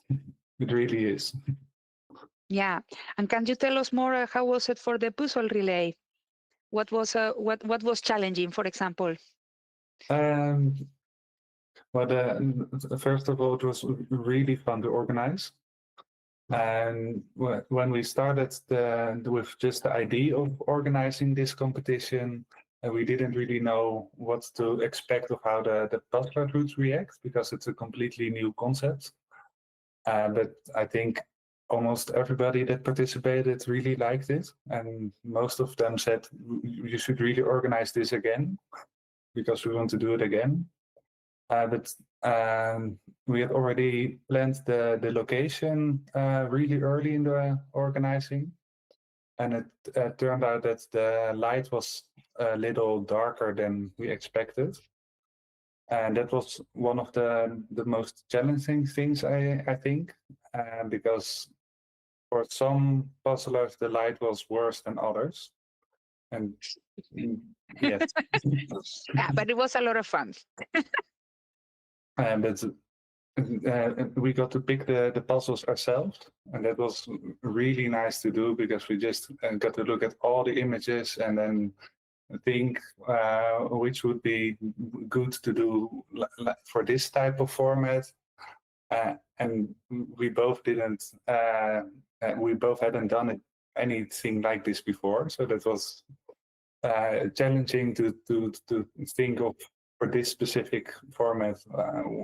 It really is. Yeah, and can you tell us more? How was it for the puzzle relay? What was challenging, for example? Well, first of all, it was really fun to organize. And when we started with just the idea of organizing this competition, we didn't really know what to expect of how the puzzler would react, because it's a completely new concept. But I think almost everybody that participated really liked it, and most of them said you should really organize this again because we want to do it again. But we had already planned the location really early in the organizing, and it turned out that the light was a little darker than we expected. And that was one of the most challenging things, I think, because for some puzzlers, the light was worse than others. And yes. Yeah, but it was a lot of fun. But we got to pick the puzzles ourselves, and that was really nice to do, because we just got to look at all the images and then think which would be good to do for this type of format. And we both didn't. We both hadn't done anything like this before, so that was challenging to think of for this specific format,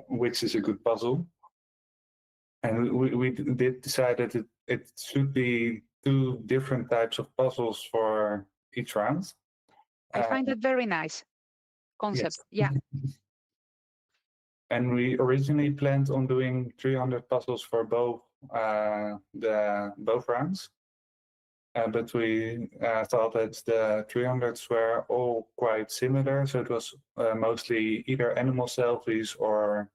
which is a good puzzle. And we did decide that it should be 2 different types of puzzles for each round. I find that very nice concept. Yes. Yeah. And we originally planned on doing 300 puzzles for both both rounds. But we thought that the 300s were all quite similar, so it was mostly either animal selfies or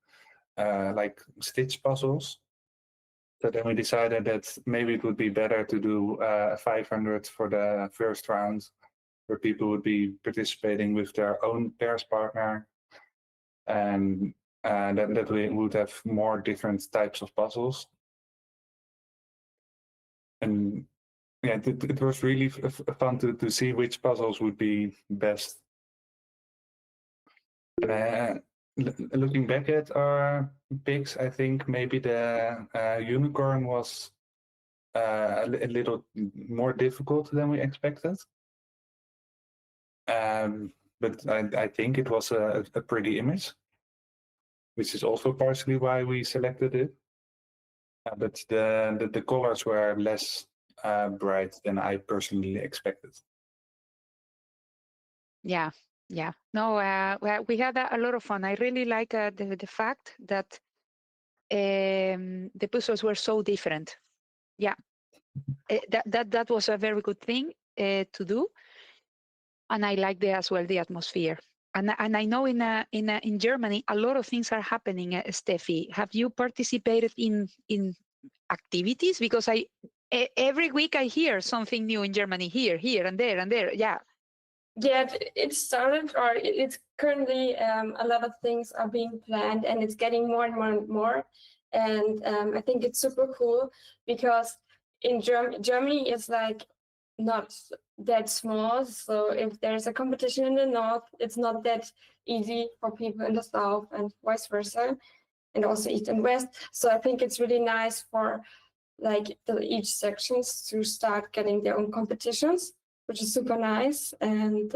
like stitch puzzles. So then we decided that maybe it would be better to do 500 for the first round, where people would be participating with their own pairs partner, and that we would have more different types of puzzles. And yeah, it was really fun to see which puzzles would be best. Looking back at our picks, I think maybe the unicorn was a little more difficult than we expected. But I think it was a pretty image, which is also partially why we selected it. But the colors were less bright than I personally expected. Yeah, yeah. No, we had a lot of fun. I really like the fact that the puzzles were so different. Yeah, that was a very good thing to do, and I like as well the atmosphere. And I know in Germany a lot of things are happening. Steffi, have you participated in activities? Because every week I hear something new in Germany, here and there and there. Yeah. Yeah, it started, or it's currently a lot of things are being planned, and it's getting more and more and more. And I think it's super cool because in Germany is like not that small. So if there's a competition in the north, it's not that easy for people in the south, and vice versa, and also east and west. So I think it's really nice for like each sections to start getting their own competitions, which is super nice. And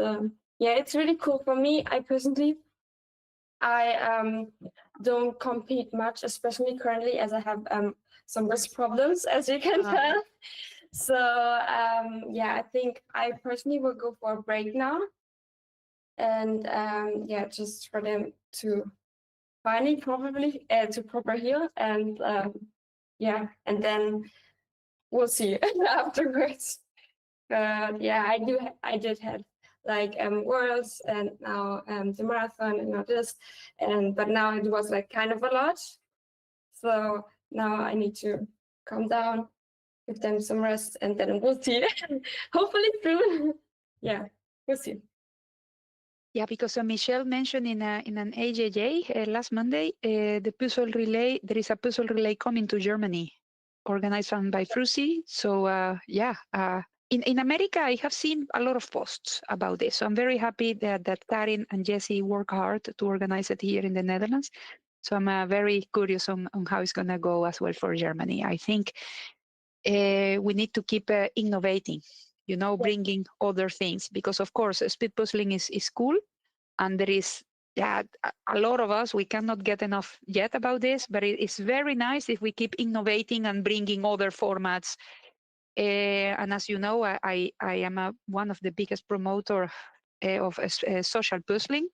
yeah, it's really cool for me. I personally, I don't compete much, especially currently as I have some wrist problems, as you can tell. So yeah, I think I personally will go for a break now. And yeah, just for them to finally probably to proper heal. And yeah, and then we'll see afterwards. Yeah, I did have like worlds, and now the marathon, and now this, and but now it was like kind of a lot. So now I need to calm down, give them some rest, and then we'll see. Hopefully soon. Yeah, we'll see. Yeah, because Michelle mentioned in an AJJ last Monday, the puzzle relay. There is a puzzle relay coming to Germany, organized by Frusi. So yeah, in America, I have seen a lot of posts about this. So I'm very happy that Karin and Jesse work hard to organize it here in the Netherlands. So I'm very curious on how it's going to go as well for Germany. I think we need to keep innovating, you know, bringing other things, because of course speed puzzling is cool, and there is a lot of us, we cannot get enough yet about this, but it's very nice if we keep innovating and bringing other formats. And as you know, I am one of the biggest promoter of social puzzling.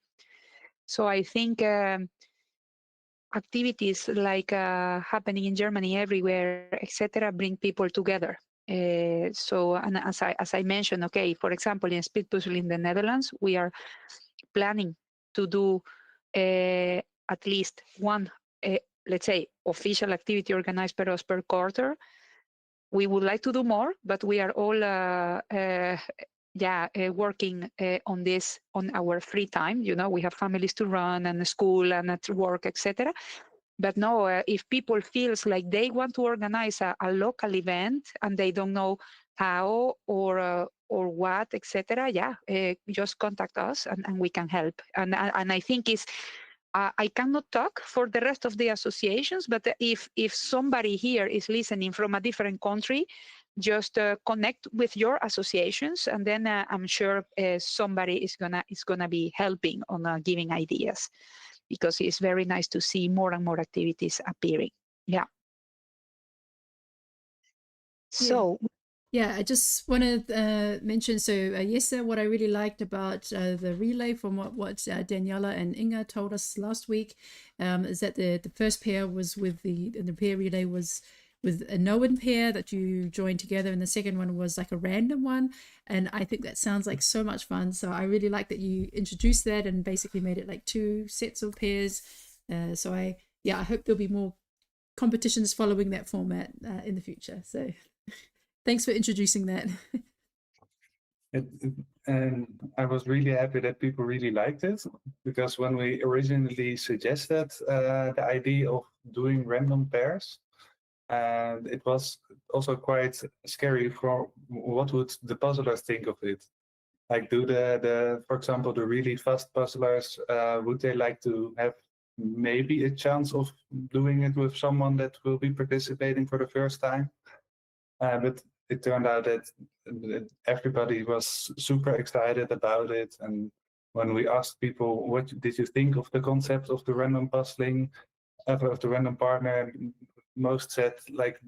So I think activities like happening in Germany everywhere, etc., bring people together. So, and as I mentioned, okay, for example, in speed puzzle in the Netherlands, we are planning to do at least one, let's say, official activity organized per us per quarter. We would like to do more, but we are all working on this on our free time. You know, we have families to run and school and at work, etc. But no, if people feels like they want to organize a local event and they don't know how or what, etc., just contact us and we can help. And I think it's I cannot talk for the rest of the associations, but if somebody here is listening from a different country, just connect with your associations, and then I'm sure somebody is gonna be helping on giving ideas, because it's very nice to see more and more activities appearing. Yeah. So. Yeah, I just want to mention, so yesterday, what I really liked about the relay from what Daniela and Inga told us last week is that the first pair was with the pair relay was with a known pair that you joined together, and the second one was like a random one. And I think that sounds like so much fun. So I really like that you introduced that and basically made it like 2 sets of pairs. So I hope there'll be more competitions following that format in the future. So thanks for introducing that. And I was really happy that people really liked it, because when we originally suggested the idea of doing random pairs, it was also quite scary for what would the puzzlers think of it. Like, do for example, the really fast puzzlers, would they like to have maybe a chance of doing it with someone that will be participating for the first time? But it turned out that everybody was super excited about it. And when we asked people, what did you think of the concept of the random puzzling, of the random partner, most said like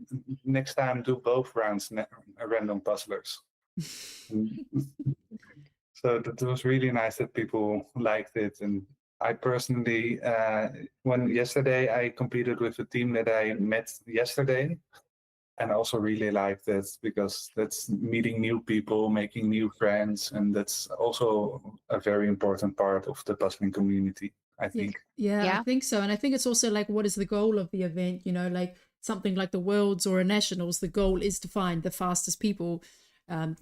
next time do both rounds random puzzlers. So that was really nice that people liked it. And I personally, yesterday I competed with a team that I met yesterday, and I also really liked it because that's meeting new people, making new friends, and that's also a very important part of the puzzling community, I think. Yeah, I think so. And I think it's also like, what is the goal of the event? You know, like something like the Worlds or a Nationals, the goal is to find the fastest people,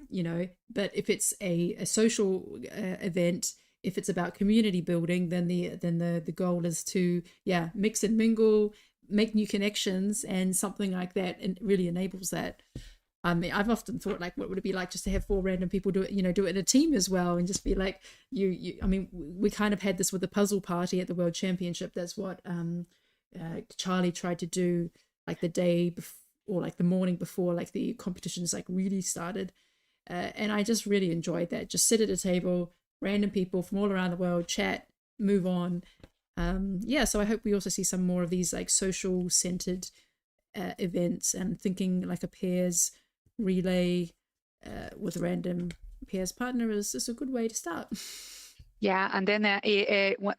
you know, but if it's a social event, if it's about community building, then the goal is to, mix and mingle, make new connections, and something like that, and really enables that. I mean, I've often thought, like, what would it be like just to have 4 random people do it, you know, do it in a team as well, and just be like, I mean, we kind of had this with the puzzle party at the World Championship. That's what Charlie tried to do, like the day before, or like the morning before, like the competitions like really started. And I just really enjoyed that. Just sit at a table, random people from all around the world, chat, move on. So I hope we also see some more of these like social centered events, and thinking like a pairs relay with a random pairs partner is a good way to start. Yeah, and then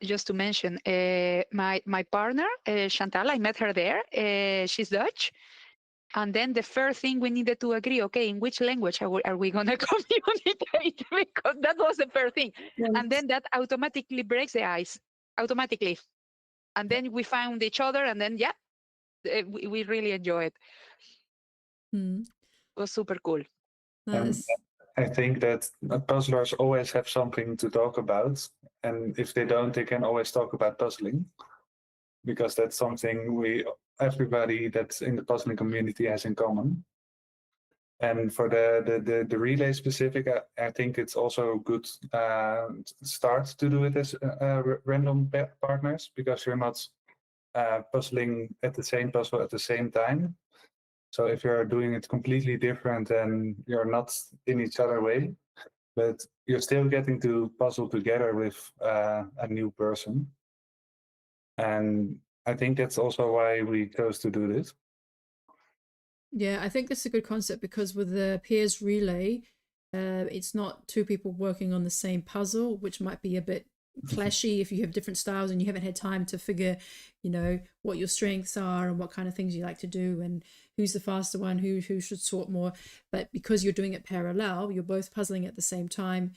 just to mention, my partner, Chantal, I met her there. She's Dutch. And then the first thing we needed to agree, okay, in which language are we going to communicate? Because that was the first thing. Yes. And then that automatically breaks the ice, automatically. And then we found each other, and then, we really enjoyed it. It was super cool. Nice. I think that puzzlers always have something to talk about. And if they don't, they can always talk about puzzling, because that's something everybody that's in the puzzling community has in common. And for the relay specific, I think it's also a good start to do it as random partners, because you're not puzzling at the same puzzle at the same time. So if you're doing it completely different, then you're not in each other's way, but you're still getting to puzzle together with a new person. And I think that's also why we chose to do this. Yeah, I think that's a good concept, because with the pairs relay, it's not 2 people working on the same puzzle, which might be a bit clashy if you have different styles and you haven't had time to figure, you know, what your strengths are and what kind of things you like to do, and who's the faster one, who should sort more. But because you're doing it parallel, you're both puzzling at the same time.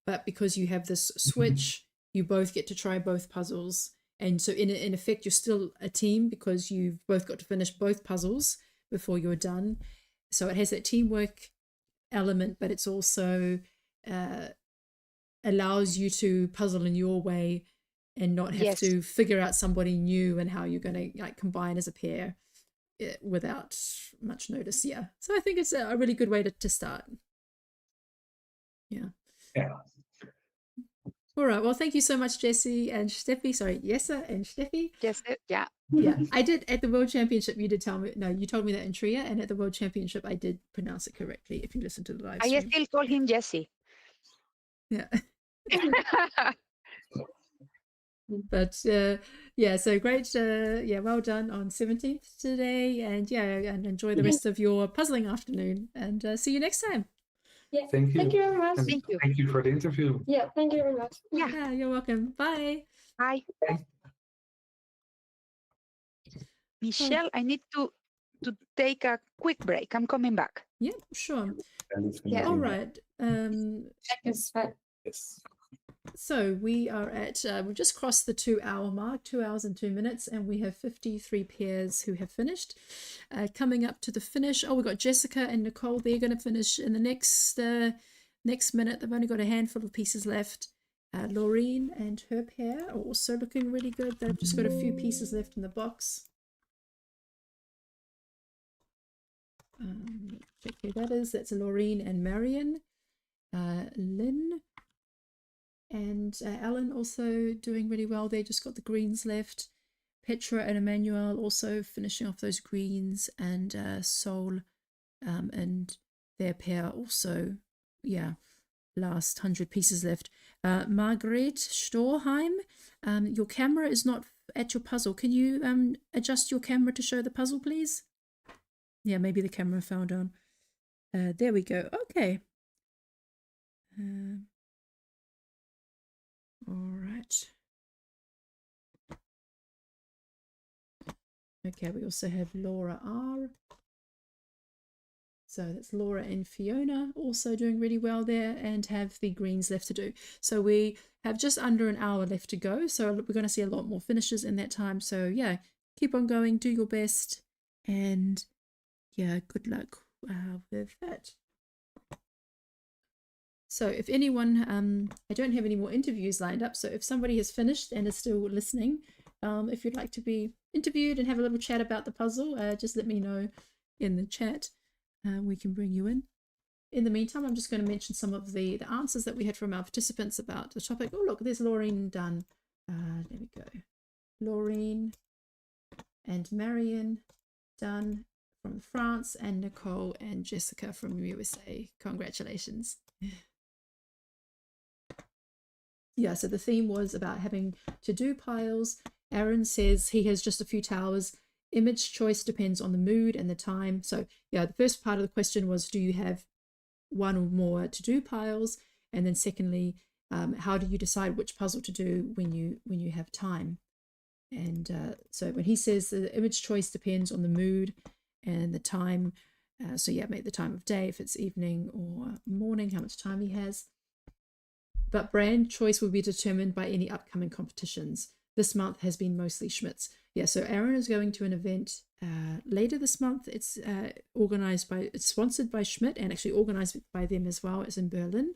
But because you have this switch, you both get to try both puzzles. And so in effect, you're still a team, because you've both got to finish both puzzles before you're done. So it has that teamwork element, but it's also allows you to puzzle in your way and not have to figure out somebody new and how you're going to like combine as a pair without much notice. Yeah, so I think it's a really good way to start. Yeah. All right, well, thank you so much, Jessie and Steffi. Sorry, Jessa and Steffi. Yeah. I did at the World Championship. You did tell me, no, you told me that in Trier, and at the World Championship I did pronounce it correctly if you listen to the live stream. I still call him Jesse. Yeah. But so great. Well done on 17th today, and and enjoy the rest of your puzzling afternoon, and see you next time. Yeah. Thank you. Thank you very much. Thank you. Thank you for the interview. Yeah, thank you very much. Yeah, you're welcome. Bye. Hi. Michelle, I need to take a quick break. I'm coming back. Yeah, sure. Yeah. All right. It's fine. Yes. So we are at, we've just crossed the 2-hour mark, 2 hours and 2 minutes, and we have 53 pairs who have finished. Coming up to the finish, we've got Jessica and Nicole. They're going to finish in the next minute. They've only got a handful of pieces left. Laureen and her pair are also looking really good. They've just got a few pieces left in the box. Check who that is. That's Laureen and Marion. Lynn and Alan also doing really well. They just got the greens left. Petra and Emmanuel also finishing off those greens, and Sol and their pair also, last 100 pieces left. Margret Storheim, your camera is not at your puzzle. Can you adjust your camera to show the puzzle, please? Yeah, maybe the camera fell down. There we go. Okay. All right. Okay, we also have Laura R. So that's Laura and Fiona also doing really well there and have the greens left to do. So we have just under an hour left to go. So we're going to see a lot more finishes in that time. So yeah, keep on going, do your best, and yeah, good luck with that. So if anyone, I don't have any more interviews lined up. So if somebody has finished and is still listening, if you'd like to be interviewed and have a little chat about the puzzle, just let me know in the chat. We can bring you in. In the meantime, I'm just going to mention some of the answers that we had from our participants about the topic. Oh, look, there's Laureen done. There we go. Laureen and Marion done from France, and Nicole and Jessica from USA. Congratulations. Yeah, so the theme was about having to-do piles. Aaron says he has just a few towers. Image choice depends on the mood and the time. So yeah, the first part of the question was, do you have one or more to-do piles? And then secondly, how do you decide which puzzle to do when you have time? And so when he says the image choice depends on the mood and the time, so yeah, make the time of day, if it's evening or morning, how much time he has. But brand choice will be determined by any upcoming competitions. This month has been mostly Schmidt's. Yeah, so Aaron is going to an event later this month. It's it's sponsored by Schmidt and actually organized by them as well. It's in Berlin.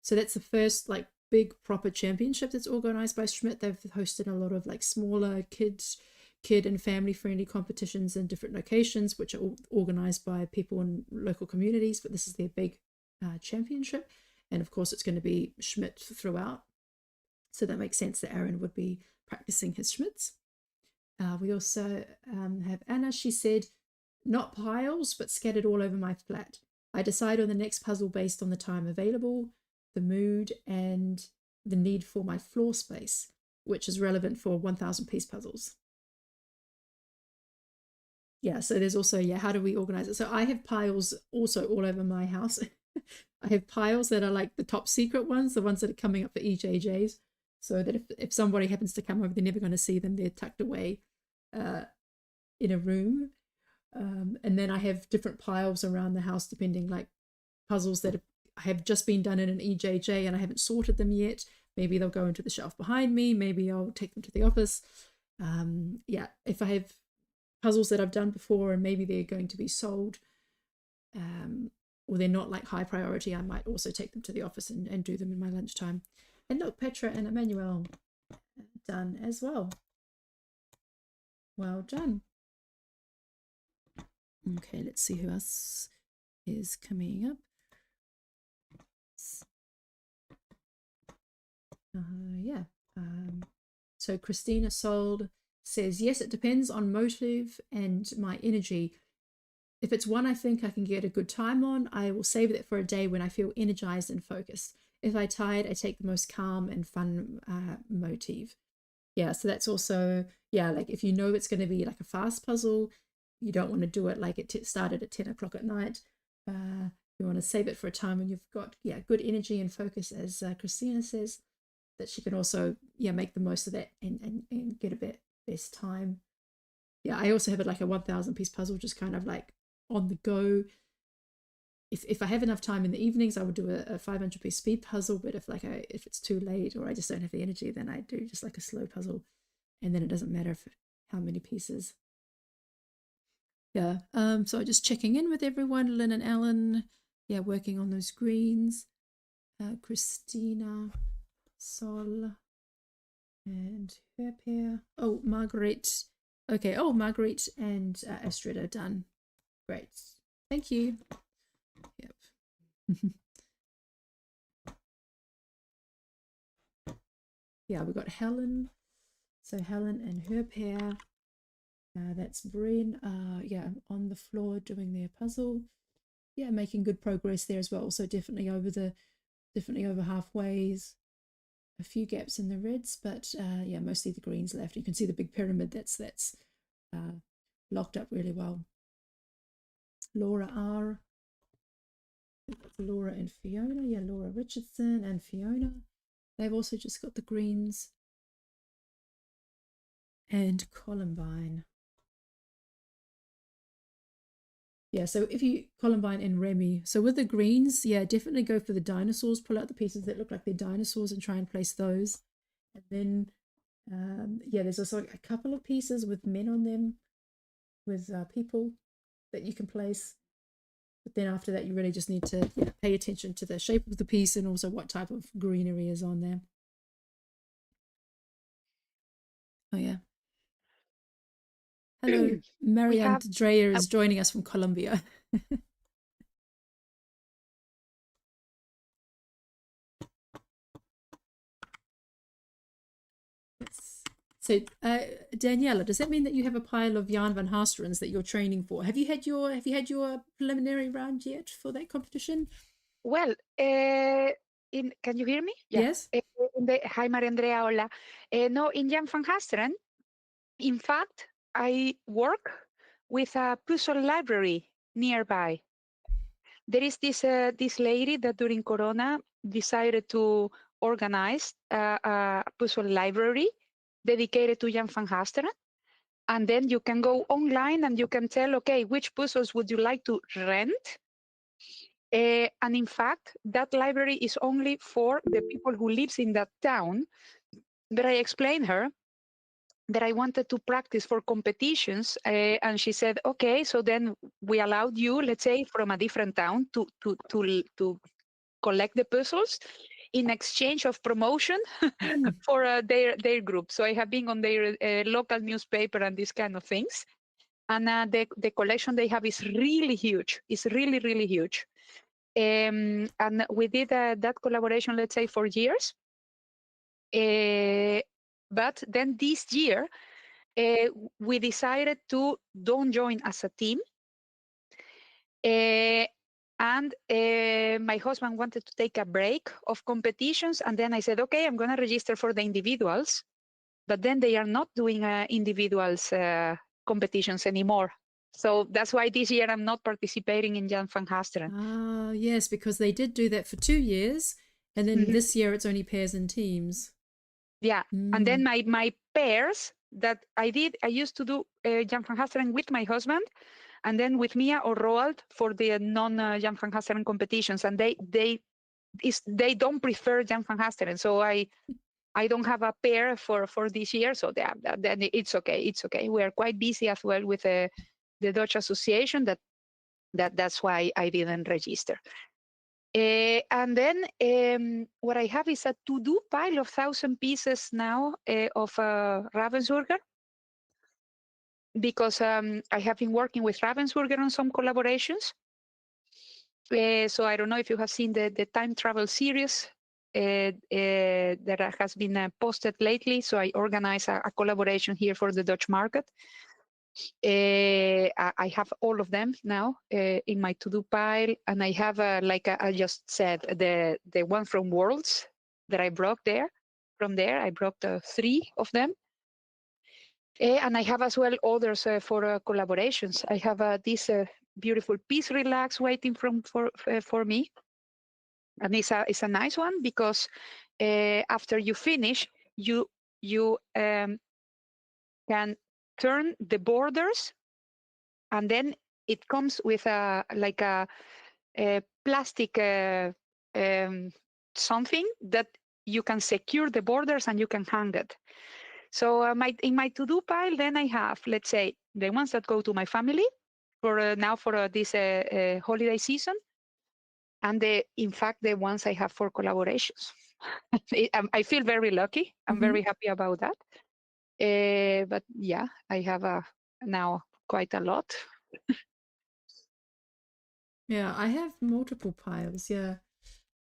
So that's the first like big proper championship that's organized by Schmidt. They've hosted a lot of like smaller kid and family friendly competitions in different locations, which are all organized by people in local communities, but this is their big championship. And of course, it's going to be Schmidt throughout. So that makes sense that Aaron would be practicing his Schmidts. We also have Anna. She said, not piles, but scattered all over my flat. I decide on the next puzzle based on the time available, the mood, and the need for my floor space, which is relevant for 1,000 piece puzzles. Yeah, so there's also, yeah, how do we organize it? So I have piles also all over my house. I have piles that are like the top secret ones, the ones that are coming up for EJJs, so that if somebody happens to come over, they're never going to see them. They're tucked away in a room. And then I have different piles around the house, depending, like puzzles that have just been done in an EJJ and I haven't sorted them yet. Maybe they'll go into the shelf behind me. Maybe I'll take them to the office. Yeah, if I have puzzles that I've done before and maybe they're going to be sold, or they're not like high priority, I might also take them to the office and do them in my lunchtime. And look, Petra and Emmanuel done as well. Well done. Okay, let's see who else is coming up. Yeah. So Christina Sold says, yes, it depends on motive and my energy. If it's one I think I can get a good time on, I will save it for a day when I feel energized and focused. If I'm tired, I take the most calm and fun motif. Yeah, so that's also, yeah, like if you know it's going to be like a fast puzzle, you don't want to do it like it started at 10 o'clock at night. You want to save it for a time when you've got, yeah, good energy and focus, as Christina says, that she can also, yeah, make the most of that and get a bit best time. Yeah, I also have it like a 1,000 piece puzzle, just kind of like on the go. If I have enough time in the evenings, I would do a 500 piece speed puzzle. But if it's too late or I just don't have the energy, then I do just like a slow puzzle, and then it doesn't matter how many pieces. Yeah. So just checking in with everyone. Lynn and Ellen, yeah, working on those greens. Christina, Sol, and her pair. Oh, Margaret. Okay. Oh, Margaret and Astrid are done. Great. Thank you. Yep. Yeah, we've got Helen. So Helen and her pair. That's Bryn. Yeah, on the floor doing their puzzle. Yeah, making good progress there as well. So definitely over halfways. a few gaps in the reds, but yeah, mostly the greens left. You can see the big pyramid that's locked up really well. Laura R. Laura and Fiona. Yeah, Laura Richardson and Fiona. They've also just got the greens. And Columbine. Yeah, so if you, Columbine and Remy, so with the greens, yeah, definitely go for the dinosaurs. Pull out the pieces that look like they're dinosaurs and try and place those. And then, yeah, there's also a couple of pieces with men on them, with people that you can place. But then after that, you really just need to pay attention to the shape of the piece and also what type of greenery is on there. Oh, yeah. Hello, Marianne have Dreyer is joining us from Colombia. Yes. So, Daniela, does that mean that you have a pile of Jan van Hasterens that you're training for? Have you had your preliminary round yet for that competition? Well, can you hear me? Yes. Hi, Maria Andrea. Hola. No, in Jan van Hasteren, in fact, I work with a puzzle library nearby. There is this lady that during Corona decided to organize a puzzle library dedicated to Jan van Hasteren. And then you can go online and you can tell, okay, which puzzles would you like to rent? And in fact, that library is only for the people who lives in that town. But I explained her that I wanted to practice for competitions, and she said, okay, so then we allowed you, let's say, from a different town to collect the puzzles in exchange of promotion for their group. So I have been on their local newspaper and these kind of things. And the collection they have is really huge. It's really, really huge. And we did that collaboration, let's say, for years. But then this year, we decided to don't join as a team. And my husband wanted to take a break of competitions. And then I said, okay, I'm going to register for the individuals. But then they are not doing individuals competitions anymore. So that's why this year I'm not participating in Jan van Hasteren. Ah, yes, because they did do that for 2 years. And then this year it's only pairs and teams. Yeah. And then my pairs that I used to do Jan van Hasteren with my husband, and then with Mia or Roald for the non-Jan van Hasteren competitions. And they don't prefer Jan van Hasteren. So I don't have a pair for this year. So then it's okay. It's okay. We are quite busy as well with the Dutch Association. That's why I didn't register. And then what I have is a to-do pile of 1,000 pieces now of Ravensburger, because I have been working with Ravensburger on some collaborations. So I don't know if you have seen the time travel series that has been posted lately. So I organize a collaboration here for the Dutch market. I have all of them now in my to-do pile, and I have like I just said, the one from Worlds that I brought there. From there, I brought 3 of them, and I have as well others for collaborations. I have this beautiful Peace Relax waiting for me, and it's a nice one because after you finish, you can turn the borders. And then it comes with a plastic something that you can secure the borders and you can hang it. So in my to-do pile, then I have, let's say, the ones that go to my family for now for this holiday season, and in fact the ones I have for collaborations. I feel very lucky. I'm very happy about that. But yeah, I have now quite a lot. Yeah, I have multiple piles, yeah.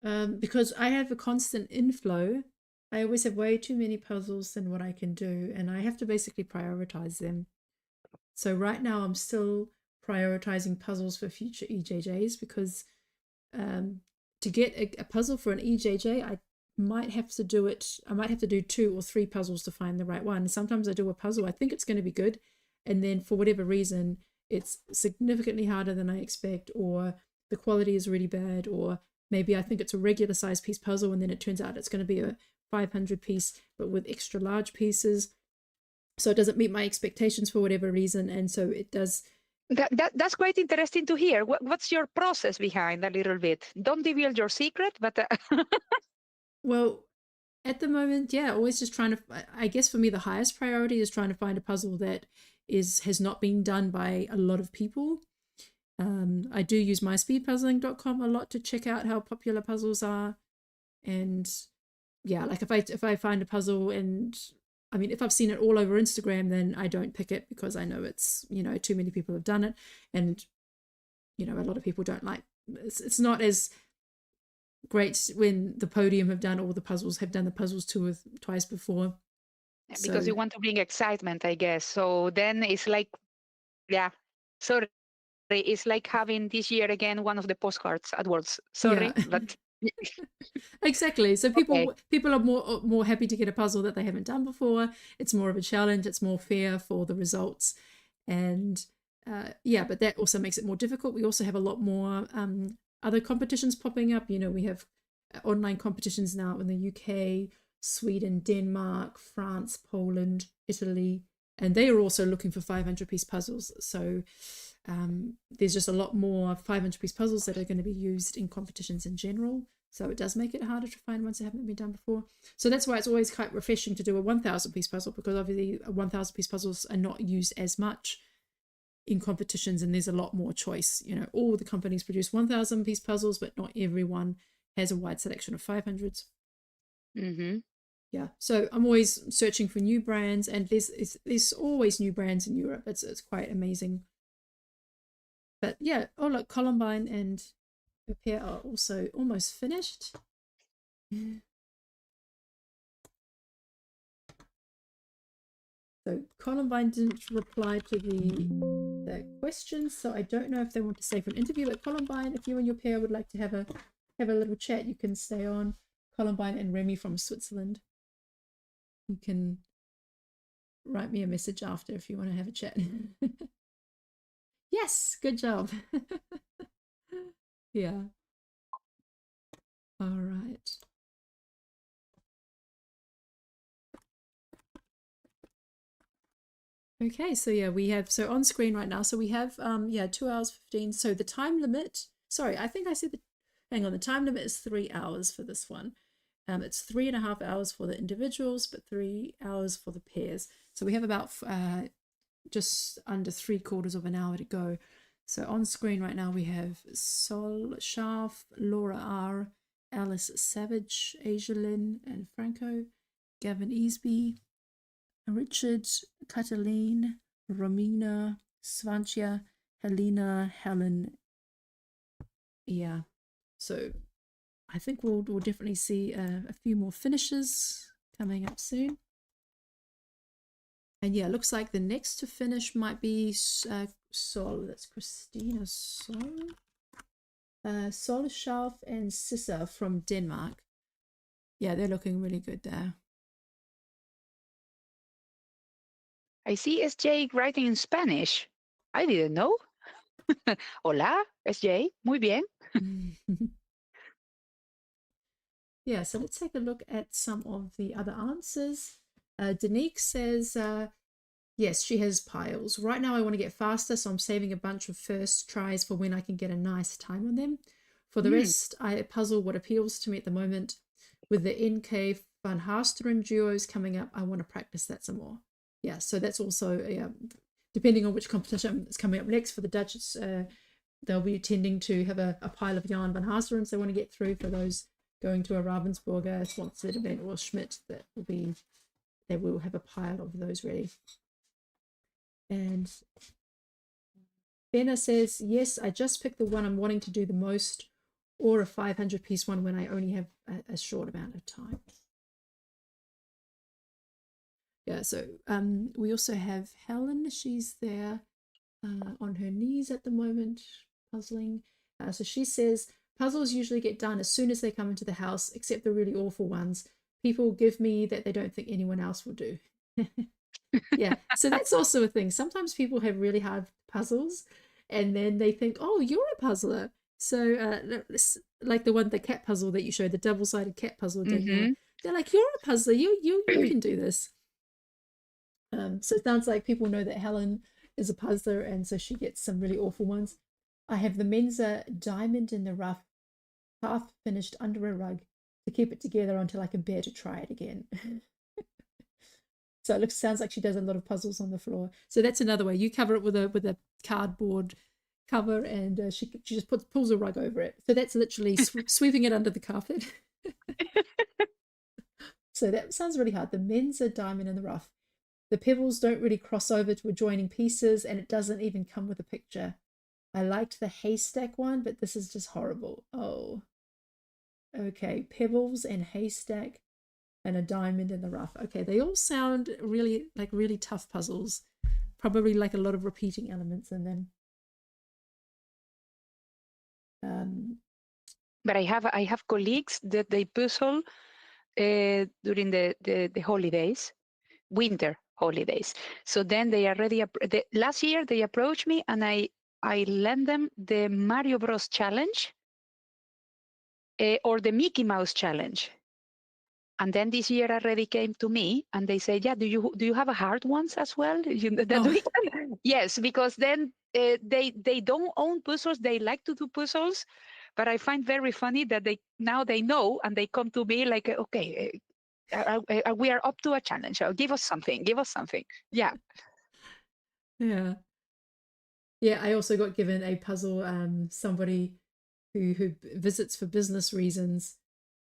Because I have a constant inflow. I always have way too many puzzles than what I can do, and I have to basically prioritize them. So right now I'm still prioritizing puzzles for future EJJs because to get a puzzle for an EJJ, might have to do it. I might have to do 2 or 3 puzzles to find the right one. Sometimes I do a puzzle, I think it's going to be good, and then for whatever reason, it's significantly harder than I expect, or the quality is really bad, or maybe I think it's a regular size piece puzzle, and then it turns out it's going to be a 500 piece, but with extra large pieces. So it doesn't meet my expectations for whatever reason, and so it does. That's quite interesting to hear. What's your process behind a little bit? Don't reveal your secret, but Well, at the moment, yeah, always just trying to, I guess for me, the highest priority is trying to find a puzzle that has not been done by a lot of people. I do use myspeedpuzzling.com a lot to check out how popular puzzles are. And yeah, like if I find a puzzle, and I mean, if I've seen it all over Instagram, then I don't pick it because I know it's, you know, too many people have done it. And, you know, a lot of people don't like, it's not as great when the podium have done the puzzles twice before. because you want to bring excitement, I guess. So then it's like, yeah, sorry, it's like having this year again one of the postcards at Worlds. Sorry, Yeah. but Exactly. So Okay. people are more happy to get a puzzle that they haven't done before. It's more of a challenge. It's more fair for the results, and yeah, but that also makes it more difficult. We also have a lot more other competitions popping up. You know, we have online competitions now in the UK, Sweden, Denmark, France, Poland, Italy, and they are also looking for 500-piece puzzles. So there's just a lot more 500-piece puzzles that are going to be used in competitions in general. So it does make it harder to find ones that haven't been done before. So that's why it's always quite refreshing to do a 1,000-piece puzzle, because obviously 1,000-piece puzzles are not used as much in competitions, and there's a lot more choice. You know, all the companies produce 1,000-piece puzzles, but not everyone has a wide selection of 500s. Mm-hmm. Yeah, so I'm always searching for new brands, and there's always new brands in Europe. It's quite amazing. But yeah, oh look, Columbine and Repair are also almost finished. So Columbine didn't reply to the questions, so I don't know if they want to stay for an interview. But Columbine, if you and your pair would like to have a little chat, you can stay on. Columbine and Remy from Switzerland. You can write me a message after if you want to have a chat. Yes, good job. Yeah. All right. Okay, so yeah, we have, so on screen right now, so we have, yeah, 2 hours 15. So the time limit, sorry, I think I said hang on, the time limit is 3 hours for this one. It's 3.5 hours for the individuals, but 3 hours for the pairs. So we have about just under 3/4 of an hour to go. So on screen right now, we have Sol Scharf, Laura R, Alice Savage, Asia Lynn and Franco, Gavin Easby, Richard, Cataline, Romina, Svantia, Helena, Helen. Yeah, so I think we'll definitely see a few more finishes coming up soon. And yeah, looks like the next to finish might be Sol. That's Christina Sol. Sol Scharf and Sissa from Denmark. Yeah, they're looking really good there. I see SJ writing in Spanish. I didn't know. Hola, SJ. Muy bien. Yeah, so let's take a look at some of the other answers. Danique says, yes, she has piles. Right now I want to get faster, so I'm saving a bunch of first tries for when I can get a nice time on them. For the rest, I puzzle what appeals to me at the moment. With the NK Van Haasteren duos coming up, I want to practice that some more. Yeah, so that's also, depending on which competition is coming up next. For the Dutch, they'll be tending to have a pile of Jan Van Haasterens they want to get through. For those going to a Ravensburger sponsored event or Schmidt, they will have a pile of those ready. And Benna says, yes, I just picked the one I'm wanting to do the most, or a 500-piece one when I only have a short amount of time. Yeah, so we also have Helen. She's there on her knees at the moment, puzzling. So she says, puzzles usually get done as soon as they come into the house, except the really awful ones. People give me that they don't think anyone else will do. Yeah, so that's also a thing. Sometimes people have really hard puzzles and then they think, oh, you're a puzzler. So like the cat puzzle that you showed, the double-sided cat puzzle, Danielle. They're like, you're a puzzler, you can do this. So it sounds like people know that Helen is a puzzler, and so she gets some really awful ones. I have the Mensa diamond in the rough, half finished under a rug to keep it together until I can bear to try it again. So it sounds like she does a lot of puzzles on the floor. So that's another way. You cover it with a cardboard cover, and she just pulls a rug over it. So that's literally sweeping it under the carpet. So that sounds really hard. The Mensa diamond in the rough. The pebbles don't really cross over to adjoining pieces, and it doesn't even come with a picture. I liked the haystack one, but this is just horrible. Oh. Okay, pebbles and haystack and a diamond in the rough. Okay, they all sound really tough puzzles. Probably like a lot of repeating elements in them. But I have colleagues that they puzzle during the holidays, winter holidays. So then they are ready. Last year they approached me and I lent them the Mario Bros challenge or the Mickey Mouse challenge. And then this year already came to me and they said, yeah, do you have a hard ones as well? Yes, because then they don't own puzzles. They like to do puzzles. But I find very funny that they know and they come to me like, okay, we are up to a challenge. Give us something. Yeah. Yeah. Yeah, I also got given a puzzle, somebody who visits for business reasons.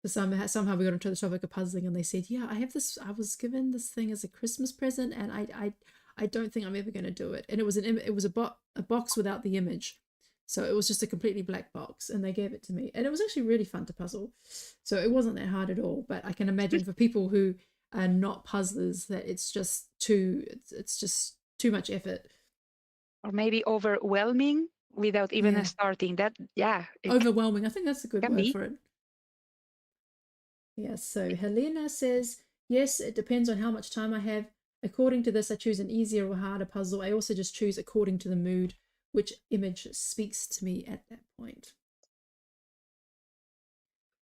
Somehow we got into the topic of puzzling, and they said, yeah, I was given this thing as a Christmas present, and I don't think I'm ever going to do it. And it was a box without the image. So it was just a completely black box, and they gave it to me. And it was actually really fun to puzzle. So it wasn't that hard at all, but I can imagine for people who are not puzzlers that it's just too much effort. Or maybe overwhelming without even starting that. Yeah. Overwhelming. I think that's a good word for it. Yes, so Helena says, yes, it depends on how much time I have. According to this, I choose an easier or harder puzzle. I also just choose according to the mood, which image speaks to me at that point.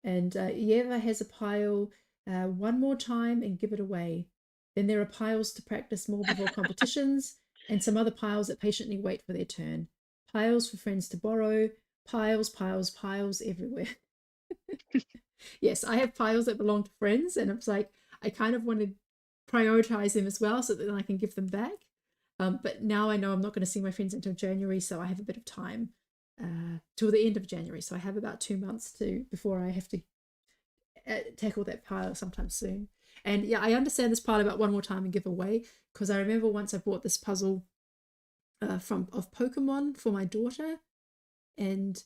And Yeva has a pile, one more time and give it away. Then there are piles to practice more before competitions, and some other piles that patiently wait for their turn. Piles for friends to borrow, piles everywhere. Yes, I have piles that belong to friends, and it's like I kind of want to prioritize them as well so that then I can give them back. But now I know I'm not going to see my friends until January, so I have a bit of time till the end of January. So I have about 2 months before I have to tackle that pile sometime soon. And yeah, I understand this part about one more time and give away, because I remember once I bought this puzzle of Pokemon for my daughter, and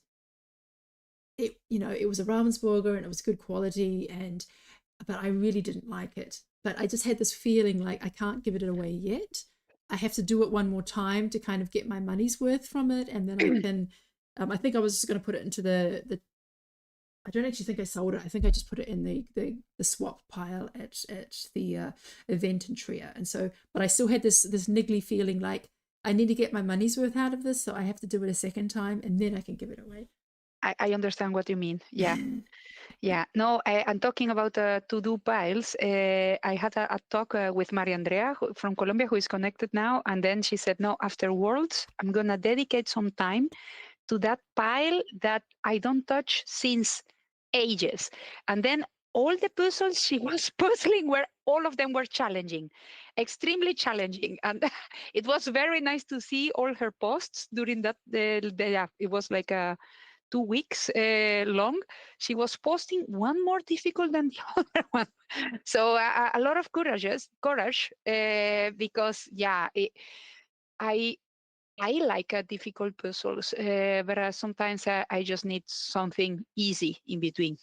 it was a Ravensburger and it was good quality, but I really didn't like it. But I just had this feeling like I can't give it away yet. I have to do it one more time to kind of get my money's worth from it, and then I can. I think I was just going to put it into the. I don't actually think I sold it. I think I just put it in the swap pile at the event in Trier. And so, but I still had this niggly feeling like I need to get my money's worth out of this, so I have to do it a second time, and then I can give it away. I understand what you mean. Yeah. Yeah. No, I'm talking about to-do piles. I had a talk with Maria Andrea from Colombia, who is connected now. And then she said, no, after Worlds, I'm going to dedicate some time to that pile that I don't touch since ages. And then all the puzzles she was puzzling all of them were challenging, extremely challenging. And it was very nice to see all her posts during that. It was like 2 weeks long. She was posting one more difficult than the other one. So a lot of courage, because I like difficult puzzles, but sometimes I just need something easy in between,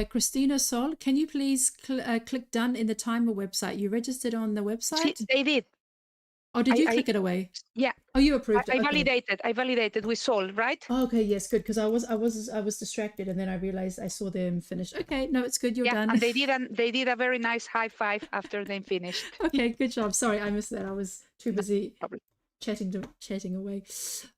Christina Sol, can you please click done in the timer website? You registered on the website? They did. Oh, did you I- click it away? Yeah, Oh, you approved it. I Okay. validated. I validated with Sol, right? Oh, okay, yes, good. Because I was distracted, and then I realized I saw them finish. Okay, no, it's good. You're Yeah, done. and they did a very nice high five after they finished. Okay, good job. Sorry, I missed that. I was too busy problem. chatting away.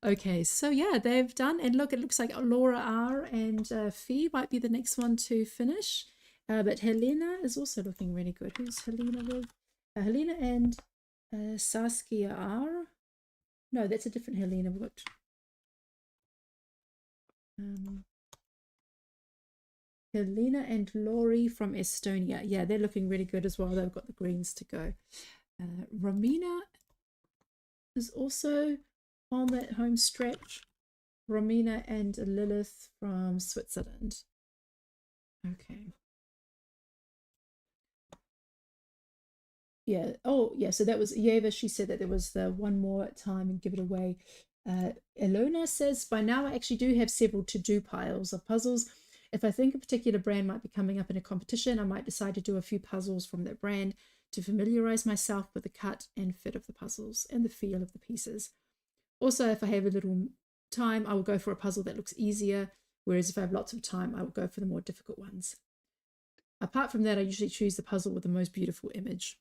Okay, so yeah, they've done. And look, it looks like Laura R and Fee might be the next one to finish. But Helena is also looking really good. Who's Helena with? Helena and Saskia R. No, that's a different Helena. We've got Helena and Lori from Estonia. Yeah, they're looking really good as well. They've got the greens to go. Romina is also on that home stretch. Romina and Lilith from Switzerland. Okay. Yeah. Oh, yeah. So that was Yeva. She said that there was the one more time and give it away. Elona says, by now I actually do have several to-do piles of puzzles. If I think a particular brand might be coming up in a competition, I might decide to do a few puzzles from that brand to familiarize myself with the cut and fit of the puzzles and the feel of the pieces. Also, if I have a little time, I will go for a puzzle that looks easier, whereas if I have lots of time, I will go for the more difficult ones. Apart from that, I usually choose the puzzle with the most beautiful image.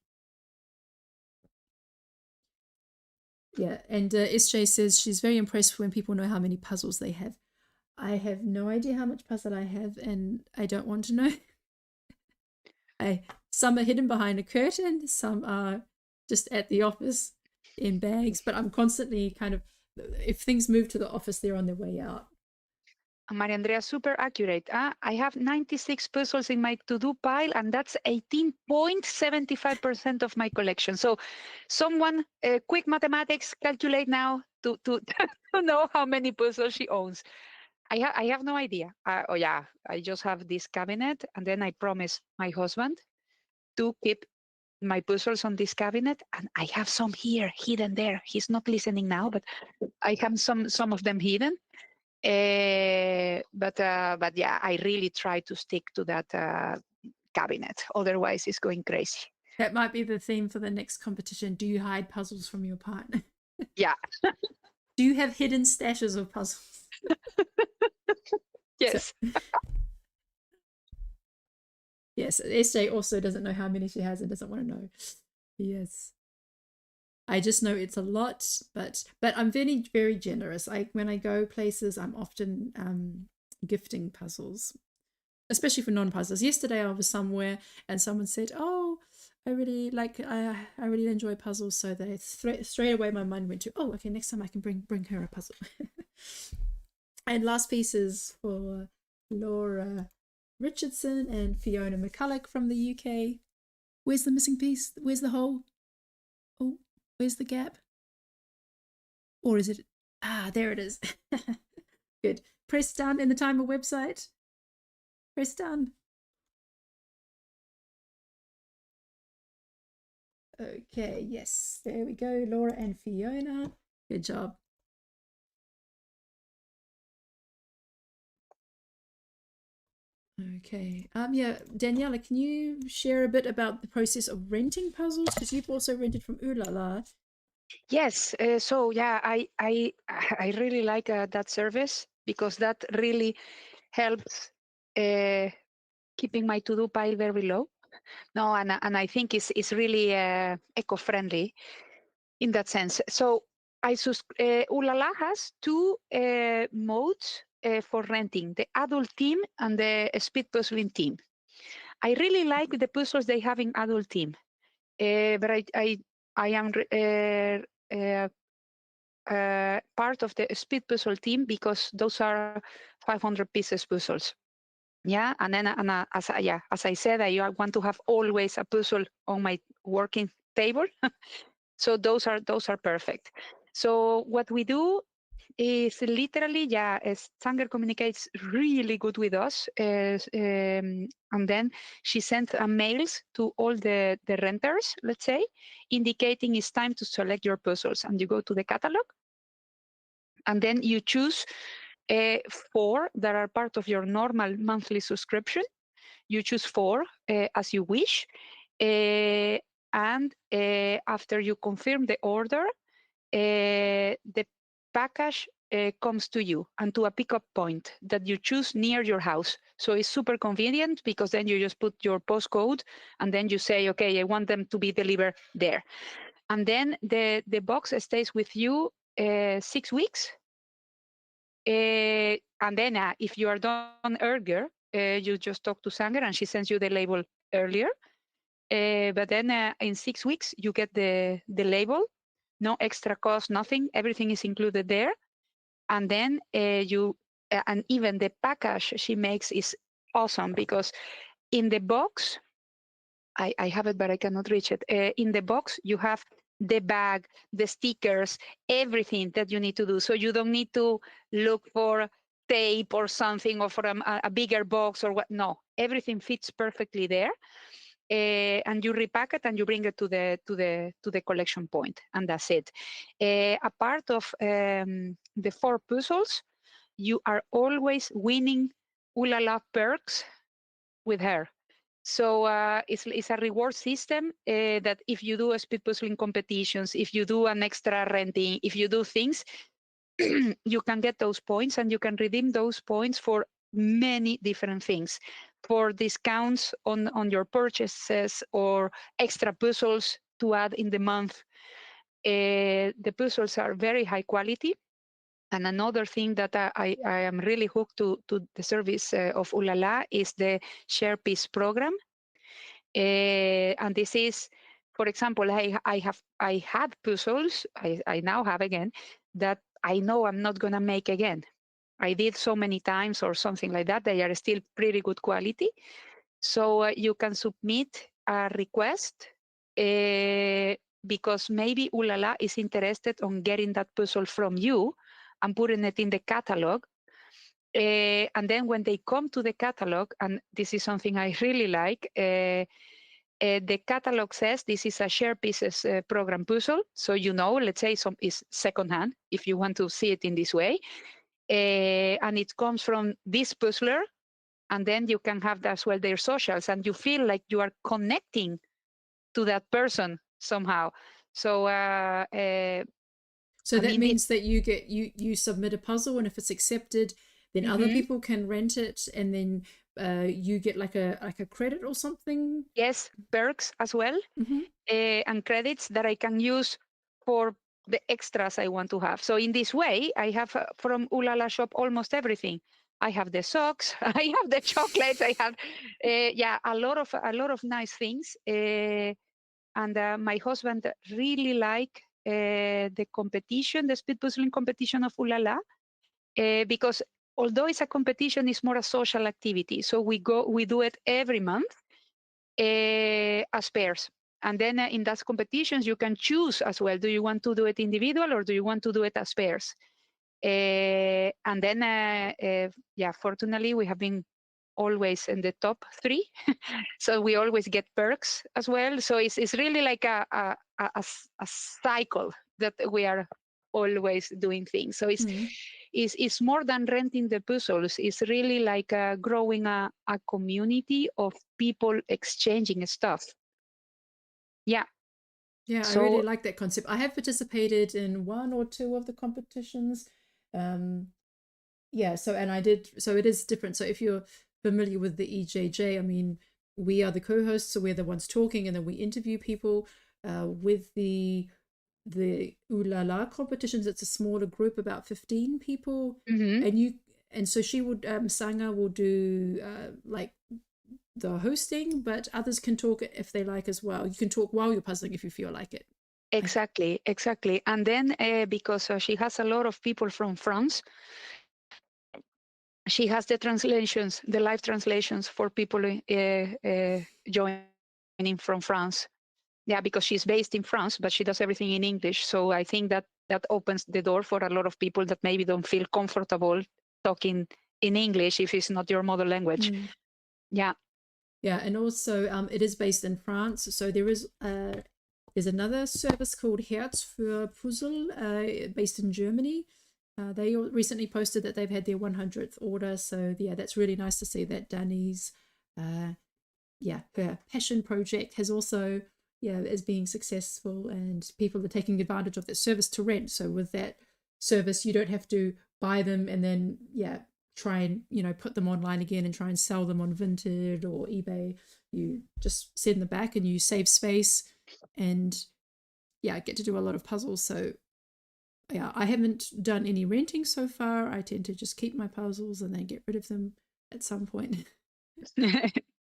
Yeah, and SJ says she's very impressed when people know how many puzzles they have. I have no idea how much puzzle I have, and I don't want to know. Some are hidden behind a curtain, some are just at the office in bags, but I'm constantly kind of, if things move to the office, they're on their way out. Maria Andrea, super accurate. I have 96 puzzles in my to-do pile, and that's 18.75% of my collection. So someone, quick mathematics, calculate now to to know how many puzzles she owns. I have no idea. Oh yeah, I just have this cabinet, and then I promise my husband to keep my puzzles on this cabinet, and I have some here hidden there. He's not listening now, but I have some of them hidden. But yeah, I really try to stick to that cabinet. Otherwise, it's going crazy. That might be the theme for the next competition. Do you hide puzzles from your partner? Yeah. Do you have hidden stashes of puzzles? Yes. So, yes, SJ also doesn't know how many she has and doesn't want to know. Yes. I just know it's a lot, but I'm very, very generous. When I go places, I'm often gifting puzzles, especially for non-puzzles. Yesterday I was somewhere and someone said, "Oh, I really enjoy puzzles." So they straight away my mind went to, "Oh, okay, next time I can bring her a puzzle." And last piece is for Laura Richardson and Fiona McCulloch from the UK. Where's the missing piece? Where's the hole? Oh, where's the gap? Or is it? Ah, there it is. Good. Press done in the timer website. Press done. Okay, yes, there we go. Laura and Fiona. Good job. Okay. Yeah, Daniela, can you share a bit about the process of renting puzzles? Because you've also rented from Ooh La La. Yes. So yeah, I really like that service, because that really helps keeping my to-do pile very low. No, and I think it's really eco-friendly in that sense. So Ooh La La has two modes for renting: the adult team and the speed puzzling team. I really like the puzzles they have in adult team, but I am part of the speed puzzle team because those are 500 pieces puzzles. Yeah, and then as I said, I want to have always a puzzle on my working table. So those are perfect. So what we do is literally, Sanger communicates really good with us, and then she sends mails to all the renters, let's say, indicating it's time to select your puzzles, and you go to the catalog, and then you choose 4 that are part of your normal monthly subscription. You choose 4 as you wish. and after you confirm the order, the package comes to you and to a pickup point that you choose near your house. So it's super convenient because then you just put your postcode and then you say, okay, I want them to be delivered there. And then the box stays with you 6 weeks. And then if you are done earlier, you just talk to Sanger and she sends you the label earlier. But then in 6 weeks, you get the label, no extra cost, nothing, everything is included there. And then and even the package she makes is awesome because in the box, I have it, but I cannot reach it. In the box, you have the bag, the stickers, everything that you need to do. So you don't need to look for tape or something or for a bigger box or what. No, everything fits perfectly there. And you repack it and you bring it to the collection point, and that's it. A part of the 4 puzzles, you are always winning Ooh La La perks with her. So it's a reward system that if you do a speed puzzling competitions, if you do an extra renting, if you do things, you can get those points and you can redeem those points for many different things, for discounts on your purchases or extra puzzles to add in the month. The puzzles are very high quality. And another thing that I am really hooked to the service of Ooh La La is the Share Piece program. And this is, for example, I had puzzles, I now have again, that I know I'm not gonna make again. I did so many times or something like that. They are still pretty good quality. So you can submit a request because maybe Ooh La La is interested on getting that puzzle from you and putting it in the catalog. And then when they come to the catalog, and this is something I really like, the catalog says this is a Share Pieces program puzzle. So let's say some is secondhand, if you want to see it in this way. And it comes from this puzzler. And then you can have as well their socials, and you feel like you are connecting to that person somehow. So so that means that you submit a puzzle, and if it's accepted, then other people can rent it, and then you get like a credit or something. Yes, perks as well, and credits that I can use for the extras I want to have. So in this way, I have from Ooh La La shop almost everything. I have the socks, I have the chocolates, I have a lot of nice things. And my husband really like the competition, the speed puzzling competition of Ooh La La, because although it's a competition, it's more a social activity. So we do it every month as pairs. And then in those competitions, you can choose as well. Do you want to do it individual or do you want to do it as pairs? And then, fortunately, we have been always in the top 3. So we always get perks as well. So it's really like a cycle that we are always doing things. So it's more than renting the puzzles. It's really like growing a community of people exchanging stuff. Yeah. Yeah, I really like that concept. I have participated in 1 or 2 of the competitions. Yeah, so it is different. So if you're familiar with the EJJ, I mean, we are the co-hosts, so we're the ones talking, and then we interview people. With the Ooh La La competitions, it's a smaller group, about 15 people, and so she would Sanger will do like the hosting, but others can talk if they like as well. You can talk while you're puzzling if you feel like it. Exactly. And then because she has a lot of people from France, she has the translations, the live translations for people joining from France. Yeah, because she's based in France, but she does everything in English. So I think that opens the door for a lot of people that maybe don't feel comfortable talking in English if it's not your mother language. Yeah. Yeah, and also it is based in France. So there's another service called Herz für Puzzle based in Germany. They recently posted that they've had their 100th order. So yeah, that's really nice to see that Dani's her passion project has also as being successful, and people are taking advantage of that service to rent. So with that service, you don't have to buy them and then try and put them online again and try and sell them on Vinted or eBay. You just send them back and you save space and get to do a lot of puzzles. So I haven't done any renting so far. I tend to just keep my puzzles and then get rid of them at some point.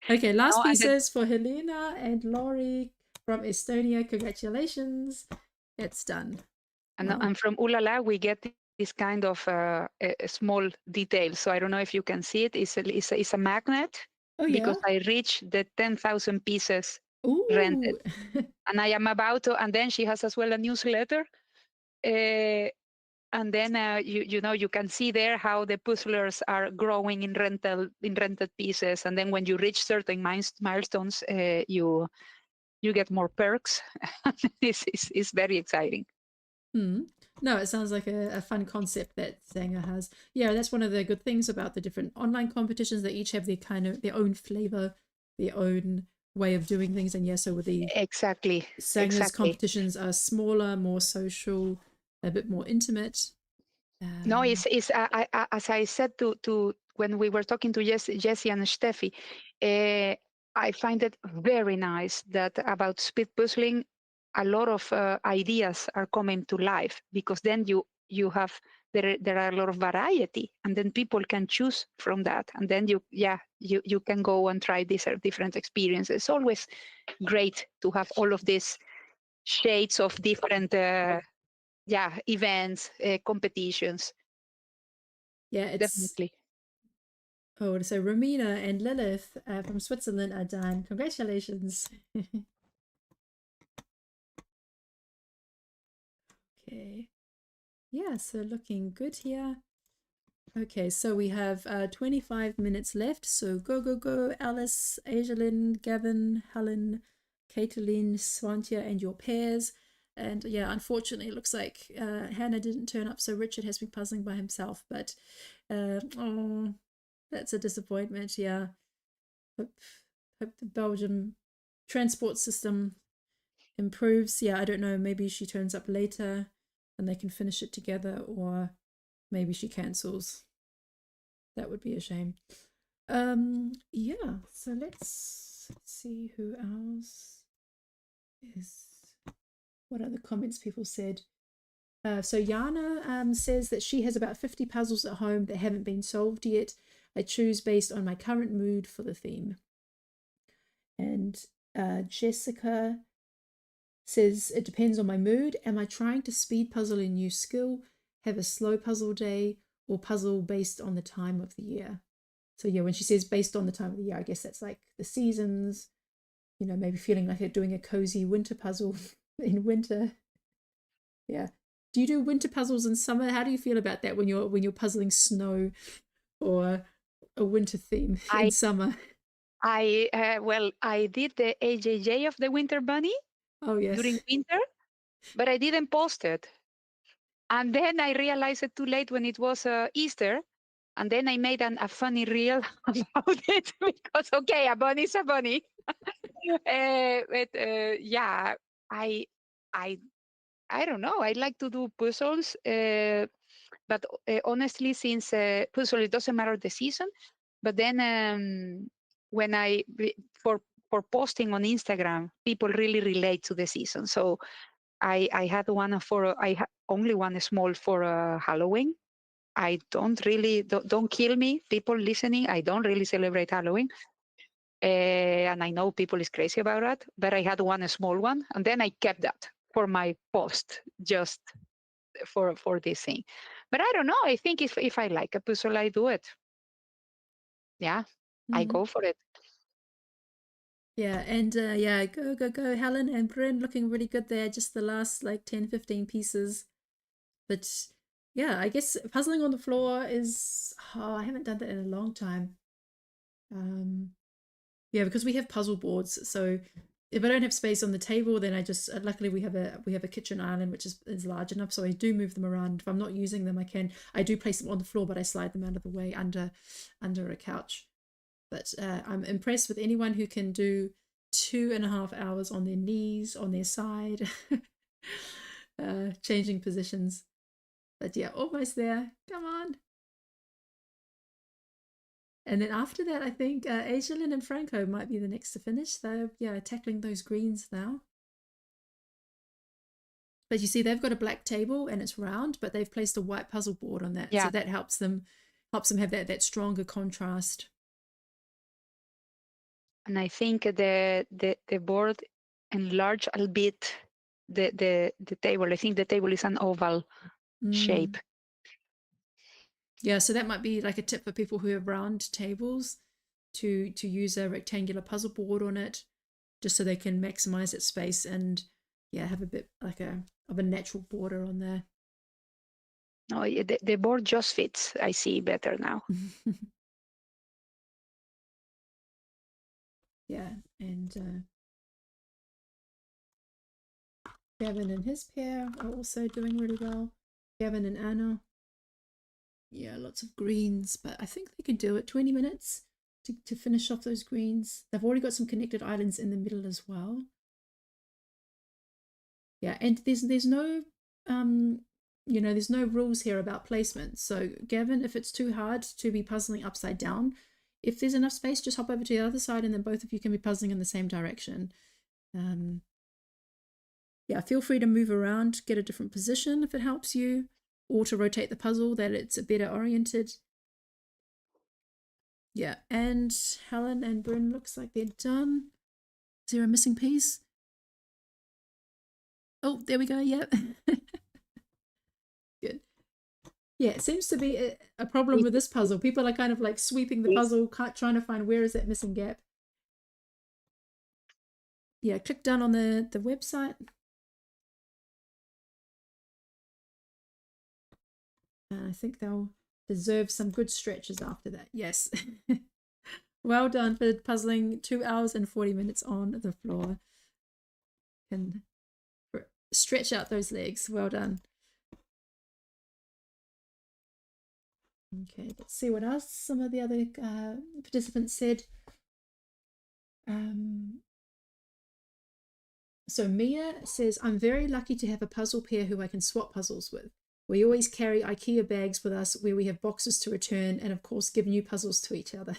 Okay, last pieces for Helena and Laurie from Estonia. Congratulations. It's done. And from Ulala, we get this kind of a small detail. So I don't know if you can see it. It's a magnet. Oh, yeah. Because I reached the 10,000 pieces Ooh. rented. And I am about to, and then she has as well a newsletter. And then you can see there how the puzzlers are growing in rented pieces. And then when you reach certain milestones, you get more perks. It's very exciting. No, it sounds like a fun concept that Sanger has. Yeah, that's one of the good things about the different online competitions. They each have their own flavor, their own way of doing things. And so with the Sanger's competitions are smaller, more social, a bit more intimate. No, it's as I said to when we were talking to Jessie and Steffi, I find it very nice that about speed puzzling, a lot of ideas are coming to life, because then you have there are a lot of variety, and then people can choose from that, and then you can go and try these different experiences. It's always great to have all of these shades of different events, competitions. Yeah, it's definitely. Oh, so Romina and Lilith from Switzerland are done. Congratulations. Okay. Yeah, so looking good here. Okay, so we have 25 minutes left. So go, Alice, Ajalyn, Gavin, Helen, Caitlin, Swantia, and your pairs. And unfortunately, it looks like Hannah didn't turn up, so Richard has been puzzling by himself. But that's a disappointment. Yeah, hope the Belgium transport system improves. I don't know. Maybe she turns up later, and they can finish it together, or maybe she cancels. That would be a shame. So let's see who else is. What other comments people said? So Yana says that she has about 50 puzzles at home that haven't been solved yet. I choose based on my current mood for the theme. And Jessica says it depends on my mood. Am I trying to speed puzzle a new skill, have a slow puzzle day, or puzzle based on the time of the year? So when she says based on the time of the year, I guess that's like the seasons, maybe feeling like you're doing a cozy winter puzzle in winter. Yeah. Do you do winter puzzles in summer? How do you feel about that when you're puzzling snow or a winter theme in summer? I did the AJJ of the Winter Bunny. Oh, yes. During winter, but I didn't post it. And then I realized it too late when it was Easter. And then I made a funny reel about it, because a bunny is a bunny. I don't know. I like to do puzzles, but honestly, since puzzle, it doesn't matter the season. But then when for posting on Instagram, people really relate to the season. So I had one only one small for Halloween. I don't kill me, people listening. I don't really celebrate Halloween. And I know people is crazy about that, but I had one small one, and then I kept that for my post, just for this thing. But I don't know. I think if I like a puzzle, I do it. Yeah, I go for it. Yeah, and go, Helen and Bryn, looking really good there. Just the last 10, 15 pieces. But I guess puzzling on the floor is, I haven't done that in a long time. Because we have puzzle boards, so if I don't have space on the table, then I just luckily we have a kitchen island which is large enough, so I do move them around. If I'm not using them, I do place them on the floor, but I slide them out of the way under a couch. But I'm impressed with anyone who can do 2.5 hours on their knees, on their side, changing positions. But yeah, almost there. Come on. And then after that, I think Aijalin and Franco might be the next to finish. They're tackling those greens now. But you see, they've got a black table and it's round, but they've placed a white puzzle board on that. Yeah. So that helps them have that stronger contrast. And I think the board enlarged a bit the table. I think the table is an oval shape. Yeah, so that might be like a tip for people who have round tables to use a rectangular puzzle board on it, just so they can maximize its space and have a bit like of a natural border on there. No, the board just fits. I see better now. Yeah, and Gavin and his pair are also doing really well. Gavin and Anna. Yeah, lots of greens, but I think they could do it. 20 minutes to finish off those greens. They've already got some connected islands in the middle as well. Yeah, and there's no there's no rules here about placement. So Gavin, if it's too hard to be puzzling upside down, if there's enough space, just hop over to the other side and then both of you can be puzzling in the same direction. Yeah, feel free to move around, get a different position if it helps you, or to rotate the puzzle that it's better oriented. Yeah, and Helen and Bryn looks like they're done. Is there a missing piece? Oh, there we go, yep. Good. Yeah, it seems to be a problem with this puzzle. People are kind of like sweeping the puzzle, trying to find where is that missing gap. Yeah, click down on the website. And I think they'll deserve some good stretches after that. Yes. Well done for puzzling 2 hours and 40 minutes on the floor. And stretch out those legs. Well done. Okay, let's see what else some of the other participants said. So Mia says, I'm very lucky to have a puzzle pair who I can swap puzzles with. We always carry IKEA bags with us where we have boxes to return and of course give new puzzles to each other.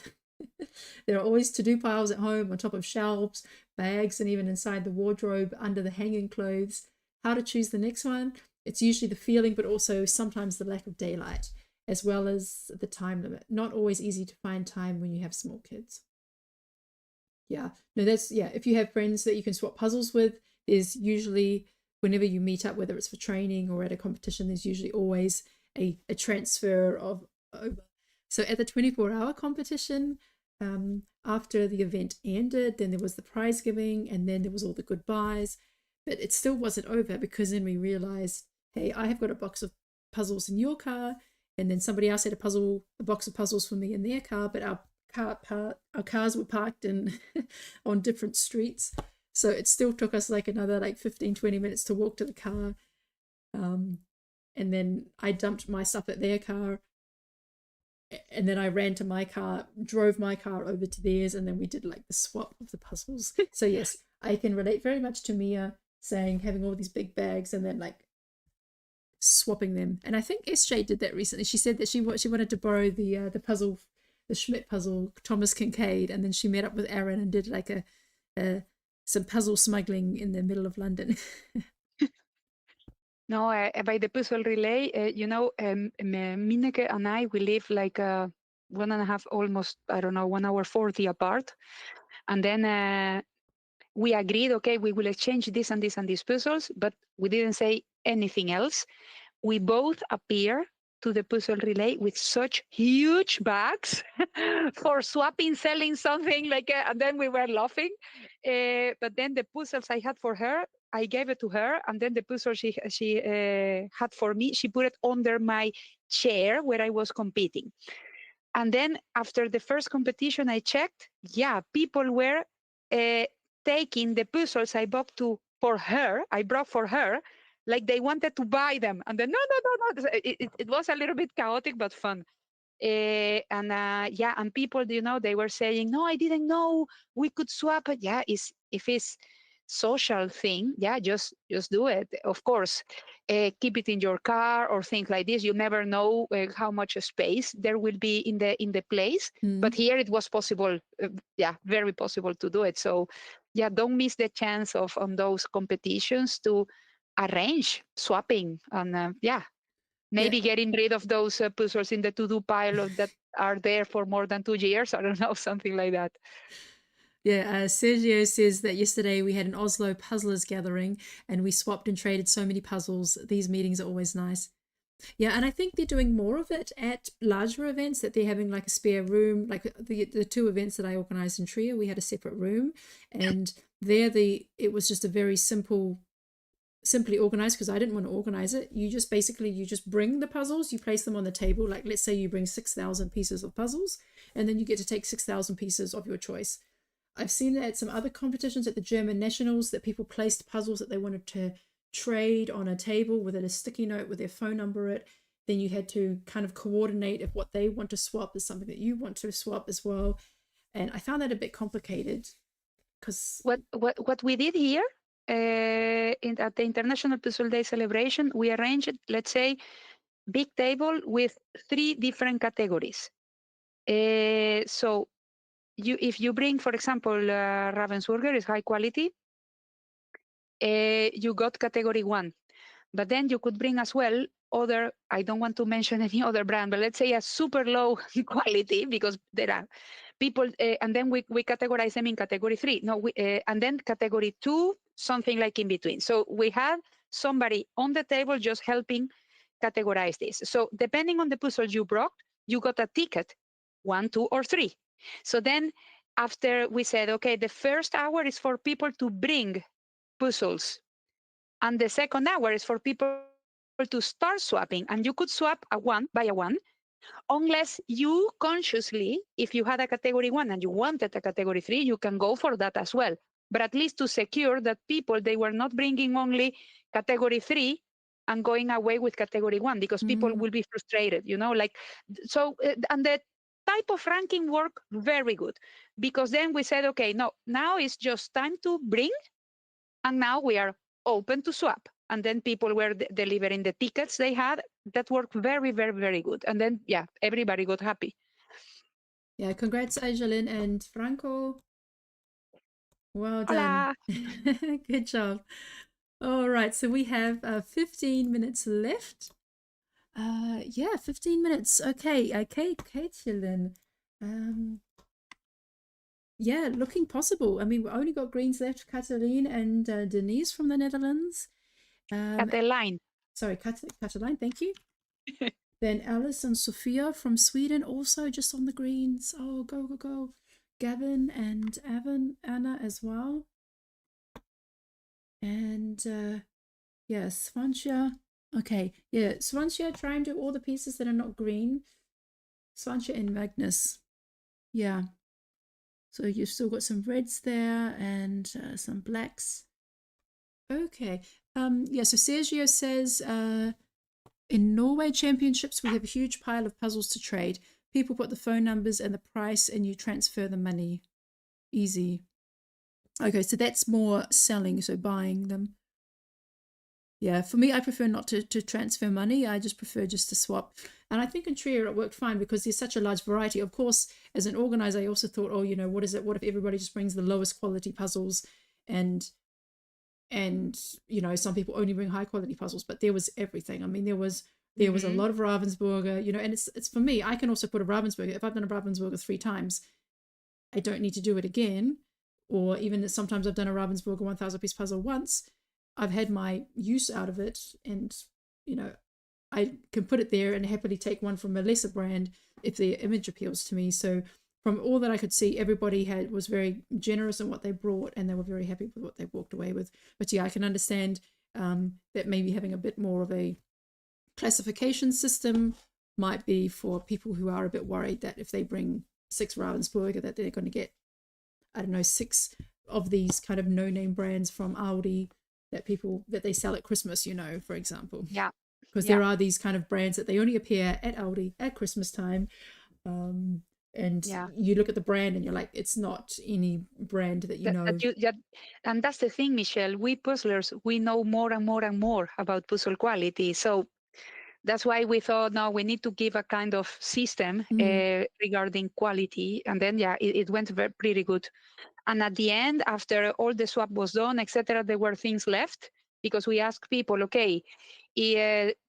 There are always to-do piles at home on top of shelves, bags, and even inside the wardrobe, under the hanging clothes. How to choose the next one? It's usually the feeling, but also sometimes the lack of daylight, as well as the time limit. Not always easy to find time when you have small kids. Yeah, no, if you have friends that you can swap puzzles with, there's usually, whenever you meet up, whether it's for training or at a competition, there's usually always a transfer of over. So at the 24-hour competition, after the event ended, then there was the prize giving and then there was all the goodbyes, but it still wasn't over because then we realized, hey, I have got a box of puzzles in your car, and then somebody else had a box of puzzles for me in their car, but our cars were parked in on different streets, so it still took us like another 15-20 minutes to walk to the car, and then I dumped my stuff at their car, and then I ran to my car, drove my car over to theirs, and then we did the swap of the puzzles. So yes, I can relate very much to Mia saying having all these big bags and then swapping them. And I think SJ did that recently. She said that she wanted to borrow the puzzle, the Schmidt puzzle, Thomas Kincaid, and then she met up with Aaron and did some puzzle smuggling in the middle of London. No, by the puzzle relay, Mineke and I, we live 1.5, almost, 1 hour 40 apart. And then we agreed, okay, we will exchange this and this and these puzzles, but we didn't say anything else. We both appear to the puzzle relay with such huge bags for swapping, selling something and then we were laughing. But then the puzzles I had for her, I gave it to her, and then the puzzle she had for me, she put it under my chair where I was competing. And then after the first competition, I checked, people were taking the puzzles I brought for her, like they wanted to buy them. And then, no. It was a little bit chaotic, but fun. And people, they were saying, no, I didn't know we could swap it. Yeah, if it's social thing, yeah, just do it. Of course, keep it in your car or things like this. You never know how much space there will be in the place. But here it was possible, yeah, very possible to do it. So yeah, don't miss the chance of on those competitions to arrange swapping and maybe getting rid of those puzzles in the to-do pile that are there for more than 2 years. I don't know, something like that. Yeah, Sergio says that yesterday we had an Oslo puzzlers gathering and we swapped and traded so many puzzles. These meetings are always nice. Yeah, and I think they're doing more of it at larger events, that they're having like a spare room. Like the 2 events that I organized in Trier, we had a separate room, and there it was just a very simply organized, because I didn't want to organize it. You just bring the puzzles, you place them on the table. Like let's say you bring 6,000 pieces of puzzles, and then you get to take 6,000 pieces of your choice. I've seen it at some other competitions at the German nationals, that people placed puzzles that they wanted to trade on a table with a sticky note with their phone number it. Then you had to kind of coordinate if what they want to swap is something that you want to swap as well. And I found that a bit complicated, because what we did here at the International Puzzle Day celebration, we arranged, let's say, big table with 3 different categories. So if you bring, for example, Ravensburger is high quality, you got category 1. But then you could bring as well other, I don't want to mention any other brand, but let's say a super low quality, because there are people, and then we categorize them in category 3. No, and then category 2, something like in between. So we had somebody on the table just helping categorize this. So depending on the puzzle you brought, you got a ticket, 1, 2, or 3. So then after we said, okay, the first hour is for people to bring puzzles, and the second hour is for people to start swapping. And you could swap a 1 by a 1, unless you consciously, if you had a category 1 and you wanted a category 3, you can go for that as well. But at least to secure that people, they were not bringing only category 3 and going away with category 1, because people will be frustrated, so, and the type of ranking worked very good, because then we said, okay, no, now it's just time to bring, and now we are open to swap. And then people were delivering the tickets they had. That worked very, very, very good. And then, yeah, everybody got happy. Yeah, congrats, Angeline and Franco. Well done. Hola. Good job. All right, so we have 15 minutes left. 15 minutes. Okay, Caitlin. Yeah, looking possible. I mean, we only got greens left. Cataline and Denise from the Netherlands. Cataline. Sorry, Cataline, thank you. Then Alice and Sophia from Sweden, also just on the greens. Oh, go. Gavin and Anna as well. And Svansha. Okay, yeah, Svansha, try and do all the pieces that are not green. Svansha and Magnus. Yeah. So you've still got some reds there and some blacks. Okay. So Sergio says, in Norway Championships, we have a huge pile of puzzles to trade. People put the phone numbers and the price and you transfer the money. Easy. Okay, so that's more selling, so buying them. Yeah, for me, I prefer not to transfer money. I just prefer just to swap. And I think in Trier it worked fine because there's such a large variety. Of course, as an organizer, I also thought, what is it? What if everybody just brings the lowest quality puzzles and some people only bring high quality puzzles, but there was everything. I mean, there was a lot of Ravensburger, and it's for me, I can also put a Ravensburger. If I've done a Ravensburger 3 times, I don't need to do it again. Or even sometimes I've done a Ravensburger 1,000 piece puzzle once. I've had my use out of it, and I can put it there and happily take one from a lesser brand if the image appeals to me. So from all that I could see, everybody was very generous in what they brought, and they were very happy with what they walked away with. But yeah, I can understand that maybe having a bit more of a classification system might be for people who are a bit worried that if they bring 6 Ravensburger, that they're going to get, 6 of these kind of no-name brands from Aldi that they sell at Christmas, for example. Yeah. because there are these kind of brands that they only appear at Aldi at Christmas time. And you look at the brand and you're like, it's not any brand that you know. And that's the thing, Michelle. We puzzlers, we know more and more and more about puzzle quality. So that's why we thought, no, we need to give a kind of system regarding quality. And then, it went pretty good. And at the end, after all the swap was done, etc., there were things left because we asked people, okay,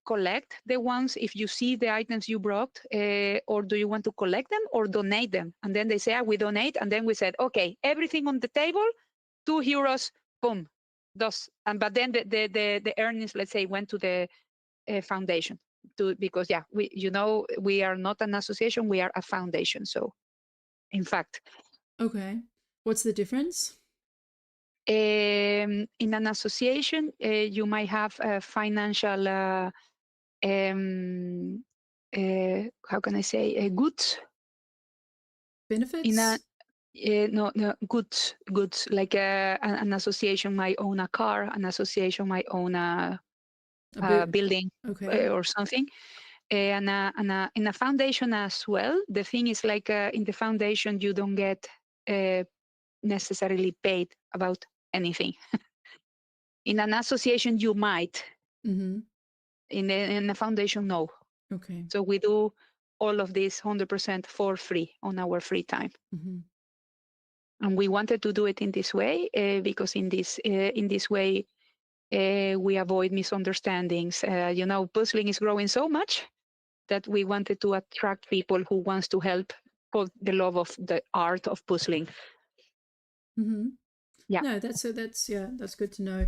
collect the ones if you see the items you brought, or do you want to collect them or donate them? And then they say, we donate. And then we said, okay, everything on the table, €2, boom. But then the earnings, let's say, went to the foundation because we are not an association, we are a foundation. So, in fact. Okay. What's the difference? In an association, you might have financial, how can I say, goods? Benefits? No, goods. Like an association might own a car, an association might own a building, or something. And in a foundation as well, the thing is like in the foundation, you don't get necessarily paid about anything. In an association, you might. Mm-hmm. In a foundation, no. Okay. So we do all of this 100% for free on our free time. Mm-hmm. And we wanted to do it in this way because in this way we avoid misunderstandings. Puzzling is growing so much that we wanted to attract people who wants to help for the love of the art of puzzling. Mm-hmm. Yeah. No, that's good to know.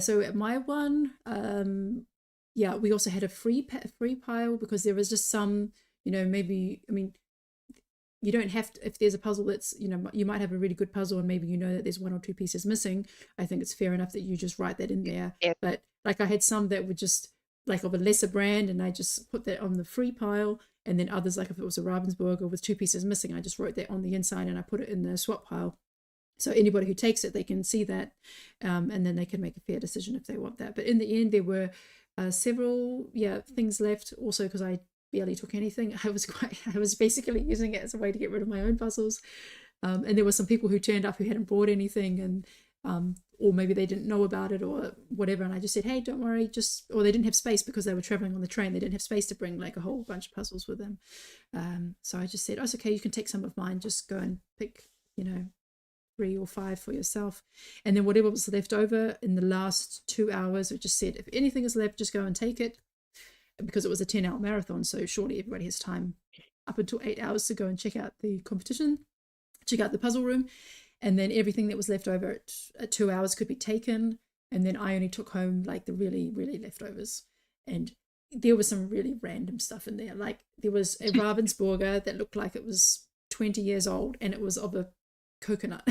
So at my one, we also had a free pile because there was just some, maybe, I mean, you don't have to, if there's a puzzle that's, you might have a really good puzzle and maybe you know that there's 1 or 2 pieces missing. I think it's fair enough that you just write that in there. Yeah. But like I had some that were just like of a lesser brand and I just put that on the free pile, and then others, like if it was a Ravensburger with 2 pieces missing, I just wrote that on the inside and I put it in the swap pile. So anybody who takes it, they can see that, and then they can make a fair decision if they want that. But in the end, there were several things left. Also, because I barely took anything, I was basically using it as a way to get rid of my own puzzles. And there were some people who turned up who hadn't brought anything, and or maybe they didn't know about it or whatever. And I just said, hey, don't worry, or they didn't have space because they were traveling on the train. They didn't have space to bring like a whole bunch of puzzles with them. So I just said, oh, it's okay, you can take some of mine. Just go and pick, 3 or 5 for yourself. And then whatever was left over in the last 2 hours, we just said, if anything is left, just go and take it. Because it was a 10-hour marathon, so surely everybody has time up until 8 hours to go and check out the competition, check out the puzzle room, and then everything that was left over at 2 hours could be taken. And then I only took home like the really, really leftovers. And there was some really random stuff in there. Like there was a Ravensburger that looked like it was 20 years old, and it was of a coconut.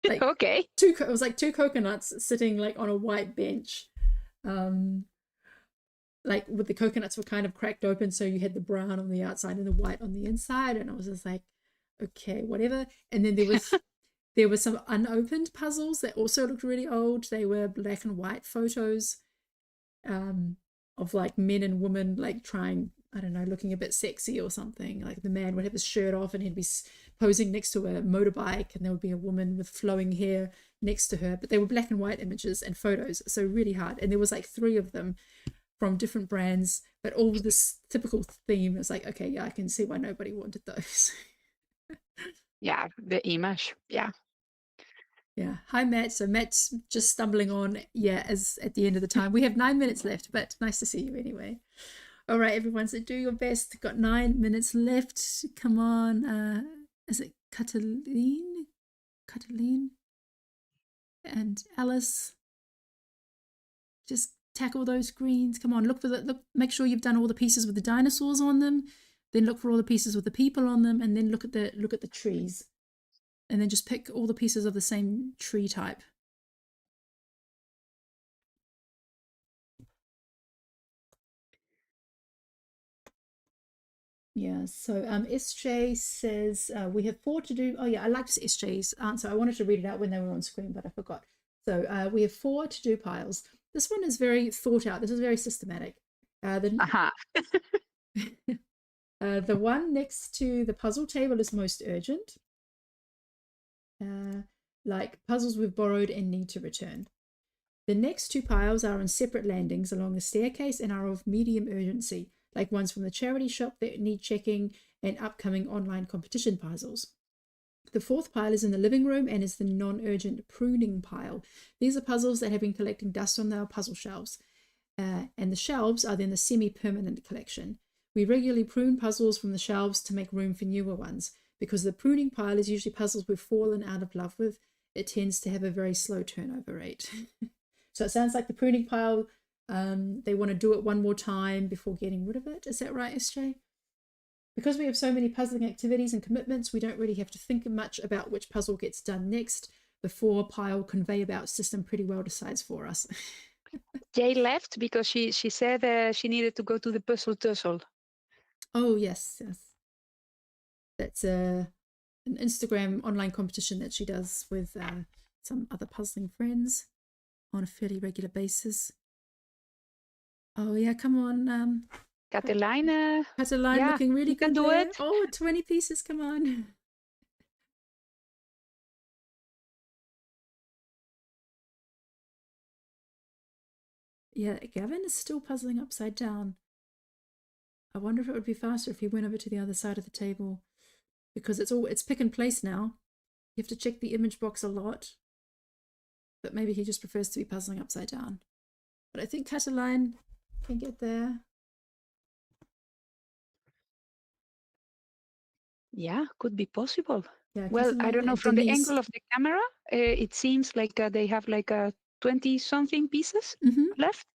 Okay. It was like 2 coconuts sitting like on a white bench. Like with the coconuts were kind of cracked open, so you had the brown on the outside and the white on the inside, and I was just like, okay, whatever. And then there were some unopened puzzles that also looked really old. They were black and white photos of like men and women like trying, I don't know, looking a bit sexy or something. Like the man would have his shirt off and he'd be posing next to a motorbike, and there would be a woman with flowing hair next to her. But they were black and white images and photos, so really hard. And there was like 3 of them from different brands, but all this typical theme. Is like, okay, yeah, I can see why nobody wanted those. Yeah, the image. Yeah. Hi, Matt. So Matt's just stumbling on, as at the end of the time. We have 9 minutes left, but nice to see you anyway. All right, everyone, so do your best. Got 9 minutes left. Come on. Is it Cataline? And Alice? Just tackle those greens. Come on, make sure you've done all the pieces with the dinosaurs on them. Then look for all the pieces with the people on them, and then look at the trees. And then just pick all the pieces of the same tree type. Yeah, so SJ says we have 4 to do. Oh yeah, I liked SJ's answer. I wanted to read it out when they were on screen, but I forgot. So we have 4 to-do piles. This one is very thought out. This is very systematic. Aha. The one next to the puzzle table is most urgent. Like puzzles we've borrowed and need to return. The next 2 piles are on separate landings along the staircase and are of medium urgency, like ones from the charity shop that need checking and upcoming online competition puzzles. The 4th pile is in the living room and is the non-urgent pruning pile. These are puzzles that have been collecting dust on our puzzle shelves. And the shelves are then the semi-permanent collection. We regularly prune puzzles from the shelves to make room for newer ones. Because the pruning pile is usually puzzles we've fallen out of love with, it tends to have a very slow turnover rate. So it sounds like the pruning pile, they want to do it one more time before getting rid of it. Is that right, SJ? Because we have so many puzzling activities and commitments, we don't really have to think much about which puzzle gets done next. The 4-pile conveyor belt system pretty well decides for us. Jay left because she said she needed to go to the puzzle tussle. Oh, yes. That's an Instagram online competition that she does with some other puzzling friends on a fairly regular basis. Oh yeah, come on, Catalina. Catalina, Yeah, looking really you can good do there. it. Oh, 20 pieces, come on. Yeah, Gavin is still puzzling upside down. I wonder if it would be faster if he went over to the other side of the table, because it's pick and place now. You have to check the image box a lot, but maybe he just prefers to be puzzling upside down. But I think Catalina can get there. Yeah, could be possible. Yeah, Well, I don't Catalina know, and from the Denise. angle of the camera, it seems like they have like 20-something pieces left.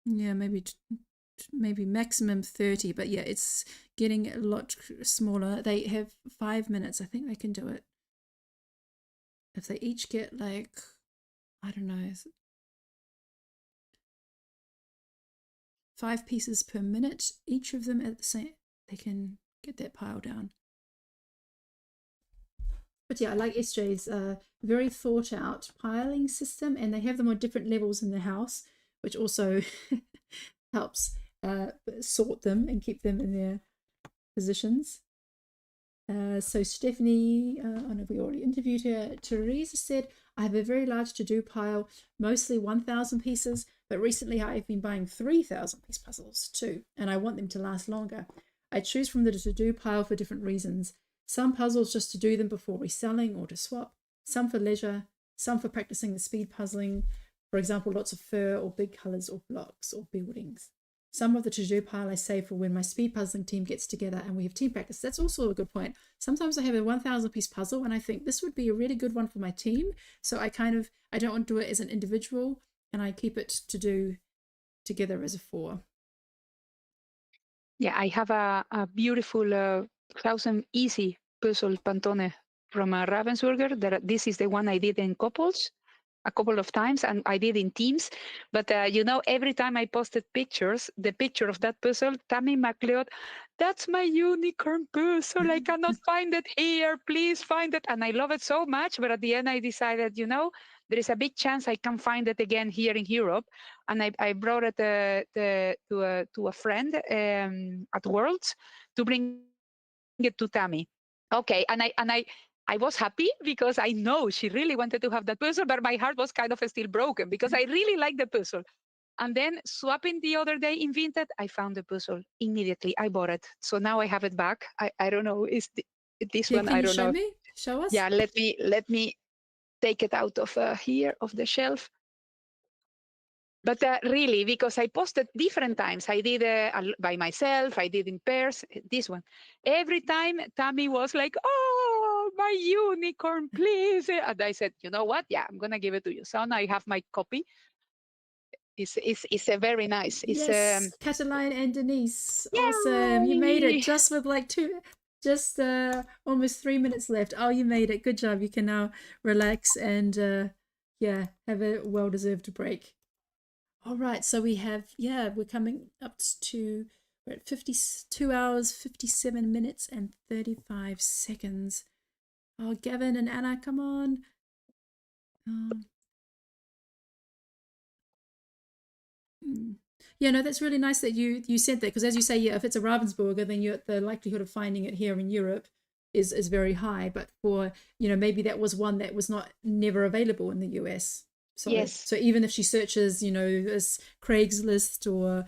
Yeah, maybe maximum 30, but yeah, it's getting a lot smaller. They have 5 minutes. I think they can do it. If they each get like, I don't know, 5 pieces per minute, each of them at the same, they can get that pile down. But yeah, I like SJ's very thought out piling system, and they have them on different levels in the house, which also helps sort them and keep them in their positions. So Stephanie, I know we already interviewed her. Teresa said, I have a very large to-do pile, mostly 1,000 pieces, but recently I've been buying 3,000 piece puzzles too, and I want them to last longer. I choose from the to-do pile for different reasons. Some puzzles just to do them before reselling or to swap, some for leisure, some for practicing the speed puzzling, for example, lots of fur or big colours or blocks or buildings. Some of the to-do pile I save for when my speed puzzling team gets together and we have team practice. That's also a good point. Sometimes I have a 1,000 piece puzzle and I think this would be a really good one for my team. So I don't want to do it as an individual, and I keep it to do together as a 4. Yeah, I have a beautiful 1,000 easy puzzle Pantone from Ravensburger. This is the one I did in couples a couple of times, and I did in teams. But every time I posted pictures, the picture of that puzzle, Tammy McLeod, that's my unicorn puzzle. I cannot find it here. Please find it. And I love it so much. But at the end, I decided, there is a big chance I can find it again here in Europe. And I brought it to a friend at Worlds to bring it to Tammy. Okay, and I was happy because I know she really wanted to have that puzzle, but my heart was kind of still broken because I really like the puzzle. And then swapping the other day in Vinted, I found the puzzle immediately. I bought it. So now I have it back. I don't know. Is this Yeah, one? can I you don't show know. me? Show us? Yeah, let me take it out of here, of the shelf. But really, because I posted different times, I did by myself, I did in pairs, this one. Every time Tammy was like, oh, my unicorn, please. And I said, you know what? Yeah, I'm going to give it to you. So now I have my copy. It's a very nice. It's, yes, Catalina and Denise. yay! Awesome. You made it just with like almost 3 minutes left. Oh, you made it. Good job. You can now relax and have a well-deserved break. All right, so we have, we're coming up to, we're at 52 hours, 57 minutes and 35 seconds. Oh, Gavin and Anna, come on. Mm. Yeah, no, that's really nice that you said that, because as you say, yeah, if it's a Ravensburger, then the likelihood of finding it here in Europe is very high. But for, maybe that was one that was never available in the US. So Yes. so even if she searches, this Craigslist or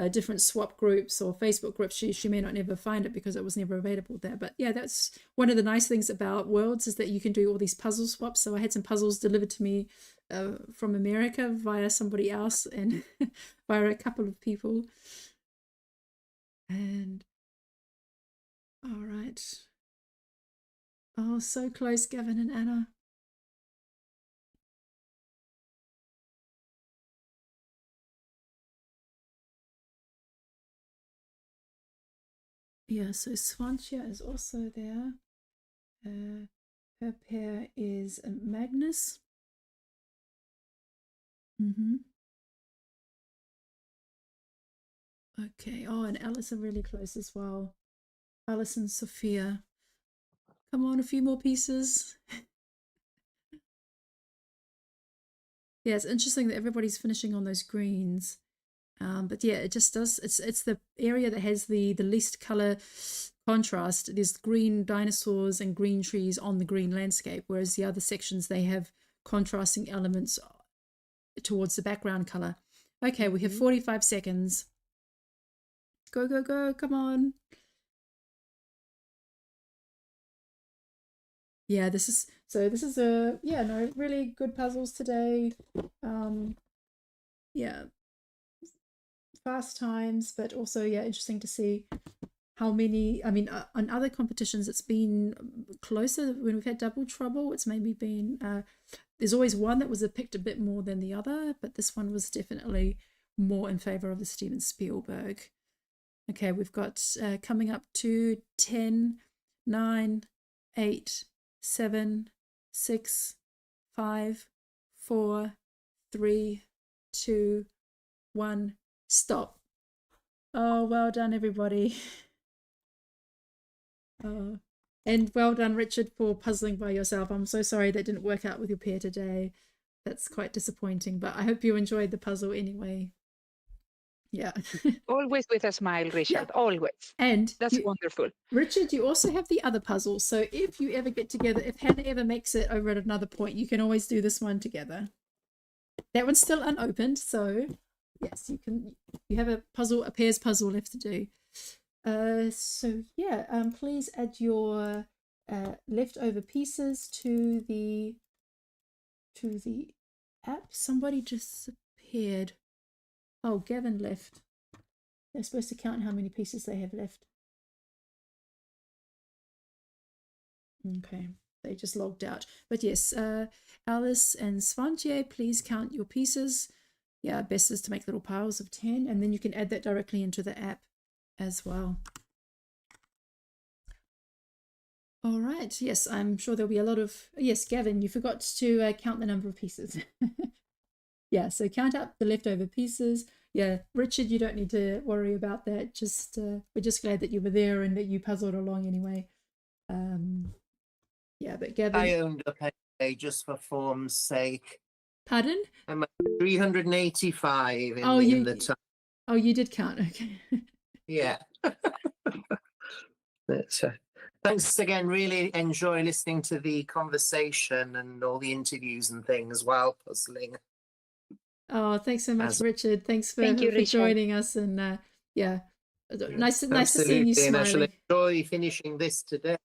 different swap groups or Facebook groups, she may not never find it because it was never available there. But yeah, that's one of the nice things about Worlds, is that you can do all these puzzle swaps. So I had some puzzles delivered to me from America via somebody else and via a couple of people. And all right. Oh, so close, Gavin and Anna. Yeah, so Svantia is also there. Her pair is Magnus. Okay. Oh, and Alice are really close as well. Alice and Sophia. Come on, a few more pieces. Yeah, it's interesting that everybody's finishing on those greens. But yeah, it just does. It's the area that has the least color contrast. There's green dinosaurs and green trees on the green landscape, whereas the other sections, they have contrasting elements towards the background color. Okay, we have 45 seconds. Go, go, go, come on. Yeah, this is really good puzzles today. Yeah, fast times, but also, yeah, interesting to see how many. I mean, on other competitions, it's been closer. When we've had Double Trouble, it's maybe been, there's always one that was picked a bit more than the other, but this one was definitely more in favor of the Steven Spielberg. Okay, we've got coming up to 10, 9, 8, 7, 6, 5, 4, 3, 2, 1, stop. Oh, well done, everybody. Oh, and well done, Richard, for puzzling by yourself. I'm so sorry that didn't work out with your pair today. That's quite disappointing, but I hope you enjoyed the puzzle anyway. Yeah. Always with a smile, Richard. Yeah. Always. And That's wonderful. Richard, you also have the other puzzle. So if you ever get together, if Hannah ever makes it over at another point, you can always do this one together. That one's still unopened, so yes, you have a pairs puzzle left to do. So yeah, please add your leftover pieces to the app. Somebody disappeared. Oh, Gavin left. They're supposed to count how many pieces they have left. Okay, they just logged out. But yes, Alice and Svante, please count your pieces. Yeah, best is to make little piles of 10, and then you can add that directly into the app as well. All right, yes, I'm sure there'll be a lot of... Yes, Gavin, you forgot to count the number of pieces. Yeah, so count up the leftover pieces. Yeah, Richard, you don't need to worry about that. Just we're just glad that you were there and that you puzzled along anyway. Yeah, but Gavin... I owned up anyway, just for form's sake. Pardon? I'm at 385 in the time. Oh, you did count, okay. Yeah. Thanks again. Really enjoy listening to the conversation and all the interviews and things while puzzling. Oh, thanks so much, Richard. Thanks for Richard. joining us, and yeah, nice to see you And I shall smiling. enjoy finishing this today.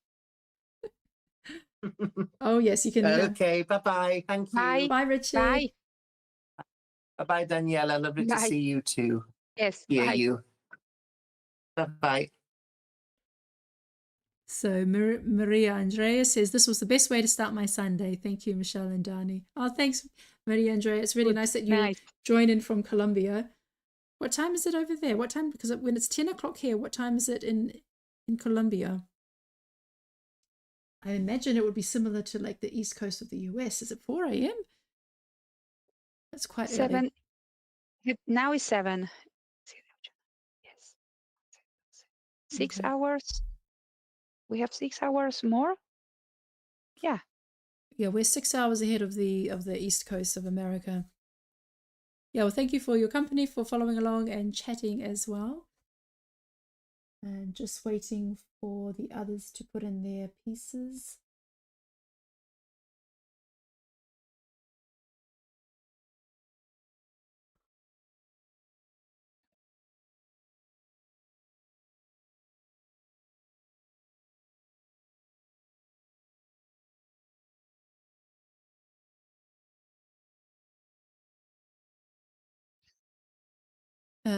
Oh yes, you can. Okay, bye-bye. Thank you. Bye, Richard. Bye. Bye-bye, Daniela. Lovely to see you too. Yes. Hear Bye. you. Bye-bye. So Maria Andrea says, this was the best way to start my Sunday. Thank you, Michelle and Dani. Oh, thanks, Maria Andrea. It's really nice that you join in from Colombia. What time is it over there? What time? Because when it's 10 o'clock here, what time is it in Colombia? I imagine it would be similar to like the east coast of the US. Is it 4 a.m.? That's quite 7. early. Now it's 7. Yes. 6 hours. We have 6 hours more. Yeah. Yeah, we're 6 hours ahead of the east coast of America. yeah, well, thank you for your company, for following along and chatting as well. And just waiting for the others to put in their pieces.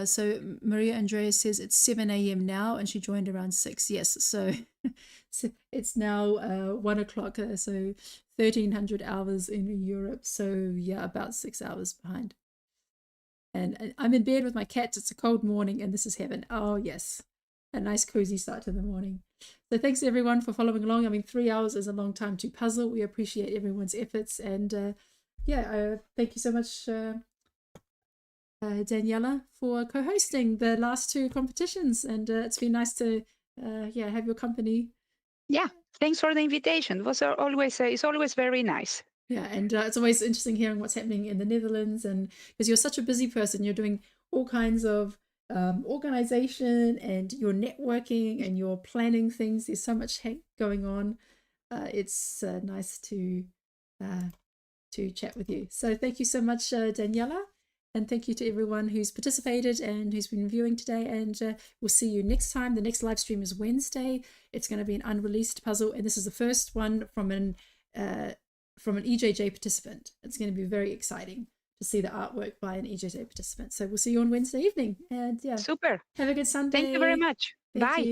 So Maria Andrea says it's 7 a.m. now, and she joined around 6. Yes, so, so it's now 1 o'clock, so 1300 hours in Europe. So yeah, about 6 hours behind. And I'm in bed with my cats. It's a cold morning, and this is heaven. Oh yes, a nice cozy start to the morning. So thanks everyone for following along. I mean, 3 hours is a long time to puzzle. We appreciate everyone's efforts, and yeah, thank you so much. Daniela, for co-hosting the last 2 competitions, and it's been nice to yeah, have your company. Yeah, thanks for the invitation. It was always it's always very nice. Yeah, and it's always interesting hearing what's happening in the Netherlands, and because you're such a busy person, you're doing all kinds of organization, and you're networking, and you're planning things. There's so much going on. It's nice to chat with you. So thank you so much, Daniela. And thank you to everyone who's participated and who's been viewing today. And we'll see you next time. The next live stream is Wednesday. It's going to be an unreleased puzzle. And this is the first one from an EJJ participant. It's going to be very exciting to see the artwork by an EJJ participant. So we'll see you on Wednesday evening. And yeah, Super. have a good Sunday. Thank you very much. Thank Bye. you.